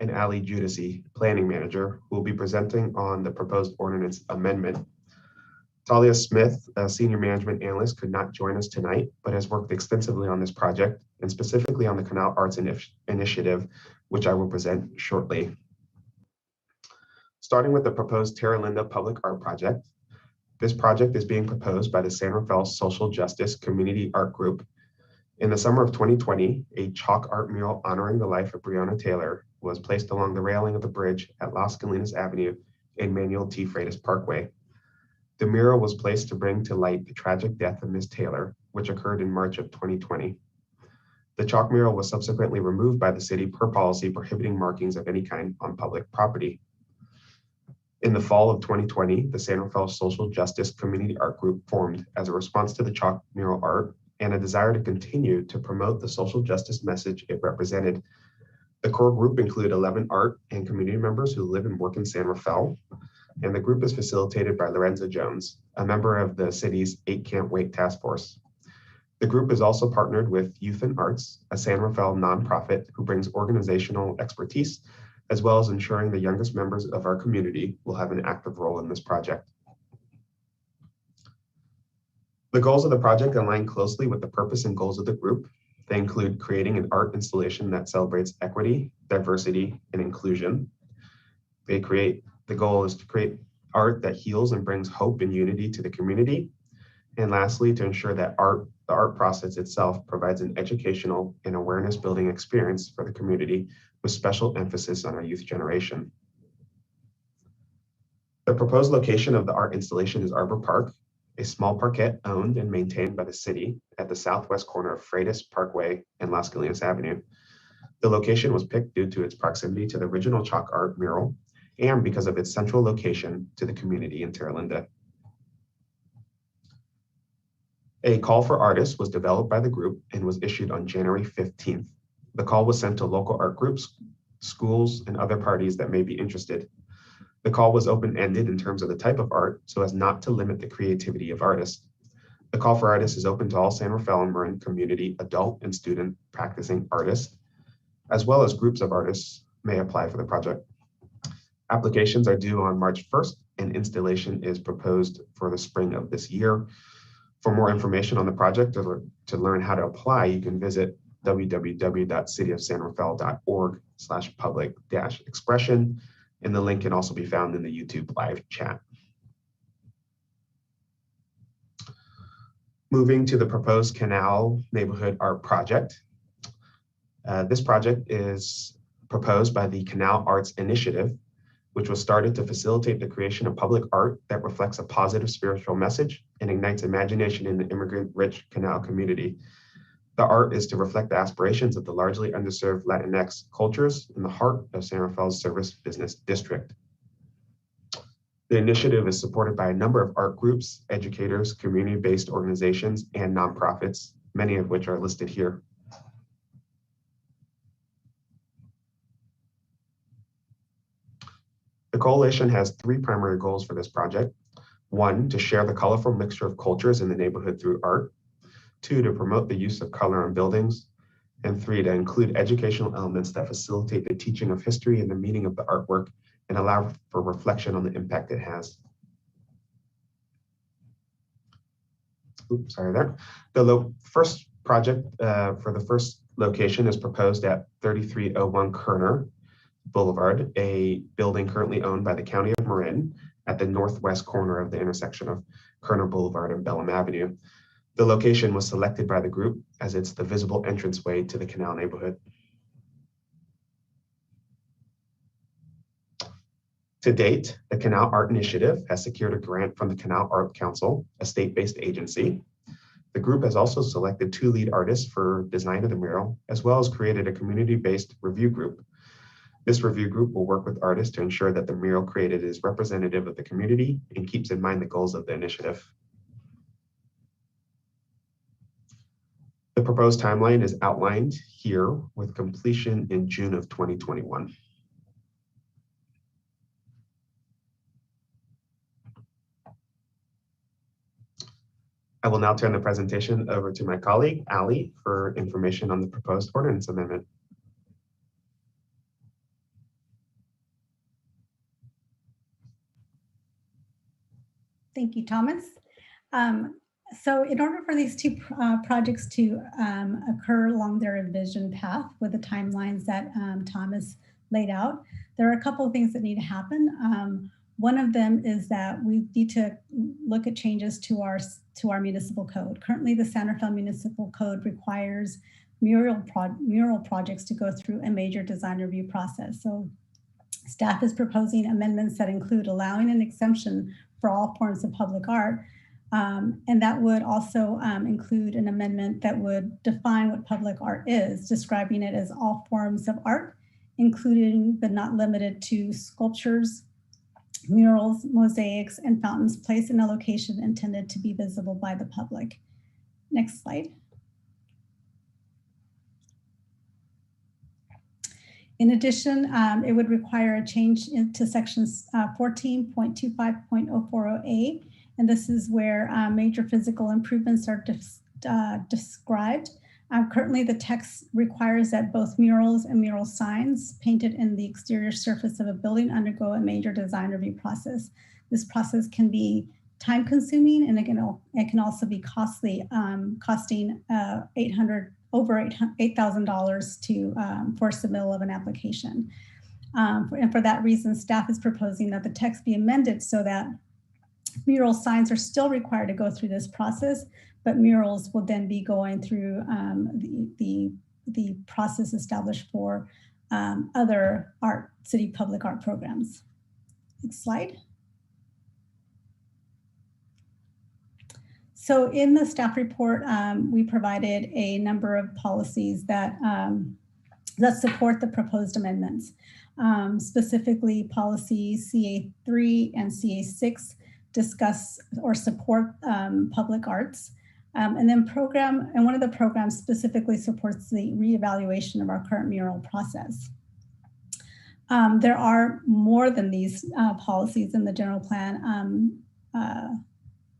and Ali Judici, Planning Manager, who will be presenting on the proposed ordinance amendment. Talia Smith, a Senior Management Analyst, could not join us tonight, but has worked extensively on this project, and specifically on the Canal Arts Initiative, which I will present shortly. Starting with the proposed Terra Linda Public Art Project. This project is being proposed by the San Rafael Social Justice Community Art Group. In the summer of 2020, a chalk art mural honoring the life of Breonna Taylor was placed along the railing of the bridge at Las Colinas Avenue and Manuel T. Freitas Parkway. The mural was placed to bring to light the tragic death of Ms. Taylor, which occurred in March of 2020. The chalk mural was subsequently removed by the city per policy prohibiting markings of any kind on public property. In the fall of 2020, the San Rafael Social Justice Community Art Group formed as a response to the chalk mural art and a desire to continue to promote the social justice message it represented. The core group included 11 art and community members who live and work in San Rafael, and the group is facilitated by Lorenza Jones, a member of the city's 8 Can't Wait task force. The group is also partnered with Youth and Arts, a San Rafael nonprofit who brings organizational expertise, as well as ensuring the youngest members of our community will have an active role in this project. The goals of the project align closely with the purpose and goals of the group. They include creating an art installation that celebrates equity, diversity, and inclusion. The goal is to create art that heals and brings hope and unity to the community. And lastly, to ensure that the art process itself provides an educational and awareness building experience for the community, with special emphasis on our youth generation. The proposed location of the art installation is Arbor Park, a small parkette owned and maintained by the city at the southwest corner of Freitas Parkway and Las Colinas Avenue. The location was picked due to its proximity to the original chalk art mural and because of its central location to the community in Terra Linda. A call for artists was developed by the group and was issued on January 15th. The call was sent to local art groups, schools, and other parties that may be interested. The call was open-ended in terms of the type of art so as not to limit the creativity of artists. The call for artists is open to all San Rafael and Marin community adult and student practicing artists, as well as groups of artists may apply for the project. Applications are due on March 1st, and installation is proposed for the spring of this year. For more information on the project or to learn how to apply, you can visit www.cityofsanrafael.org/public-expression, and the link can also be found in the YouTube live chat. Moving to the proposed Canal Neighborhood Art Project. This project is proposed by the Canal Arts Initiative, which was started to facilitate the creation of public art that reflects a positive spiritual message and ignites imagination in the immigrant-rich Canal community. The art is to reflect the aspirations of the largely underserved Latinx cultures in the heart of San Rafael's service business district. The initiative is supported by a number of art groups, educators, community-based organizations, and nonprofits, many of which are listed here. The coalition has 3 primary goals for this project. 1, to share the colorful mixture of cultures in the neighborhood through art. 2, to promote the use of color on buildings. And 3, to include educational elements that facilitate the teaching of history and the meaning of the artwork and allow for reflection on the impact it has. Oops, sorry there. The first project for the first location is proposed at 3301 Kerner Boulevard, a building currently owned by the County of Marin at the northwest corner of the intersection of Kerner Boulevard and Bellum Avenue. The location was selected by the group as it's the visible entranceway to the Canal neighborhood. To date, the Canal Art Initiative has secured a grant from the Canal Art Council, a state-based agency. The group has also selected 2 lead artists for design of the mural, as well as created a community-based review group. This review group will work with artists to ensure that the mural created is representative of the community and keeps in mind the goals of the initiative. The proposed timeline is outlined here with completion in June of 2021. I will now turn the presentation over to my colleague, Ali, for information on the proposed ordinance amendment. Thank you, Thomas. So in order for these 2 projects to occur along their envisioned path with the timelines that Thomas laid out, there are a couple of things that need to happen. One of them is that we need to look at changes to our municipal code. Currently, the Santa Fe Municipal Code requires mural projects to go through a major design review process. So staff is proposing amendments that include allowing an exemption for all forms of public art. And that would also include an amendment that would define what public art is, describing it as all forms of art, including but not limited to sculptures, murals, mosaics, and fountains placed in a location intended to be visible by the public. Next slide. In addition, it would require a change to sections 14.25.040A, and this is where major physical improvements are described. Currently, the text requires that both murals and mural signs painted in the exterior surface of a building undergo a major design review process. This process can be time-consuming, and it can also be costly, costing over $8,000 for submittal of an application. And for that reason, staff is proposing that the text be amended so that mural signs are still required to go through this process, but murals will then be going through the process established for other city public art programs. Next slide. So in the staff report, we provided a number of policies that support the proposed amendments. Specifically, policy CA3 and CA6 discuss or support public arts. And then one of the programs specifically supports the reevaluation of our current mural process. There are more than these policies in the general plan.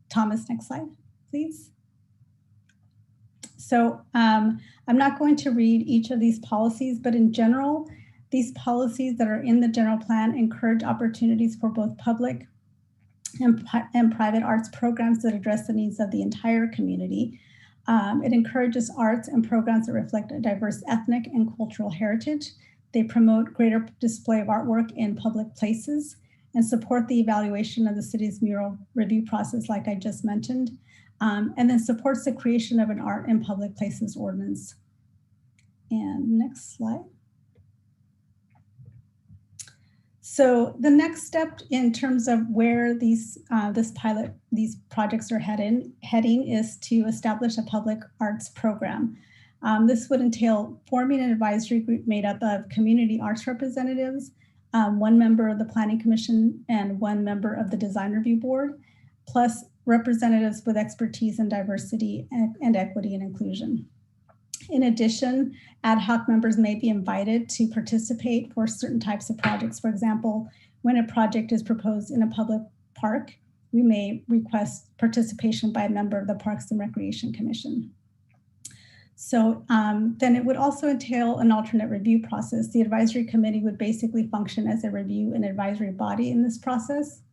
Thomas, next slide, please. So I'm not going to read each of these policies, but in general, these policies that are in the general plan encourage opportunities for both public and private arts programs that address the needs of the entire community. It encourages arts and programs that reflect a diverse ethnic and cultural heritage. They promote greater display of artwork in public places and support the evaluation of the city's mural review process, like I just mentioned, and then supports the creation of an art in public places ordinance. And next slide. So the next step in terms of where these projects are heading is to establish a public arts program. This would entail forming an advisory group made up of community arts representatives, 1 member of the Planning Commission and 1 member of the Design Review Board, plus representatives with expertise in diversity and equity and inclusion. In addition, ad hoc members may be invited to participate for certain types of projects. For example, when a project is proposed in a public park, we may request participation by a member of the Parks and Recreation Commission. So then it would also entail an alternate review process. The advisory committee would basically function as a review and advisory body in this process,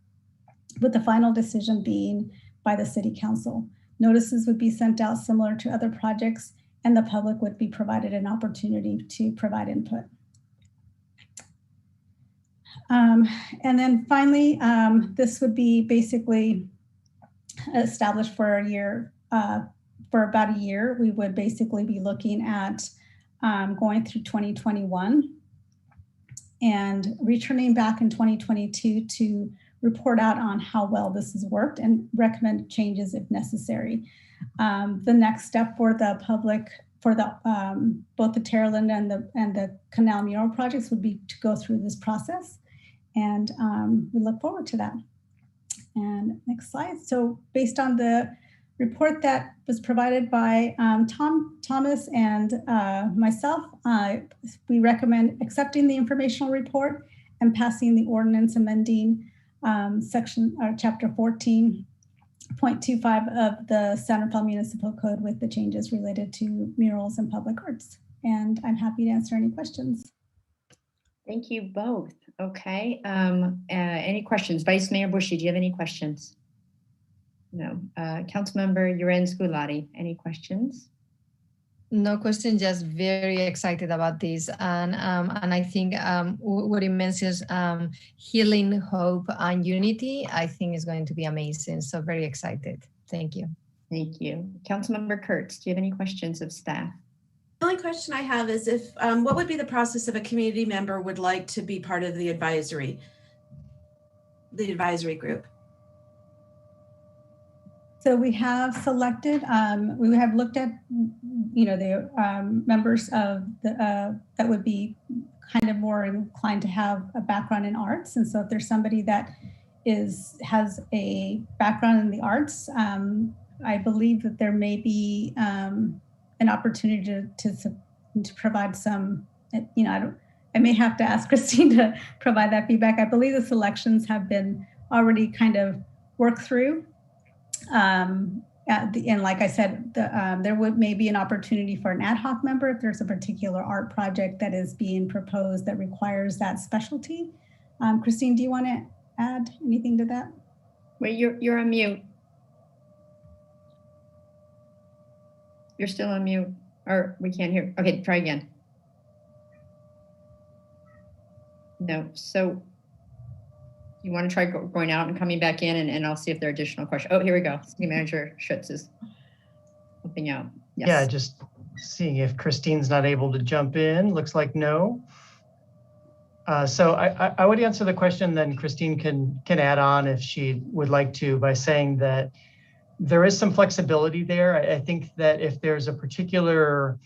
with the final decision being by the City Council. Notices would be sent out similar to other projects, and the public would be provided an opportunity to provide input. And then finally, this would be basically established for a year, for about a year. We would basically be looking at going through 2021 and returning back in 2022 to report out on how well this has worked and recommend changes if necessary. The next step for the public, for the both the Terra Linda and the Canal Mural projects would be to go through this process. And we look forward to that. And next slide. So based on the report that was provided by Thomas and myself, we recommend accepting the informational report and passing the ordinance amending chapter 14.25 of the Santa Fe Municipal Code with the changes related to murals and public arts. And I'm happy to answer any questions. Thank you both. Okay. Any questions? Vice Mayor Bushy, do you have any questions? No. Councilmember Urens-Gulati, any questions? No question, just very excited about this. And I think what it mentions, healing, hope, and unity, I think is going to be amazing. So very excited. Thank you. Thank you. Councilmember Kurtz, do you have any questions of staff? The only question I have is if what would be the process if a community member would like to be part of the advisory group? So we have selected, we have looked at, the members of the that would be kind of more inclined to have a background in arts. And so if there's somebody that has a background in the arts, I believe that there may be an opportunity to provide some, I may have to ask Christine to provide that feedback. I believe the selections have been already kind of worked through. And like I said, there may be an opportunity for an ad hoc member if there's a particular art project that is being proposed that requires that specialty. Christine, do you want to add anything to that? Wait, you're on mute. You're still on mute, or we can't hear. Okay, try again. No, so you want to try going out and coming back in, and I'll see if there are additional questions. Oh, here we go. City Manager Schutz is helping out. Yes. Yeah, just seeing if Christine's not able to jump in. Looks like no. So I would answer the question, then Christine can add on if she would like to, by saying that there is some flexibility there. I think that if there's a particular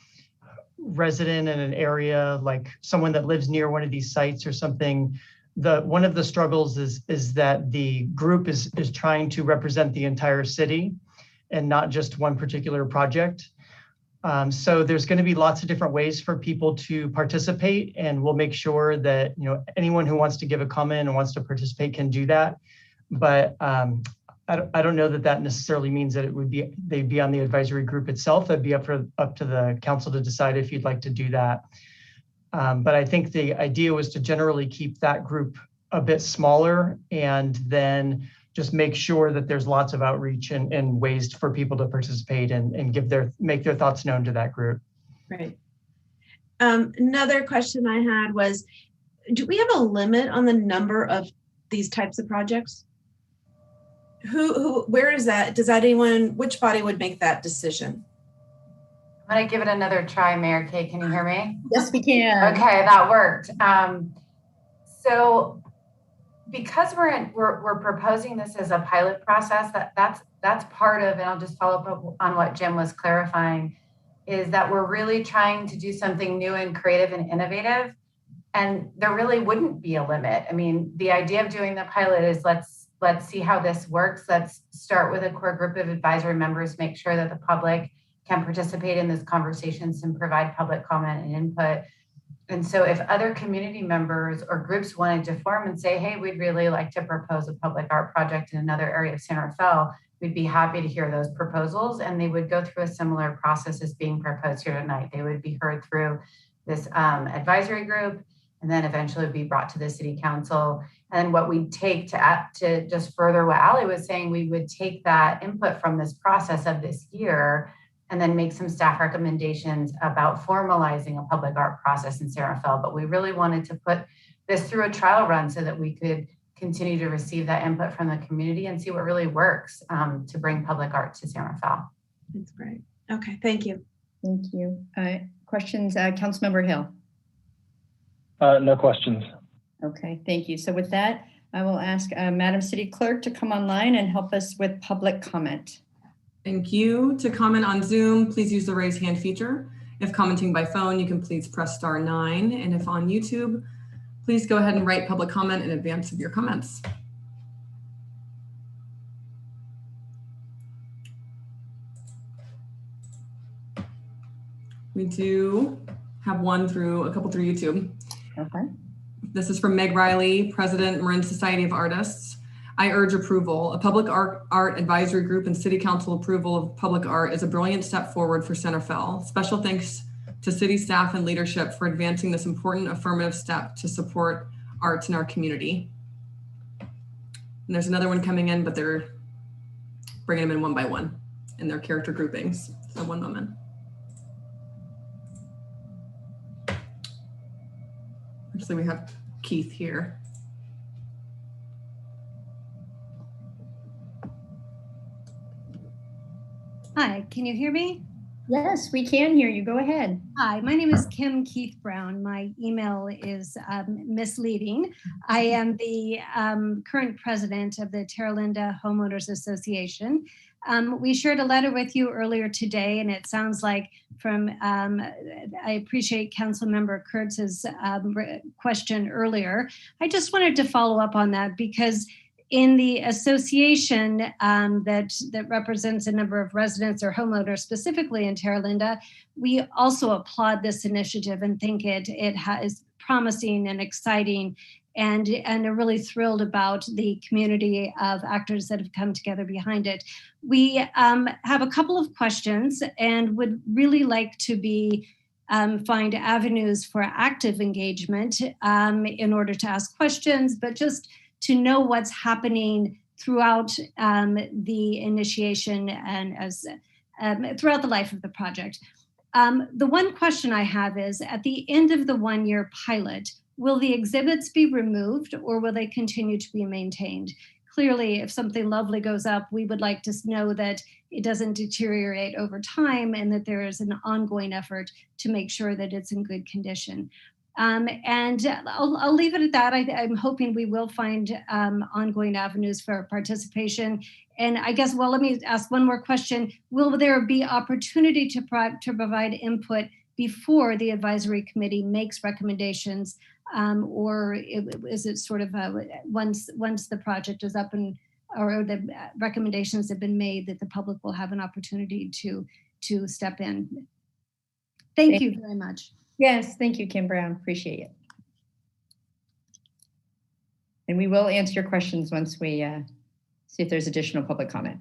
resident in an area, like someone that lives near one of these sites or something, one of the struggles is that the group is trying to represent the entire city and not just one particular project. So there's going to be lots of different ways for people to participate, and we'll make sure that anyone who wants to give a comment and wants to participate can do that. But I don't know that necessarily means that they'd be on the advisory group itself. That'd be up to the council to decide if you'd like to do that. But I think the idea was to generally keep that group a bit smaller, and then just make sure that there's lots of outreach and ways for people to participate and make their thoughts known to that group. Right. Another question I had was, do we have a limit on the number of these types of projects? Where is that? Which body would make that decision? I'm gonna give it another try, Mayor Kate. Can you hear me? Yes, we can. Okay, that worked. So because we're proposing this as a pilot process, that's part of, and I'll just follow up on what Jim was clarifying, is that we're really trying to do something new and creative and innovative, and there really wouldn't be a limit. I mean, the idea of doing the pilot is let's see how this works. Let's start with a core group of advisory members, make sure that the public can participate in these conversations and provide public comment and input. And so if other community members or groups wanted to form and say, hey, we'd really like to propose a public art project in another area of San Rafael, we'd be happy to hear those proposals, and they would go through a similar process as being proposed here tonight. They would be heard through this advisory group, and then eventually be brought to the city council. And what we take to just further what Ali was saying, we would take that input from this process of this year and then make some staff recommendations about formalizing a public art process in San Rafael. But we really wanted to put this through a trial run so that we could continue to receive that input from the community and see what really works to bring public art to San Rafael. That's great. Okay, thank you. Thank you. Questions, Councilmember Hill? No questions. Okay, thank you. So with that, I will ask Madam City Clerk to come online and help us with public comment. Thank you. To comment on Zoom, please use the raise hand feature. If commenting by phone, you can please press *9. And if on YouTube, please go ahead and write public comment in advance of your comments. We do have a couple through YouTube. Okay. This is from Meg Riley, President, Marin Society of Artists. I urge approval. A public art advisory group and city council approval of public art is a brilliant step forward for San Rafael. Special thanks to city staff and leadership for advancing this important affirmative step to support arts in our community. And there's another one coming in, but they're bringing them in one by one in their character groupings. So one moment. Actually, we have Keith here. Hi, can you hear me? Yes, we can hear you. Go ahead. Hi, my name is Kim Keith Brown. My email is misleading. I am the current president of the Terra Linda Homeowners Association. We shared a letter with you earlier today, and it sounds like I appreciate Councilmember Kurtz's question earlier. I just wanted to follow up on that because in the association that represents a number of residents or homeowners, specifically in Terra Linda, we also applaud this initiative and think it is promising and exciting, and are really thrilled about the community of actors that have come together behind it. We have a couple of questions and would really like to find avenues for active engagement in order to ask questions, but just to know what's happening throughout the initiation and throughout the life of the project. The one question I have is, at the end of the one-year pilot, will the exhibits be removed or will they continue to be maintained? Clearly, if something lovely goes up, we would like to know that it doesn't deteriorate over time and that there is an ongoing effort to make sure that it's in good condition. And I'll leave it at that. I'm hoping we will find ongoing avenues for participation. And I guess, well, let me ask one more question. Will there be opportunity to provide input before the advisory committee makes recommendations? Or is it sort of once the project is up or the recommendations have been made, that the public will have an opportunity to step in? Thank you very much. Yes, thank you, Kim Brown. Appreciate it. And we will answer your questions once we see if there's additional public comment.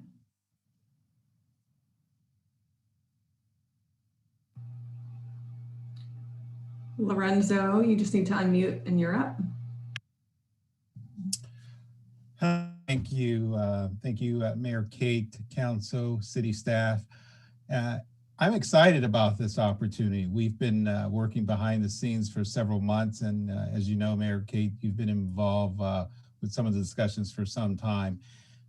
Lorenzo, you just need to unmute and you're up. Thank you. Thank you, Mayor Kate, council, city staff. I'm excited about this opportunity. We've been working behind the scenes for several months. And as you know, Mayor Kate, you've been involved with some of the discussions for some time.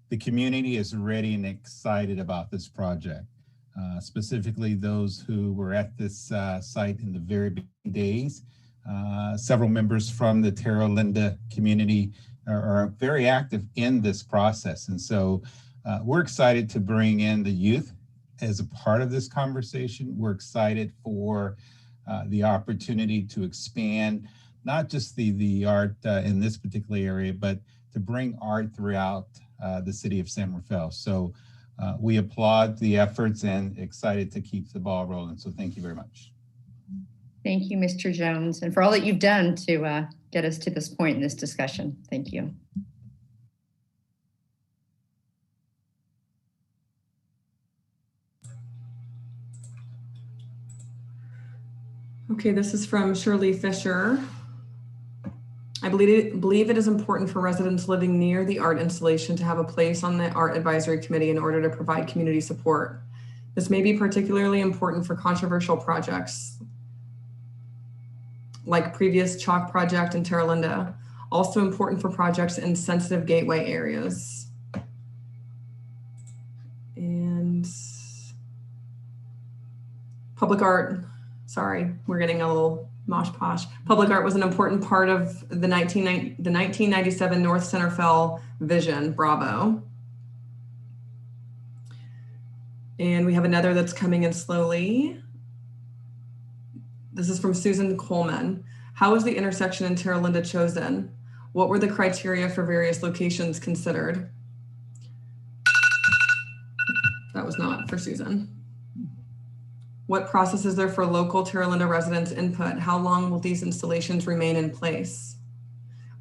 The community is ready and excited about this project, specifically those who were at this site in the very beginning days. Several members from the Terra Linda community are very active in this process. And so we're excited to bring in the youth as a part of this conversation. We're excited for the opportunity to expand not just the art in this particular area, but to bring art throughout the city of San Rafael. So we applaud the efforts and excited to keep the ball rolling. So thank you very much. Thank you, Mr. Jones, and for all that you've done to get us to this point in this discussion. Thank you. Okay, this is from Shirley Fisher. I believe it is important for residents living near the art installation to have a place on the art advisory committee in order to provide community support. This may be particularly important for controversial projects like previous chalk project in Terra Linda, also important for projects in sensitive gateway areas. And public art, sorry, we're getting a little mosh posh. Public art was an important part of the 1997 North Centerfell vision, Bravo. And we have another that's coming in slowly. This is from Susan Coleman. How was the intersection in Terra Linda chosen? What were the criteria for various locations considered? That was not for Susan. What process is there for local Terra Linda residents' input? How long will these installations remain in place?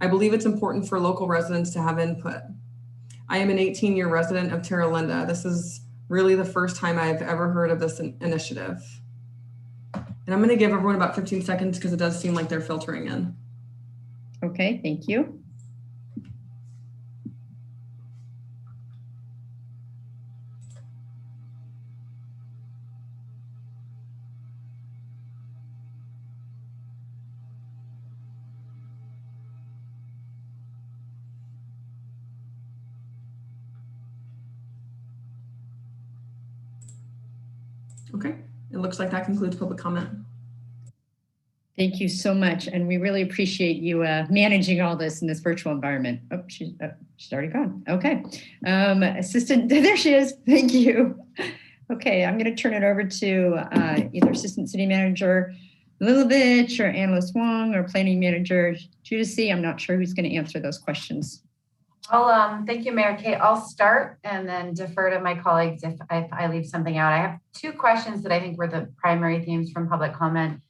I believe it's important for local residents to have input. I am an 18-year resident of Terra Linda. This is really the first time I've ever heard of this initiative. And I'm going to give everyone about 15 seconds because it does seem like they're filtering in. Okay, thank you. Okay, it looks like that concludes public comment. Thank you so much. And we really appreciate you managing all this in this virtual environment. Oh, she's already gone. Okay. Assistant, there she is. Thank you. Okay, I'm going to turn it over to either Assistant City Manager Lilovich or Analyst Wong or Planning Manager Judici. I'm not sure who's going to answer those questions. Thank you, Mayor Kate. I'll start and then defer to my colleagues if I leave something out. I have two questions that I think were the primary themes from public comment.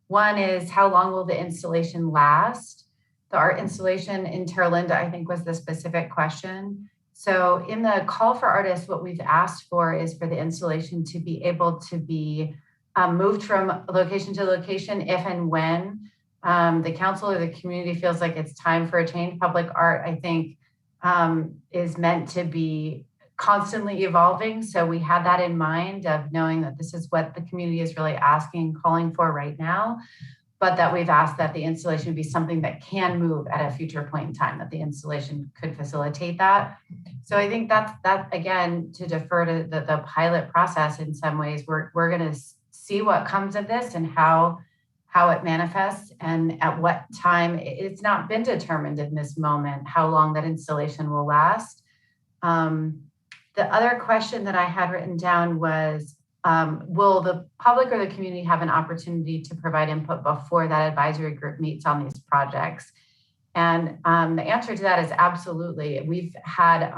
One is, how long will the installation last? The art installation in Terra Linda, I think, was the specific question. So in the call for artists, what we've asked for is for the installation to be able to be moved from location to location if and when the council or the community feels like it's time for a change. Public art, I think, is meant to be constantly evolving. So we had that in mind of knowing that this is what the community is really asking, calling for right now, but that we've asked that the installation be something that can move at a future point in time, that the installation could facilitate that. So I think that again, to defer to the pilot process in some ways, we're going to see what comes of this and how it manifests and at what time. It's not been determined in this moment how long that installation will last. The other question that I had written down was, will the public or the community have an opportunity to provide input before that advisory group meets on these projects? And the answer to that is absolutely. We've had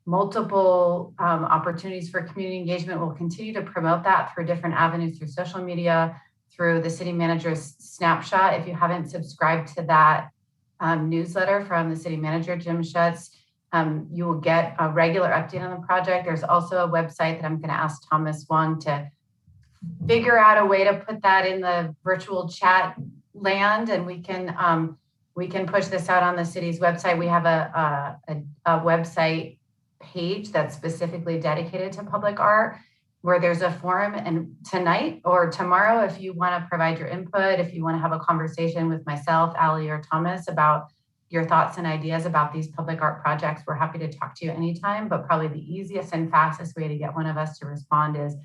multiple opportunities for community engagement. We'll continue to promote that through different avenues, through social media, through the city manager's snapshot. If you haven't subscribed to that newsletter from the city manager, Jim Schutz, you will get a regular update on the project. There's also a website that I'm going to ask Thomas Wong to figure out a way to put that in the virtual chat land, and we can push this out on the city's website. We have a website page that's specifically dedicated to public art, where there's a forum, and tonight or tomorrow, if you want to provide your input, if you want to have a conversation with myself, Ali, or Thomas about your thoughts and ideas about these public art projects, we're happy to talk to you anytime. But probably the easiest and fastest way to get one of us to respond is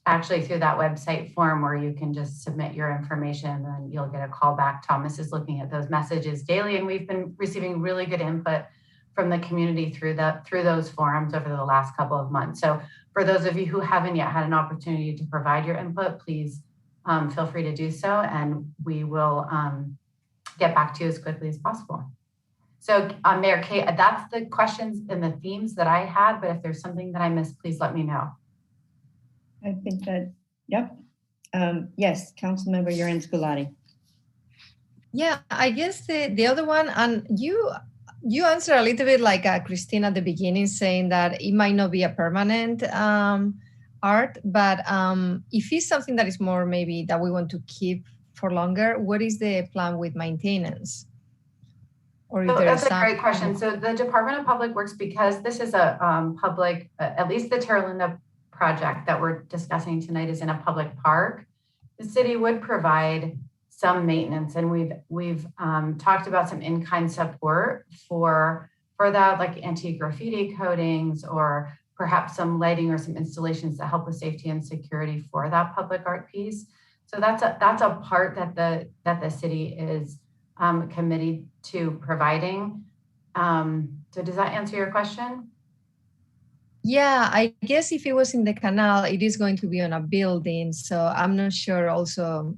actually through that website form, where you can just submit your information and you'll get a call back. Thomas is looking at those messages daily, and we've been receiving really good input from the community through those forums over the last couple of months. So for those of you who haven't yet had an opportunity to provide your input, please feel free to do so, and we will get back to you as quickly as possible. So Mayor Kate, that's the questions and the themes that I had, but if there's something that I missed, please let me know. I think that, yep. Yes, Councilmember Yoren Scolati. Yeah, I guess the other one, and you answered a little bit like Christine at the beginning, saying that it might not be a permanent art, but if it's something that is more maybe that we want to keep for longer, what is the plan with maintenance? Or so that's a great question. So the Department of Public Works, because this is a public, at least the Terra Linda project that we're discussing tonight is in a public park, the city would provide some maintenance, and we've talked about some in-kind support for that, like anti-graffiti coatings or perhaps some lighting or some installations to help with safety and security for that public art piece. So that's a part that the city is committed to providing. So does that answer your question? Yeah, I guess if it was in the canal, it is going to be on a building. So I'm not sure also,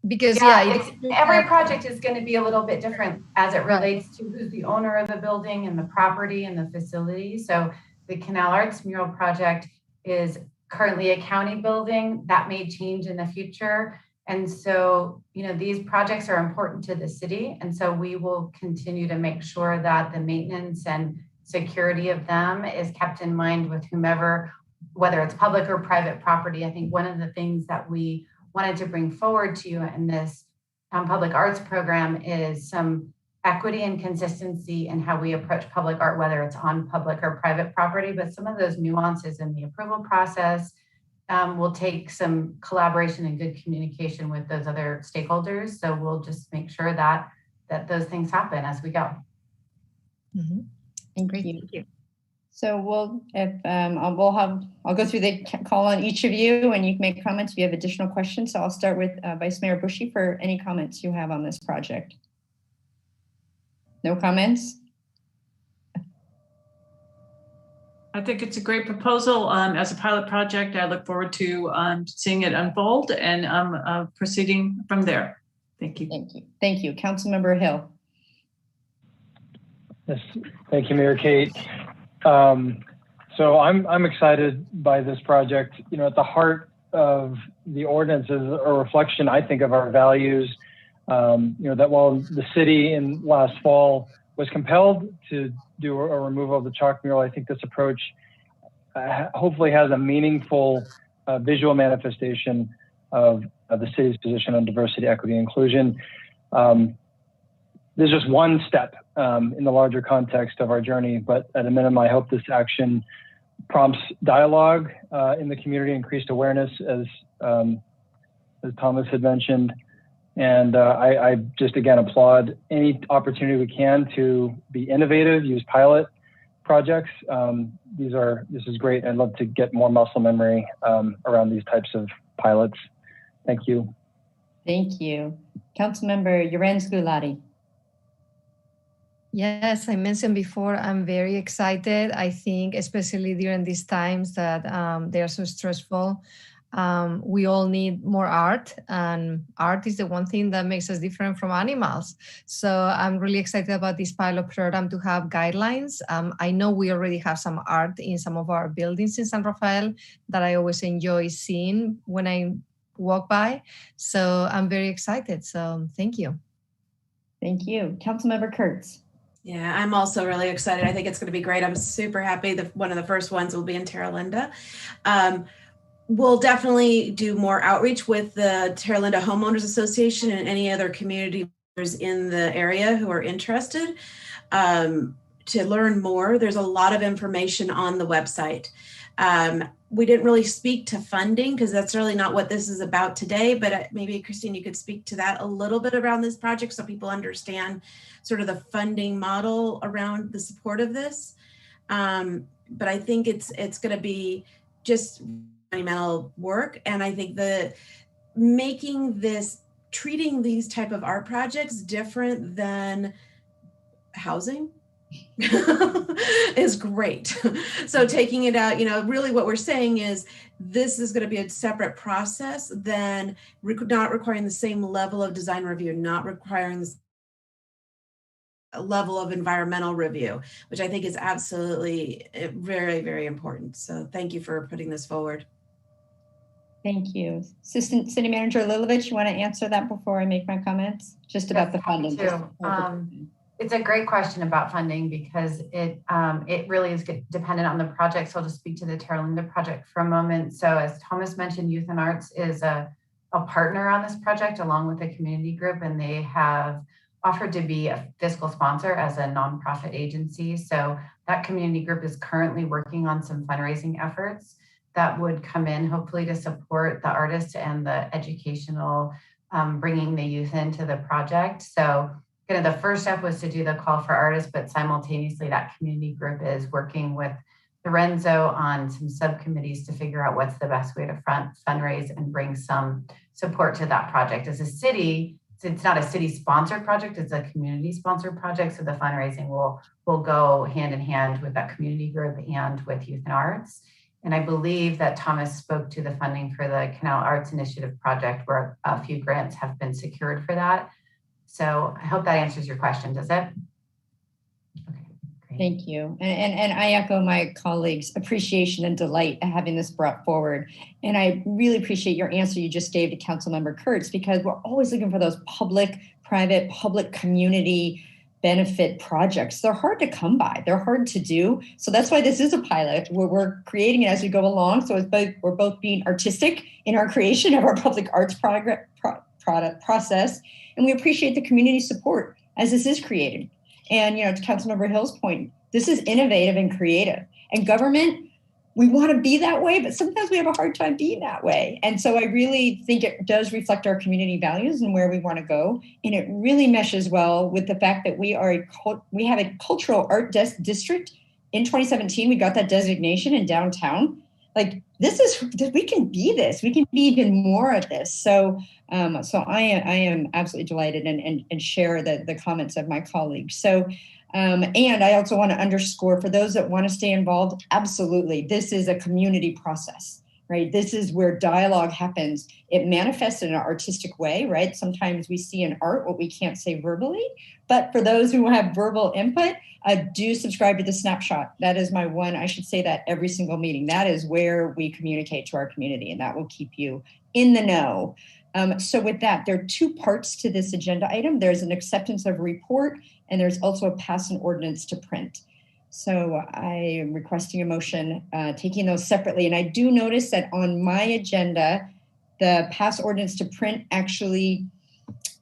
because every project is going to be a little bit different as it relates to who's the owner of the building and the property and the facility. So the Canal Arts Mural Project is currently a county building. That may change in the future. And so, these projects are important to the city. And so we will continue to make sure that the maintenance and security of them is kept in mind with whomever, whether it's public or private property. I think one of the things that we wanted to bring forward to you in this public arts program is some equity and consistency in how we approach public art, whether it's on public or private property, but some of those nuances in the approval process will take some collaboration and good communication with those other stakeholders. So we'll just make sure that those things happen as we go. Mm-hmm. Thank you. So I'll go through the call on each of you, and you can make comments if you have additional questions. So I'll start with Vice Mayor Bushy for any comments you have on this project. No comments? I think it's a great proposal as a pilot project. I look forward to seeing it unfold and proceeding from there. Thank you. Thank you. Thank you. Councilmember Hill. Yes, thank you, Mayor Kate. So I'm excited by this project. At the heart of the ordinance is a reflection, I think, of our values. That while the city in last fall was compelled to do a removal of the chalk mural, I think this approach hopefully has a meaningful visual manifestation of the city's position on diversity, equity, and inclusion. There's just one step in the larger context of our journey, but at a minimum, I hope this action prompts dialogue in the community, increased awareness, as Thomas had mentioned. And I just, again, applaud any opportunity we can to be innovative, use pilot projects. This is great. I'd love to get more muscle memory around these types of pilots. Thank you. Thank you. Councilmember Yorenz Gulati. Yes, I mentioned before, I'm very excited. I think, especially during these times that they are so stressful, we all need more art, and art is the one thing that makes us different from animals. So I'm really excited about this pilot program to have guidelines. I know we already have some art in some of our buildings in San Rafael that I always enjoy seeing when I walk by. So I'm very excited. So thank you. Thank you. Councilmember Kurtz. Yeah, I'm also really excited. I think it's going to be great. I'm super happy that one of the first ones will be in Terra Linda. We'll definitely do more outreach with the Terra Linda Homeowners Association and any other community members in the area who are interested to learn more. There's a lot of information on the website. We didn't really speak to funding because that's really not what this is about today, but maybe Christine, you could speak to that a little bit around this project so people understand sort of the funding model around the support of this. But I think it's going to be just monumental work. And I think treating these type of art projects different than housing is great. So taking it out, really what we're saying is this is going to be a separate process than not requiring the same level of design review, not requiring the level of environmental review, which I think is absolutely very, very important. So thank you for putting this forward. Thank you. Assistant City Manager Lilovich, you want to answer that before I make my comments? Just about the funding. It's a great question about funding because it really is dependent on the project. So I'll just speak to the Terra Linda project for a moment. So as Thomas mentioned, Youth and Arts is a partner on this project along with the community group, and they have offered to be a fiscal sponsor as a nonprofit agency. So that community group is currently working on some fundraising efforts that would come in hopefully to support the artists and the educational, bringing the youth into the project. So kind of the first step was to do the call for artists, but simultaneously that community group is working with Lorenzo on some subcommittees to figure out what's the best way to fundraise and bring some support to that project. As a city, it's not a city sponsored project, it's a community sponsored project. So the fundraising will go hand in hand with that community group and with youth and arts. And I believe that Thomas spoke to the funding for the Canal Arts Initiative project where a few grants have been secured for that. So I hope that answers your question, does it? Thank you. And I echo my colleagues' appreciation and delight at having this brought forward. And I really appreciate your answer you just gave to Councilmember Kurtz, because we're always looking for those public-private, public community benefit projects. They're hard to come by. They're hard to do. So that's why this is a pilot. We're creating it as we go along. So we're both being artistic in our creation of our public arts product process. And we appreciate the community support as this is created. And, you know, to Councilmember Hill's point, this is innovative and creative. And government, we want to be that way, but sometimes we have a hard time being that way. And so I really think it does reflect our community values and where we want to go. And it really meshes well with the fact that we have a cultural art district. In 2017, we got that designation in downtown. Like we can be this. We can be even more of this. So I am absolutely delighted and share the comments of my colleagues. So, and I also want to underscore for those that want to stay involved, absolutely, this is a community process, right? This is where dialogue happens. It manifests in an artistic way, right? Sometimes we see in art what we can't say verbally, but for those who have verbal input, do subscribe to the snapshot. That is my one, I should say that every single meeting. That is where we communicate to our community, and that will keep you in the know. So with that, there are two parts to this agenda item. There's an acceptance of report, and there's also a pass an ordinance to print. So I am requesting a motion, taking those separately. And I do notice that on my agenda, the pass ordinance to print actually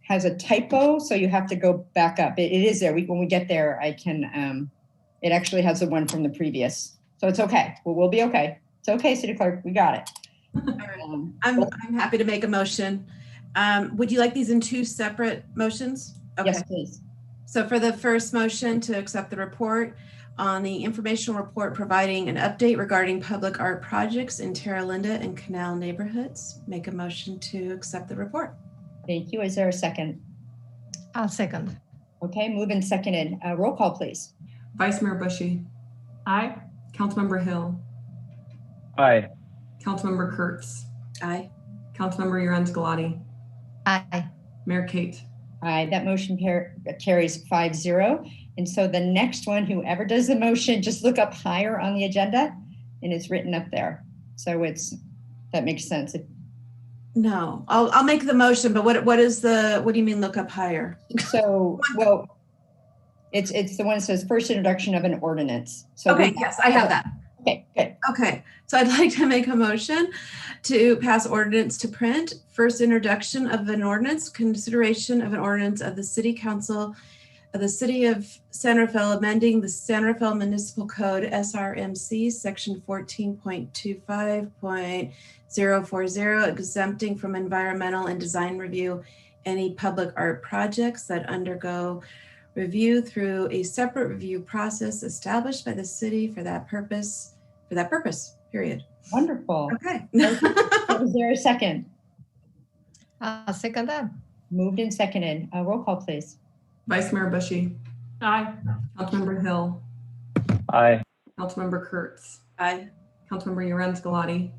has a typo, so you have to go back up. It is there. When we get there, I can, it actually has the one from the previous. So it's okay. We'll be okay. It's okay, City Clerk, we got it. I'm happy to make a motion. Would you like these in two separate motions? Okay. Yes, please. So for the first motion to accept the report on the informational report providing an update regarding public art projects in Terra Linda and Canal neighborhoods, make a motion to accept the report. Thank you. Is there a second? I'll second. Okay, moved and seconded. Roll call, please. Vice Mayor Bushy. Aye. Councilmember Hill. Aye. Councilmember Kurtz. Aye. Councilmember Urans-Galati. Aye. Mayor Kate. Aye, that motion carries 5-0. And so the next one, whoever does the motion, just look up higher on the agenda and it's written up there. So that makes sense. No, I'll make the motion, but what do you mean look up higher? So, well, it's the one that says first introduction of an ordinance. So okay, yes, I have that. Okay, good. Okay, so I'd like to make a motion to pass ordinance to print. First introduction of an ordinance, consideration of an ordinance of the City Council of the City of San Rafael amending the San Rafael Municipal Code SRMC section 14.25.040, exempting from environmental and design review any public art projects that undergo review through a separate review process established by the city for that purpose, period. Wonderful. Okay. Is there a second? I'll second that. Moved and seconded. Roll call, please. Vice Mayor Bushy. Aye. Councilmember Hill. Aye. Councilmember Kurtz. Aye. Councilmember Urans-Galati.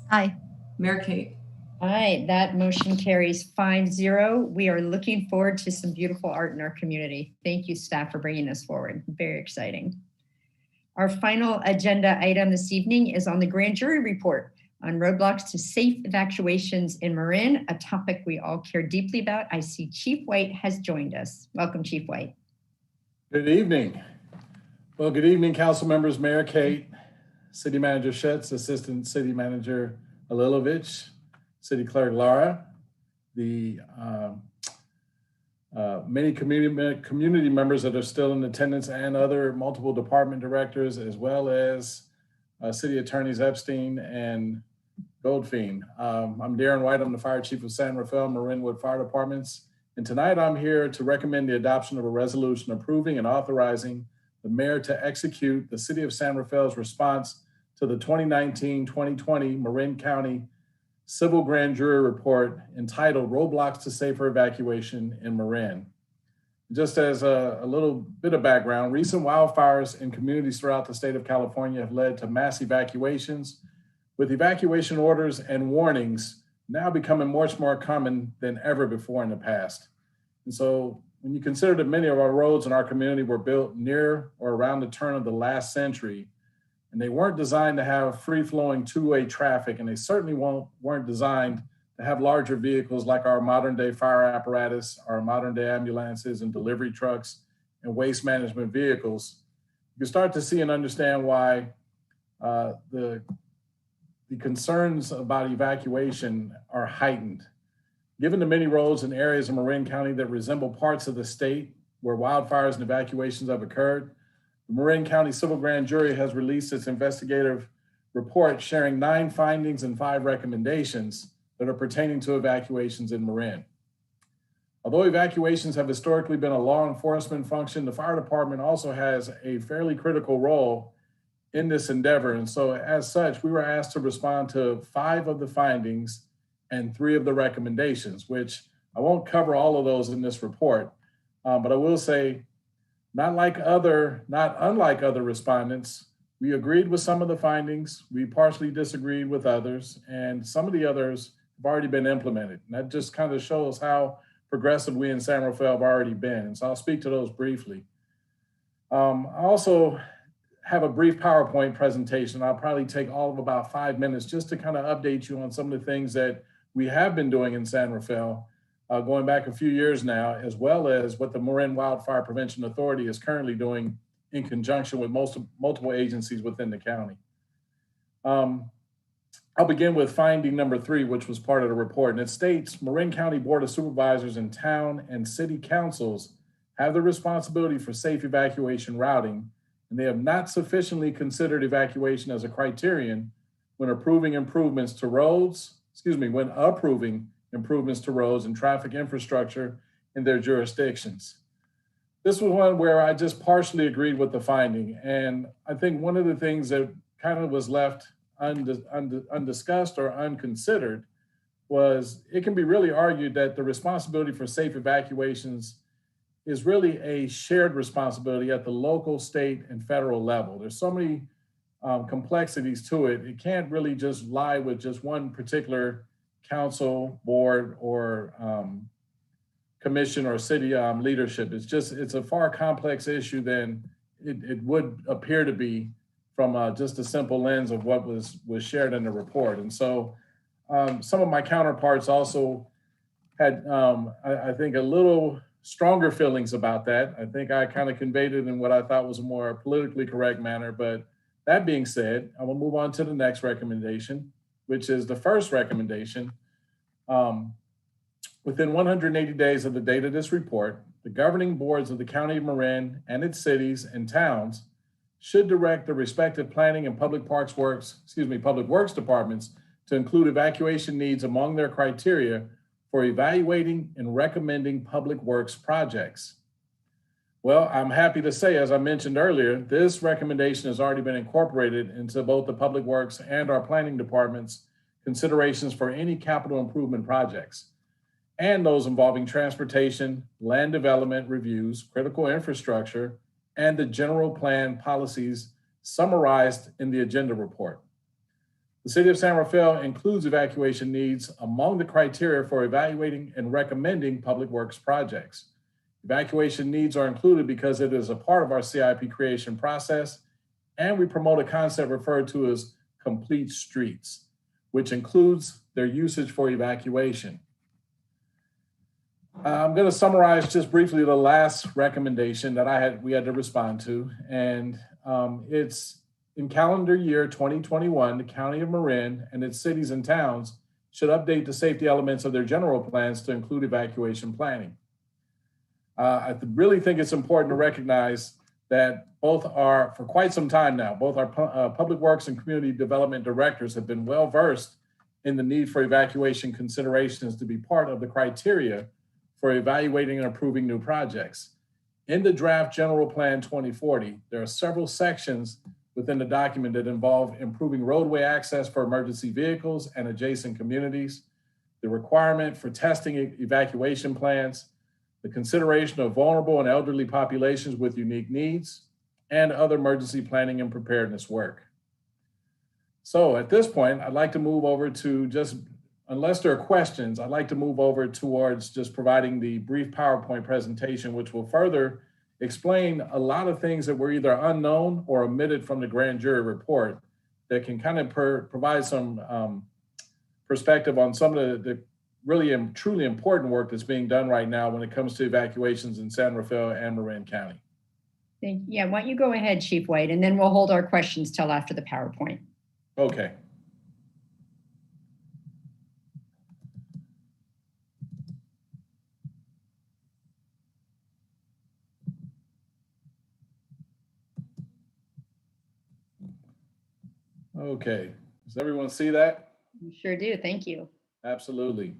Aye. Mayor Kate. Aye, that motion carries 5-0. We are looking forward to some beautiful art in our community. Thank you, staff, for bringing this forward. Very exciting. Our final agenda item this evening is on the grand jury report on roadblocks to safe evacuations in Marin, a topic we all care deeply about. I see Chief White has joined us. Welcome, Chief White. Good evening. Well, good evening, council members, Mayor Kate, City Manager Schetz, Assistant City Manager Alilovich, City Clerk Lara, the Many community members that are still in attendance and other multiple department directors, as well as City Attorneys Epstein and Goldfein. I'm Darren White. I'm the Fire Chief of San Rafael Marinwood Fire Departments. And tonight I'm here to recommend the adoption of a resolution approving and authorizing the mayor to execute the City of San Rafael's response to the 2019-2020 Marin County Civil Grand Jury Report entitled Roadblocks to Safer Evacuation in Marin. Just as a little bit of background, recent wildfires in communities throughout the state of California have led to mass evacuations, with evacuation orders and warnings now becoming much more common than ever before in the past. And so when you consider that many of our roads in our community were built near or around the turn of the last century, and they weren't designed to have free-flowing two-way traffic, and they certainly weren't designed to have larger vehicles like our modern-day fire apparatus, our modern-day ambulances and delivery trucks and waste management vehicles, you can start to see and understand why the concerns about evacuation are heightened. Given the many roads and areas in Marin County that resemble parts of the state where wildfires and evacuations have occurred, the Marin County Civil Grand Jury has released its investigative report sharing 9 findings and 5 recommendations that are pertaining to evacuations in Marin. Although evacuations have historically been a law enforcement function, the fire department also has a fairly critical role in this endeavor. And so as such, we were asked to respond to 5 of the findings and 3 of the recommendations, which I won't cover all of those in this report, but I will say, not unlike other respondents, we agreed with some of the findings, we partially disagreed with others, and some of the others have already been implemented. And that just kind of shows how progressive we in San Rafael have already been. And so I'll speak to those briefly. I also have a brief PowerPoint presentation. I'll probably take all of about 5 minutes just to kind of update you on some of the things that we have been doing in San Rafael, going back a few years now, as well as what the Marin Wildfire Prevention Authority is currently doing in conjunction with multiple agencies within the county. I'll begin with finding number 3, which was part of the report, and it states Marin County Board of Supervisors and town and city councils have the responsibility for safe evacuation routing, and they have not sufficiently considered evacuation as a criterion when approving improvements to roads and traffic infrastructure in their jurisdictions. This was one where I just partially agreed with the finding. And I think one of the things that kind of was left undiscussed or unconsidered was it can be really argued that the responsibility for safe evacuations is really a shared responsibility at the local, state, and federal level. There's so many complexities to it. It can't really just lie with just one particular council, board, or commission or city leadership. It's a far complex issue than it would appear to be from just a simple lens of what was shared in the report. And so some of my counterparts also had, I think, a little stronger feelings about that. I think I kind of conveyed it in what I thought was a more politically correct manner. But that being said, I will move on to the next recommendation, which is the first recommendation. Within 180 days of the date of this report, the governing boards of the County of Marin and its cities and towns should direct the respective planning and public works departments to include evacuation needs among their criteria for evaluating and recommending public works projects. Well, I'm happy to say, as I mentioned earlier, this recommendation has already been incorporated into both the public works and our planning department's considerations for any capital improvement projects, and those involving transportation, land development reviews, critical infrastructure, and the general plan policies summarized in the agenda report. The City of San Rafael includes evacuation needs among the criteria for evaluating and recommending public works projects. Evacuation needs are included because it is a part of our CIP creation process, and we promote a concept referred to as complete streets, which includes their usage for evacuation. I'm going to summarize just briefly the last recommendation that we had to respond to, and it's in calendar year 2021, the County of Marin and its cities and towns should update the safety elements of their general plans to include evacuation planning. I really think it's important to recognize that both are, for quite some time now, both our public works and community development directors have been well versed in the need for evacuation considerations to be part of the criteria for evaluating and approving new projects. In the draft General Plan 2040, there are several sections within the document that involve improving roadway access for emergency vehicles and adjacent communities, the requirement for testing evacuation plans, the consideration of vulnerable and elderly populations with unique needs, and other emergency planning and preparedness work. So at this point, I'd like to move over to just, unless there are questions, I'd like to move over towards just providing the brief PowerPoint presentation, which will further explain a lot of things that were either unknown or omitted from the grand jury report that can kind of provide some perspective on some of the really truly important work that's being done right now when it comes to evacuations in San Rafael and Marin County. Yeah, why don't you go ahead, Chief White, and then we'll hold our questions till after the PowerPoint. Okay. Okay, does everyone see that? You sure do, thank you. Absolutely.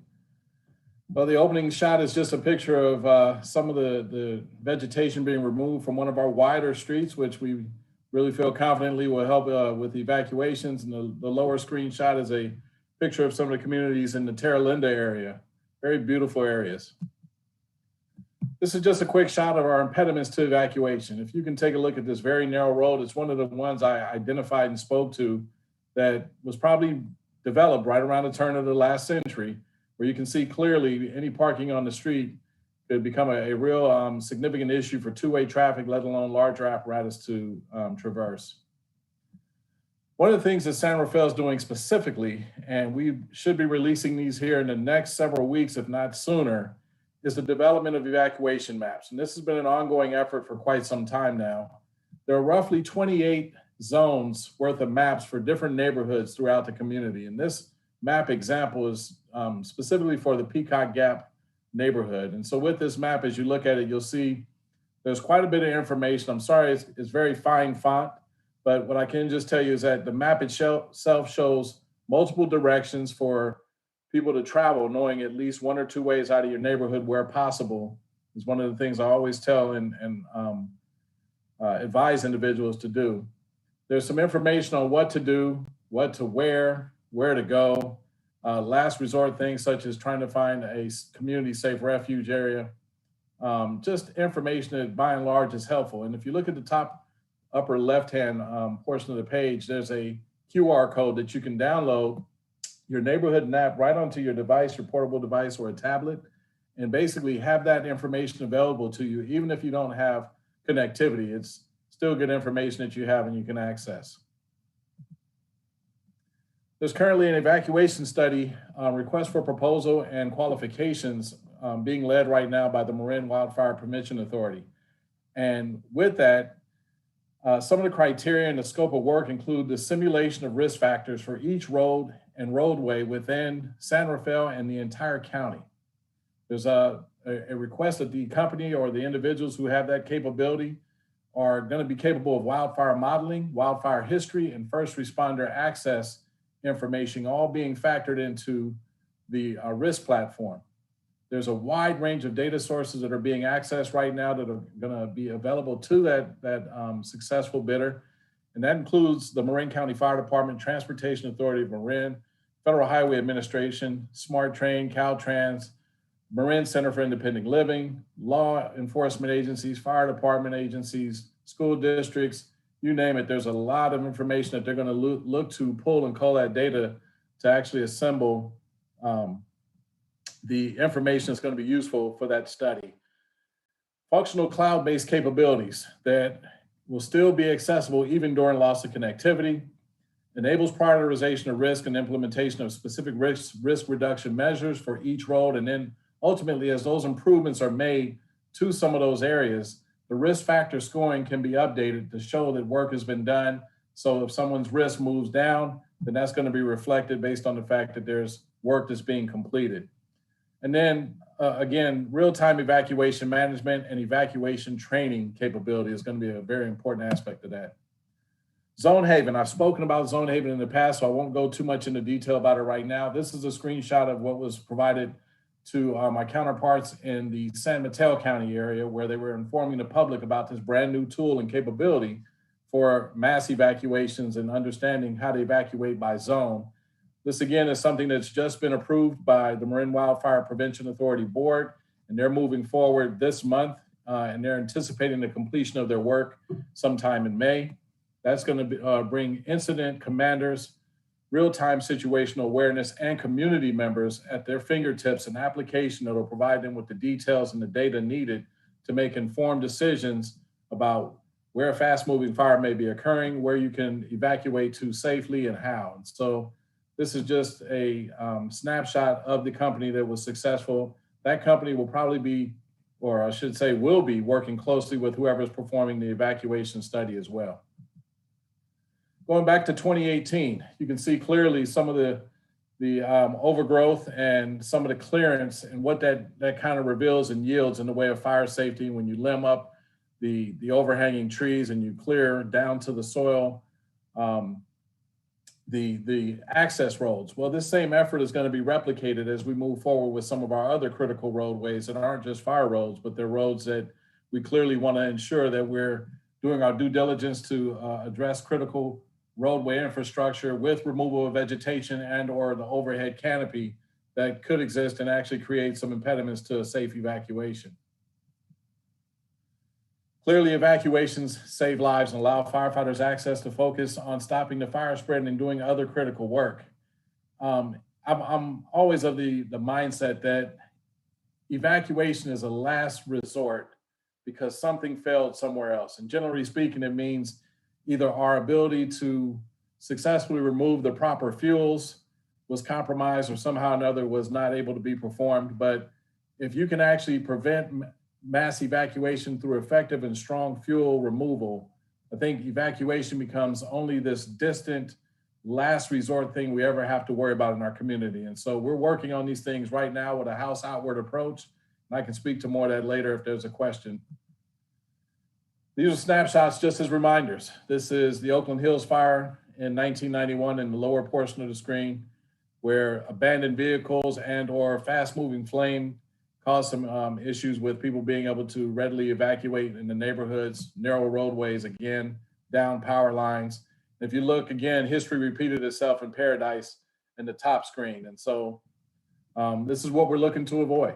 Well, the opening shot is just a picture of some of the vegetation being removed from one of our wider streets, which we really feel confidently will help with evacuations. And the lower screenshot is a picture of some of the communities in the Terra Linda area. Very beautiful areas. This is just a quick shot of our impediments to evacuation. If you can take a look at this very narrow road, it's one of the ones I identified and spoke to that was probably developed right around the turn of the last century, where you can see clearly any parking on the street could become a real significant issue for two-way traffic, let alone larger apparatus to traverse. One of the things that San Rafael is doing specifically, and we should be releasing these here in the next several weeks, if not sooner, is the development of evacuation maps. And this has been an ongoing effort for quite some time now. There are roughly 28 zones worth of maps for different neighborhoods throughout the community. And this map example is specifically for the Peacock Gap neighborhood. And so with this map, as you look at it, you'll see there's quite a bit of information. I'm sorry, it's very fine font, but what I can just tell you is that the map itself shows multiple directions for people to travel, knowing at least one or two ways out of your neighborhood where possible is one of the things I always tell and advise individuals to do. There's some information on what to do, what to wear, where to go, last resort things such as trying to find a community safe refuge area, just information that by and large is helpful. And if you look at the top upper left-hand portion of the page, there's a QR code that you can download your neighborhood map right onto your device, your portable device or a tablet, and basically have that information available to you, even if you don't have connectivity. It's still good information that you have and you can access. There's currently an evacuation study, request for proposal and qualifications being led right now by the Marin Wildfire Prevention Authority. And with that, some of the criteria and the scope of work include the simulation of risk factors for each road and roadway within San Rafael and the entire county. There's a request that the company or the individuals who have that capability are going to be capable of wildfire modeling, wildfire history, and first responder access information, all being factored into the risk platform. There's a wide range of data sources that are being accessed right now that are going to be available to that successful bidder. And that includes the Marin County Fire Department, Transportation Authority of Marin, Federal Highway Administration, Smart Train, Caltrans, Marin Center for Independent Living, law enforcement agencies, fire department agencies, school districts, you name it. There's a lot of information that they're going to look to pull and cull that data to actually assemble the information that's going to be useful for that study. Functional cloud-based capabilities that will still be accessible even during loss of connectivity, enables prioritization of risk and implementation of specific risk reduction measures for each road. And then ultimately, as those improvements are made to some of those areas, the risk factor scoring can be updated to show that work has been done. So if someone's risk moves down, then that's going to be reflected based on the fact that there's work that's being completed. And then again, real-time evacuation management and evacuation training capability is going to be a very important aspect of that. Zone Haven, I've spoken about Zone Haven in the past, so I won't go too much into detail about it right now. This is a screenshot of what was provided to my counterparts in the San Mateo County area, where they were informing the public about this brand new tool and capability for mass evacuations and understanding how to evacuate by zone. This again is something that's just been approved by the Marin Wildfire Prevention Authority Board, and they're moving forward this month, and they're anticipating the completion of their work sometime in May. That's going to bring incident commanders, real-time situational awareness, and community members at their fingertips an application that will provide them with the details and the data needed to make informed decisions about where a fast-moving fire may be occurring, where you can evacuate to safely, and how. And so this is just a snapshot of the company that was successful. That company will probably be, or I should say will be, working closely with whoever is performing the evacuation study as well. Going back to 2018, you can see clearly some of the overgrowth and some of the clearance and what that kind of reveals and yields in the way of fire safety when you limb up the overhanging trees and you clear down to the soil, the access roads. Well, this same effort is going to be replicated as we move forward with some of our other critical roadways that aren't just fire roads, but they're roads that we clearly want to ensure that we're doing our due diligence to address critical roadway infrastructure with removal of vegetation and or the overhead canopy that could exist and actually create some impediments to a safe evacuation. Clearly, evacuations save lives and allow firefighters access to focus on stopping the fire spread and doing other critical work. I'm always of the mindset that evacuation is a last resort because something failed somewhere else. And generally speaking, it means either our ability to successfully remove the proper fuels was compromised or somehow or another was not able to be performed. But if you can actually prevent mass evacuation through effective and strong fuel removal, I think evacuation becomes only this distant last resort thing we ever have to worry about in our community. And so we're working on these things right now with a house outward approach. And I can speak to more of that later if there's a question. These are snapshots just as reminders. This is the Oakland Hills fire in 1991 in the lower portion of the screen, where abandoned vehicles and or fast moving flame caused some issues with people being able to readily evacuate in the neighborhoods, narrow roadways again, down power lines. If you look again, history repeated itself in Paradise in the top screen. And so this is what we're looking to avoid.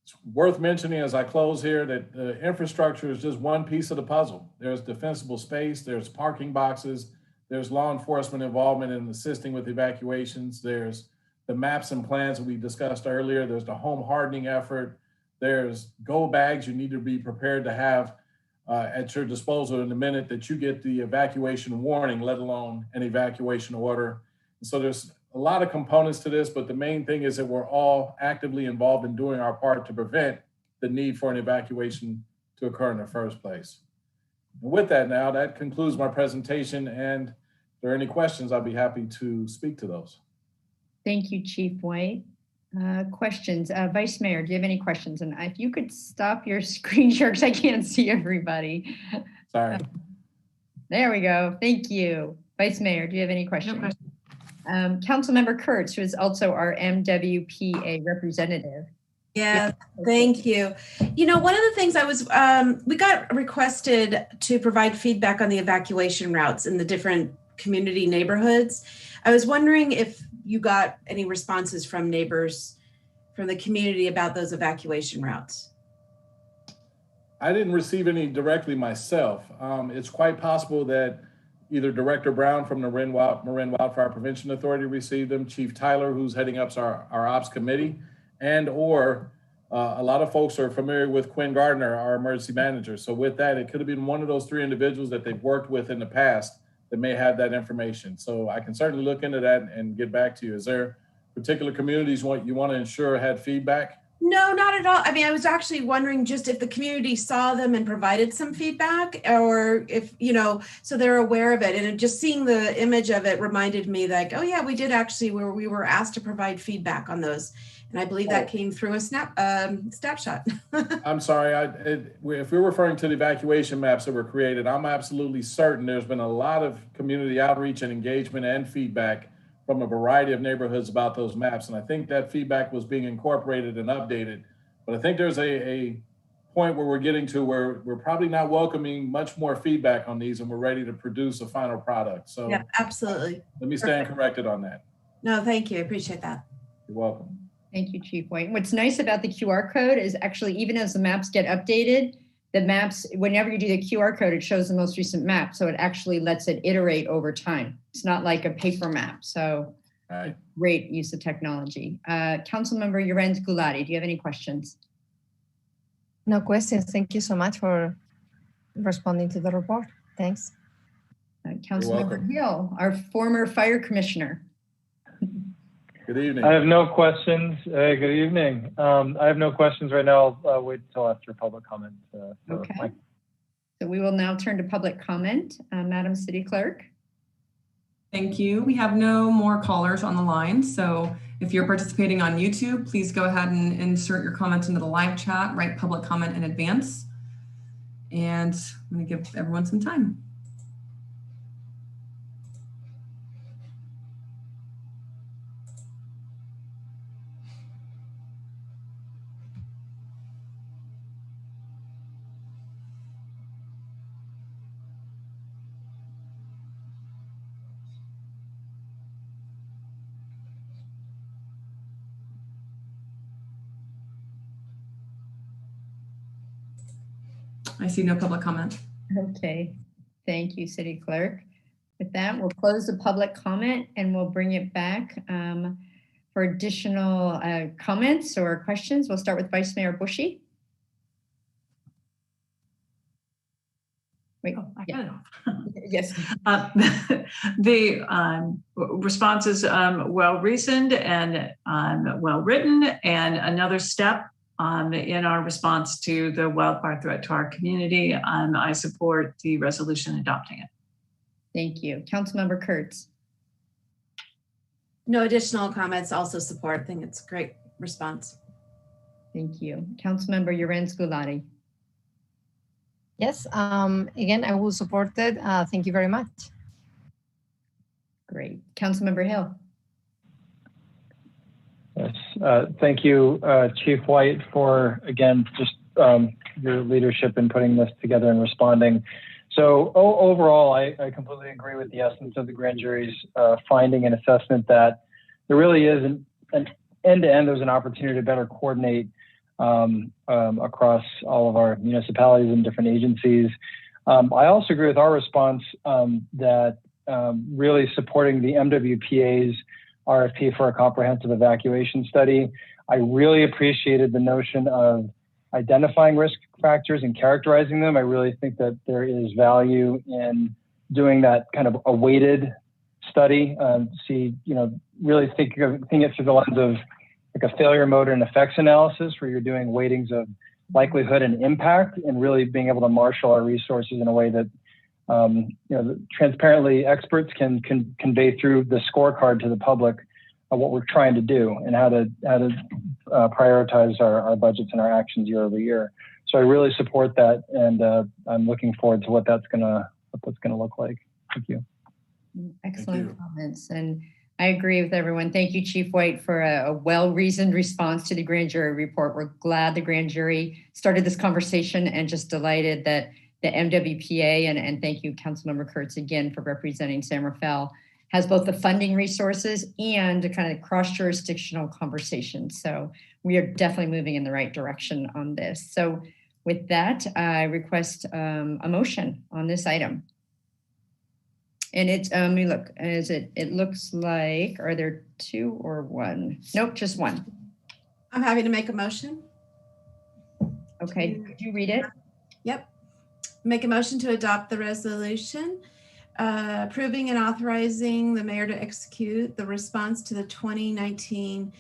It's worth mentioning as I close here that the infrastructure is just one piece of the puzzle. There's defensible space, there's parking boxes, there's law enforcement involvement in assisting with evacuations, there's the maps and plans that we discussed earlier, there's the home hardening effort, there's go bags you need to be prepared to have at your disposal in the minute that you get the evacuation warning, let alone an evacuation order. And so there's a lot of components to this, but the main thing is that we're all actively involved in doing our part to prevent the need for an evacuation to occur in the first place. And with that now, that concludes my presentation. And if there are any questions, I'll be happy to speak to those. Thank you, Chief White. Questions? Vice Mayor, do you have any questions? And if you could stop your screen share because I can't see everybody. Sorry. There we go. Thank you. Vice Mayor, do you have any questions? No questions. Councilmember Kurtz, who is also our MWPA representative. Yeah, thank you. You know, one of the things I was, we got requested to provide feedback on the evacuation routes in the different community neighborhoods. I was wondering if you got any responses from neighbors from the community about those evacuation routes. I didn't receive any directly myself. It's quite possible that either Director Brown from the Marin Wildfire Prevention Authority received them, Chief Tyler, who's heading up our ops committee, and or a lot of folks are familiar with Quinn Gardner, our emergency manager. So with that, it could have been one of those three individuals that they've worked with in the past that may have that information. So I can certainly look into that and get back to you. Is there particular communities you want to ensure had feedback? No, not at all. I mean, I was actually wondering just if the community saw them and provided some feedback, or if, so they're aware of it. And just seeing the image of it reminded me like, oh yeah, we did actually, where we were asked to provide feedback on those. And I believe that came through a snapshot. I'm sorry, if we're referring to the evacuation maps that were created, I'm absolutely certain there's been a lot of community outreach and engagement and feedback from a variety of neighborhoods about those maps. And I think that feedback was being incorporated and updated. But I think there's a point where we're getting to where we're probably not welcoming much more feedback on these, and we're ready to produce a final product. So yeah, absolutely. Let me stand corrected on that. No, thank you. I appreciate that. You're welcome. Thank you, Chief White. What's nice about the QR code is actually, even as the maps get updated, the maps, whenever you do the QR code, it shows the most recent map. So it actually lets it iterate over time. It's not like a paper map. So great use of technology. Councilmember Yorenz Gulati, do you have any questions? No questions. Thank you so much for responding to the report. Thanks. Councilmember Hill, our former fire commissioner. Good evening. I have no questions. Good evening. I have no questions right now. I'll wait until after public comment. Okay. So we will now turn to public comment. Madam City Clerk. Thank you. We have no more callers on the line. So if you're participating on YouTube, please go ahead and insert your comments into the live chat, write public comment in advance. And I'm going to give everyone some time. I see no public comment. Okay, thank you, City Clerk. With that, we'll close the public comment and we'll bring it back for additional comments or questions. We'll start with Vice Mayor Bushy. Wait, I got it off. Yes. The response is well reasoned and well written, and another step in our response to the wildfire threat to our community. I support the resolution adopting it. Thank you. Councilmember Kurtz. No additional comments, also support. I think it's a great response. Thank you. Councilmember Yorenz Gulati. Yes, again, I will support it. Thank you very much. Great. Councilmember Hill. Yes, thank you, Chief White, for, again, just your leadership in putting this together and responding. So overall, I completely agree with the essence of the grand jury's finding and assessment that there really is an end-to-end, there's an opportunity to better coordinate across all of our municipalities and different agencies. I also agree with our response that really supporting the MWPA's RFP for a comprehensive evacuation study. I really appreciated the notion of identifying risk factors and characterizing them. I really think that there is value in doing that kind of a weighted study. Really thinking it through the lens of like a failure mode and effects analysis, where you're doing weightings of likelihood and impact, and really being able to marshal our resources in a way that transparently experts can convey through the scorecard to the public of what we're trying to do and how to prioritize our budgets and our actions year over year. So I really support that, and I'm looking forward to what that's gonna look like. Thank you. Excellent comments, and I agree with everyone. Thank you, Chief White, for a well-reasoned response to the grand jury report. We're glad the grand jury started this conversation, and just delighted that the MWPA, and thank you, Councilmember Kurtz, again, for representing San Rafael, has both the funding resources and a kind of cross-jurisdictional conversation. So we are definitely moving in the right direction on this. So with that, I request a motion on this item. And it's, let me look, it looks like, are there two or one? Nope, just one. I'm happy to make a motion. Okay, could you read it? Yep. Make a motion to adopt the resolution approving and authorizing the mayor to execute the response to the 2019-2020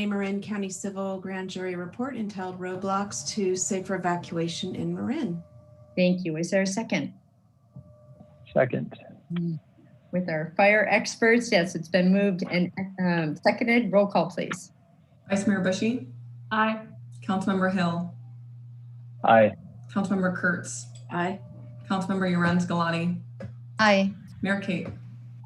Marin County Civil Grand Jury Report entitled Roadblocks to Safer Evacuation in Marin. Thank you. Is there a second? Second. With our fire experts, yes, it's been moved and seconded. Roll call, please. Vice Mayor Bushy? Aye. Councilmember Hill? Aye. Councilmember Kurtz? Aye. Councilmember Lorenz Galati? Aye. Mayor Kate?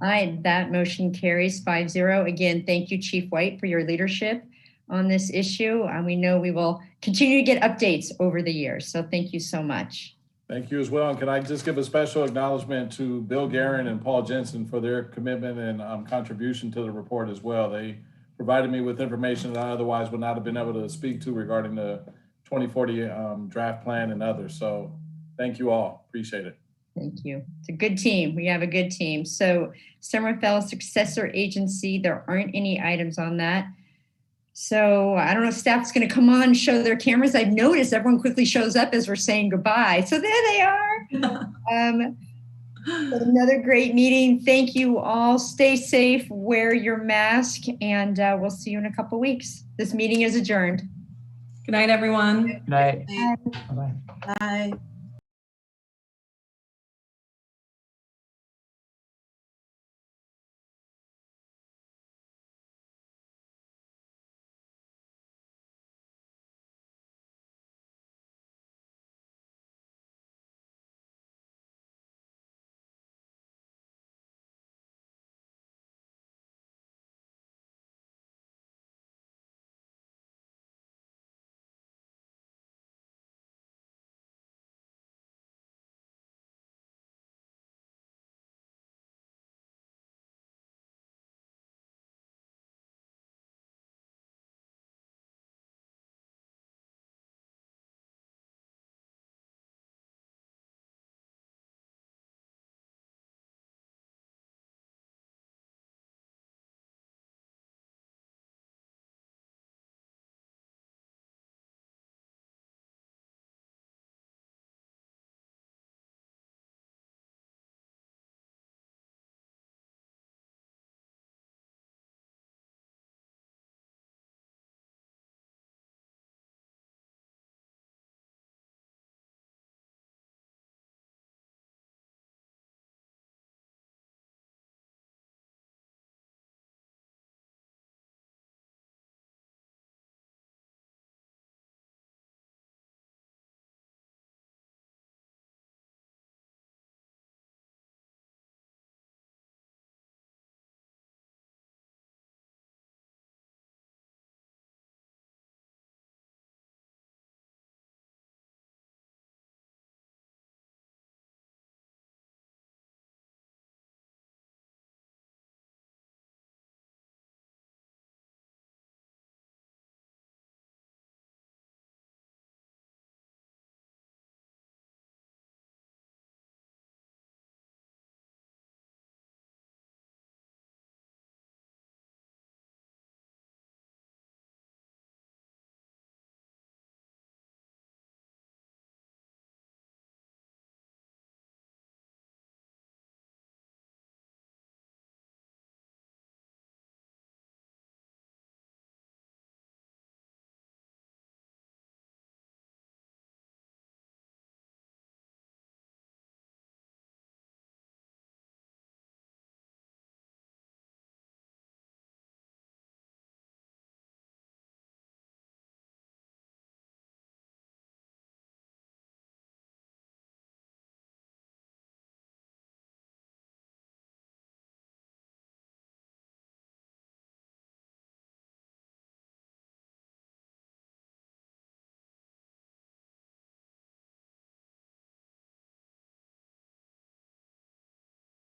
Aye, that motion carries 5-0. Again, thank you, Chief White, for your leadership on this issue. And we know we will continue to get updates over the years. So thank you so much. Thank you as well. And can I just give a special acknowledgement to Bill Guerin and Paul Jensen for their commitment and contribution to the report as well. They provided me with information that I otherwise would not have been able to speak to regarding the 2040 draft plan and others. So thank you all. Appreciate it. Thank you. It's a good team. We have a good team. So Summerfell Successor Agency, there aren't any items on that. So I don't know if staff's going to come on and show their cameras. I've noticed everyone quickly shows up as we're saying goodbye. So there they are. Another great meeting. Thank you all. Stay safe, wear your mask, and we'll see you in a couple weeks. This meeting is adjourned. Good night, everyone. Good night. Bye. Bye.